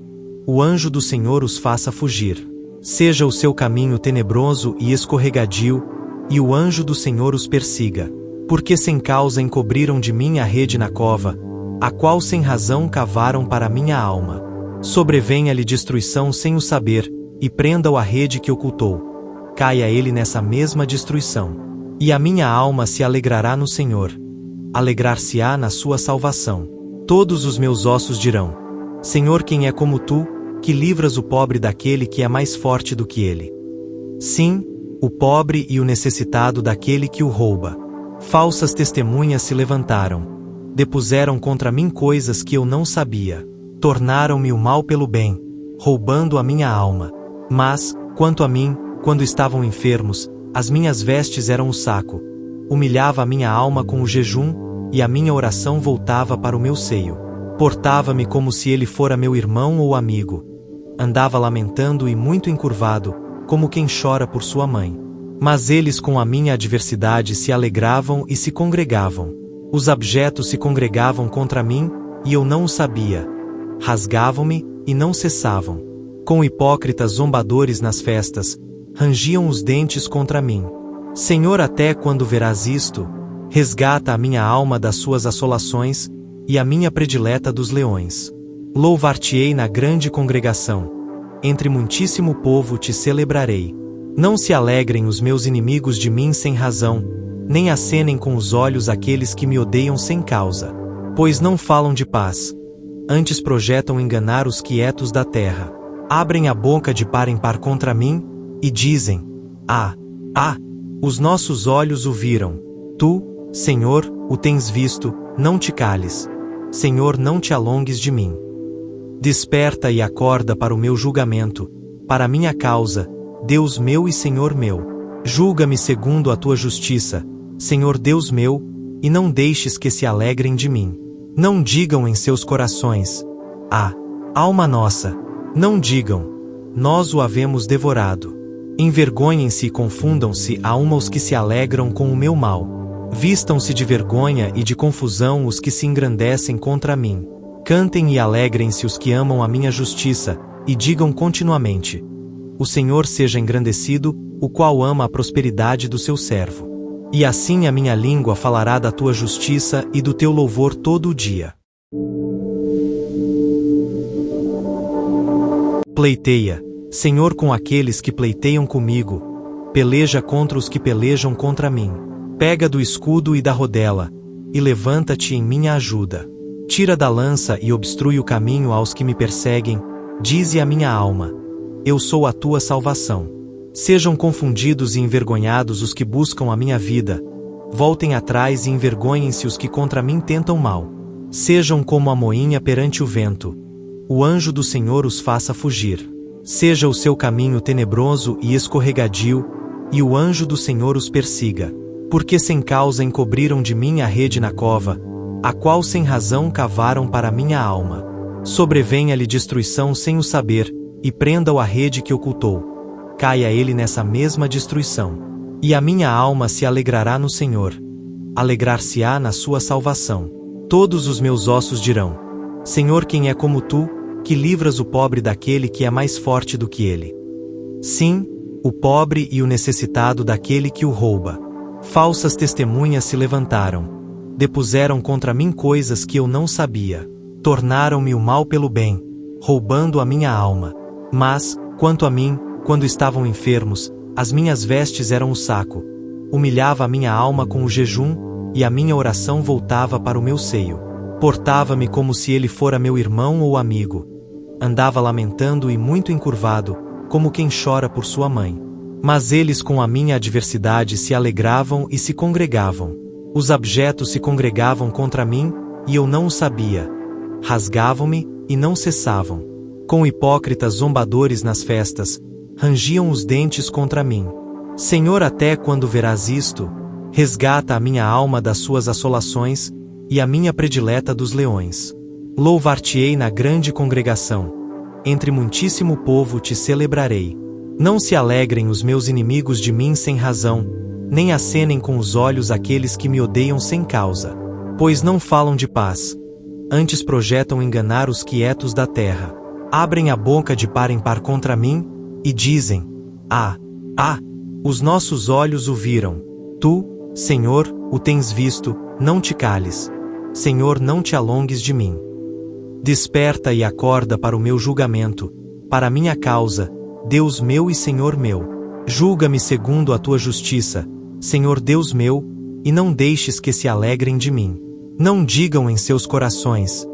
O anjo do Senhor os faça fugir. Seja o seu caminho tenebroso e escorregadio, e o anjo do Senhor os persiga. Porque sem causa encobriram de mim a rede na cova, a qual sem razão cavaram para minha alma. Sobrevenha-lhe destruição sem o saber, e prenda-o a rede que ocultou. Caia ele nessa mesma destruição. E a minha alma se alegrará no Senhor. Alegrar-se-á na sua salvação. Todos os meus ossos dirão: Senhor, quem é como tu, que livras o pobre daquele que é mais forte do que ele? Sim, o pobre e o necessitado daquele que o rouba. Falsas testemunhas se levantaram. Depuseram contra mim coisas que eu não sabia. Tornaram-me o mal pelo bem, roubando a minha alma. Mas, quanto a mim, Quando estavam enfermos, as minhas vestes eram o saco. Humilhava a minha alma com o jejum, e a minha oração voltava para o meu seio. Portava-me como se ele fora meu irmão ou amigo. Andava lamentando e muito encurvado, como quem chora por sua mãe. Mas eles com a minha adversidade se alegravam e se congregavam. Os abjetos se congregavam contra mim, e eu não o sabia. Rasgavam-me, e não cessavam. Com hipócritas zombadores nas festas, rangiam os dentes contra mim. Senhor, até quando verás isto? Resgata a minha alma das suas assolações, e a minha predileta dos leões. Louvar-te-ei na grande congregação. Entre muitíssimo povo te celebrarei. Não se alegrem os meus inimigos de mim sem razão, nem acenem com os olhos aqueles que me odeiam sem causa. Pois não falam de paz. Antes projetam enganar os quietos da terra. Abrem a boca de par em par contra mim, e dizem: os nossos olhos o viram. Tu, Senhor, o tens visto, não te cales. Senhor, não te alongues de mim. Desperta e acorda para o meu julgamento, para a minha causa, Deus meu e Senhor meu. Julga-me segundo a tua justiça, Senhor Deus meu, e não deixes que se alegrem de mim. Não digam em seus corações: alma nossa. Não digam: nós o havemos devorado. Envergonhem-se e confundam-se a uma os que se alegram com o meu mal. Vistam-se de vergonha e de confusão os que se engrandecem contra mim. Cantem e alegrem-se os que amam a minha justiça, e digam continuamente: o Senhor seja engrandecido, o qual ama a prosperidade do seu servo. E assim a minha língua falará da tua justiça e do teu louvor todo o dia. Pleiteia, Senhor, com aqueles que pleiteiam comigo. Peleja contra os que pelejam contra mim. Pega do escudo e da rodela, e levanta-te em minha ajuda. Tira da lança e obstrui o caminho aos que me perseguem, dize a minha alma: eu sou a tua salvação. Sejam confundidos e envergonhados os que buscam a minha vida. Voltem atrás e envergonhem-se os que contra mim tentam mal. Sejam como a moinha perante o vento. O anjo do Senhor os faça fugir. Seja o seu caminho tenebroso e escorregadio, e o anjo do Senhor os persiga. Porque sem causa encobriram de mim a rede na cova, a qual sem razão cavaram para minha alma. Sobrevenha-lhe destruição sem o saber, e prenda-o a rede que ocultou. Caia ele nessa mesma destruição. E a minha alma se alegrará no Senhor. Alegrar-se-á na sua salvação. Todos os meus ossos dirão: Senhor, quem é como tu, que livras o pobre daquele que é mais forte do que ele? Sim, o pobre e o necessitado daquele que o rouba. Falsas testemunhas se levantaram. Depuseram contra mim coisas que eu não sabia. Tornaram-me o mal pelo bem, roubando a minha alma. Mas, quanto a mim, quando estavam enfermos, as minhas vestes eram o saco. Humilhava a minha alma com o jejum, e a minha oração voltava para o meu seio. Portava-me como se ele fora meu irmão ou amigo. Andava lamentando e muito encurvado, como quem chora por sua mãe. Mas eles com a minha adversidade se alegravam e se congregavam. Os abjetos se congregavam contra mim, e eu não o sabia. Rasgavam-me, e não cessavam. Com hipócritas zombadores nas festas, rangiam os dentes contra mim. Senhor, até quando verás isto? Resgata a minha alma das suas assolações, e a minha predileta dos leões. Louvar-te-ei na grande congregação. Entre muitíssimo povo te celebrarei. Não se alegrem os meus inimigos de mim sem razão, nem acenem com os olhos aqueles que me odeiam sem causa. Pois não falam de paz. Antes projetam enganar os quietos da terra. Abrem a boca de par em par contra mim, e dizem: os nossos olhos o viram. Tu, Senhor, o tens visto, não te cales. Senhor, não te alongues de mim. Desperta e acorda para o meu julgamento, para a minha causa, Deus meu e Senhor meu. Julga-me segundo a tua justiça, Senhor Deus meu, e não deixes que se alegrem de mim. Não digam em seus corações: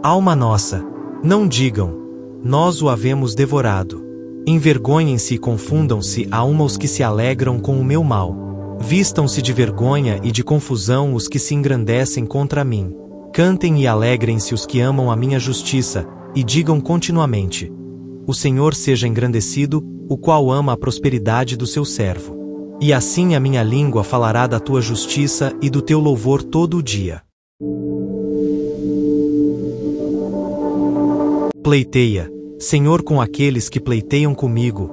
alma nossa. Não digam: nós o havemos devorado. Envergonhem-se e confundam-se a uma os que se alegram com o meu mal. Vistam-se de vergonha e de confusão os que se engrandecem contra mim. Cantem e alegrem-se os que amam a minha justiça, e digam continuamente: o Senhor seja engrandecido, o qual ama a prosperidade do seu servo. E assim a minha língua falará da tua justiça e do teu louvor todo o dia. Pleiteia, Senhor, com aqueles que pleiteiam comigo,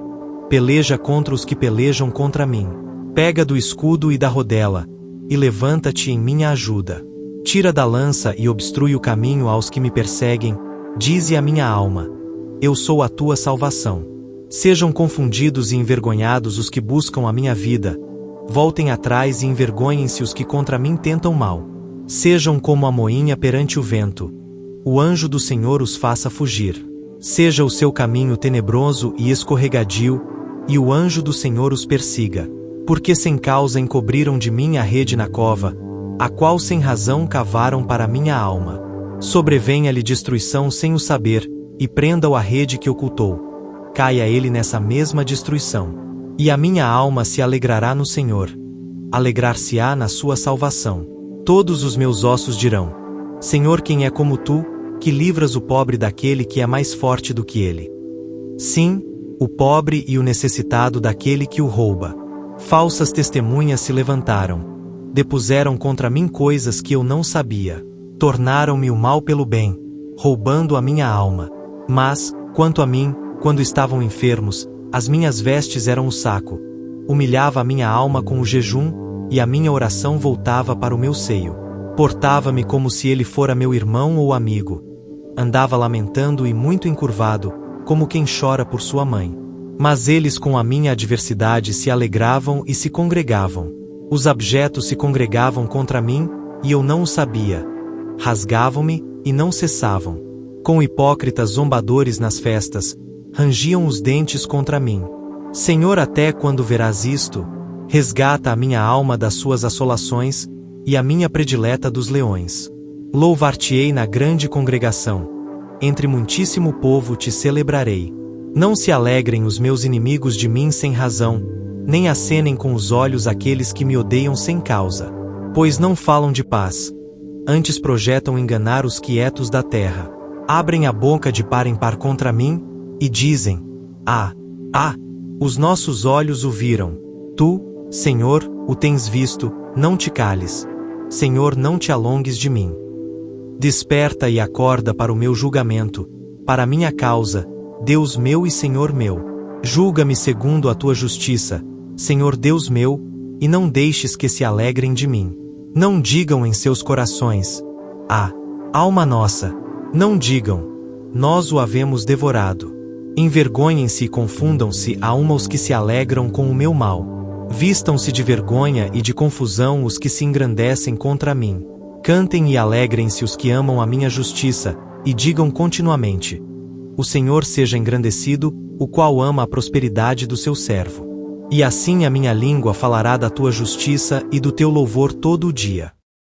peleja contra os que pelejam contra mim. Pega do escudo e da rodela, e levanta-te em minha ajuda. Tira da lança e obstrui o caminho aos que me perseguem, dize a minha alma: eu sou a tua salvação. Sejam confundidos e envergonhados os que buscam a minha vida. Voltem atrás e envergonhem-se os que contra mim tentam mal. Sejam como a moinha perante o vento. O anjo do Senhor os faça fugir. Seja o seu caminho tenebroso e escorregadio, e o anjo do Senhor os persiga. Porque sem causa encobriram de mim a rede na cova, a qual sem razão cavaram para minha alma. Sobrevenha-lhe destruição sem o saber, e prenda-o a rede que ocultou. Caia ele nessa mesma destruição. E a minha alma se alegrará no Senhor. Alegrar-se-á na sua salvação. Todos os meus ossos dirão: Senhor, quem é como tu, que livras o pobre daquele que é mais forte do que ele? Sim, o pobre e o necessitado daquele que o rouba. Falsas testemunhas se levantaram. Depuseram contra mim coisas que eu não sabia. Tornaram-me o mal pelo bem, roubando a minha alma. Mas, quanto a mim, quando estavam enfermos, as minhas vestes eram o saco. Humilhava a minha alma com o jejum, e a minha oração voltava para o meu seio. Portava-me como se ele fora meu irmão ou amigo. Andava lamentando e muito encurvado, como quem chora por sua mãe. Mas eles com a minha adversidade se alegravam e se congregavam. Os abjetos se congregavam contra mim, e eu não o sabia. Rasgavam-me, e não cessavam. Com hipócritas zombadores nas festas, rangiam os dentes contra mim. Senhor, até quando verás isto? Resgata a minha alma das suas assolações, e a minha predileta dos leões. Louvar-te-ei na grande congregação. Entre muitíssimo povo te celebrarei. Não se alegrem os meus inimigos de mim sem razão, nem acenem com os olhos aqueles que me odeiam sem causa. Pois não falam de paz. Antes projetam enganar os quietos da terra. Abrem a boca de par em par contra mim, e dizem: os nossos olhos o viram. Tu, Senhor, o tens visto, não te cales. Senhor, não te alongues de mim. Desperta e acorda para o meu julgamento, para a minha causa, Deus meu e Senhor meu. Julga-me segundo a tua justiça, Senhor Deus meu, e não deixes que se alegrem de mim. Não digam em seus corações: alma nossa. Não digam: nós o havemos devorado. Envergonhem-se e confundam-se a uma os que se alegram com o meu mal. Vistam-se de vergonha e de confusão os que se engrandecem contra mim. Cantem e alegrem-se os que amam a minha justiça, e digam continuamente: o Senhor seja engrandecido, o qual ama a prosperidade do seu servo. E assim a minha língua falará da tua justiça e do teu louvor todo o dia.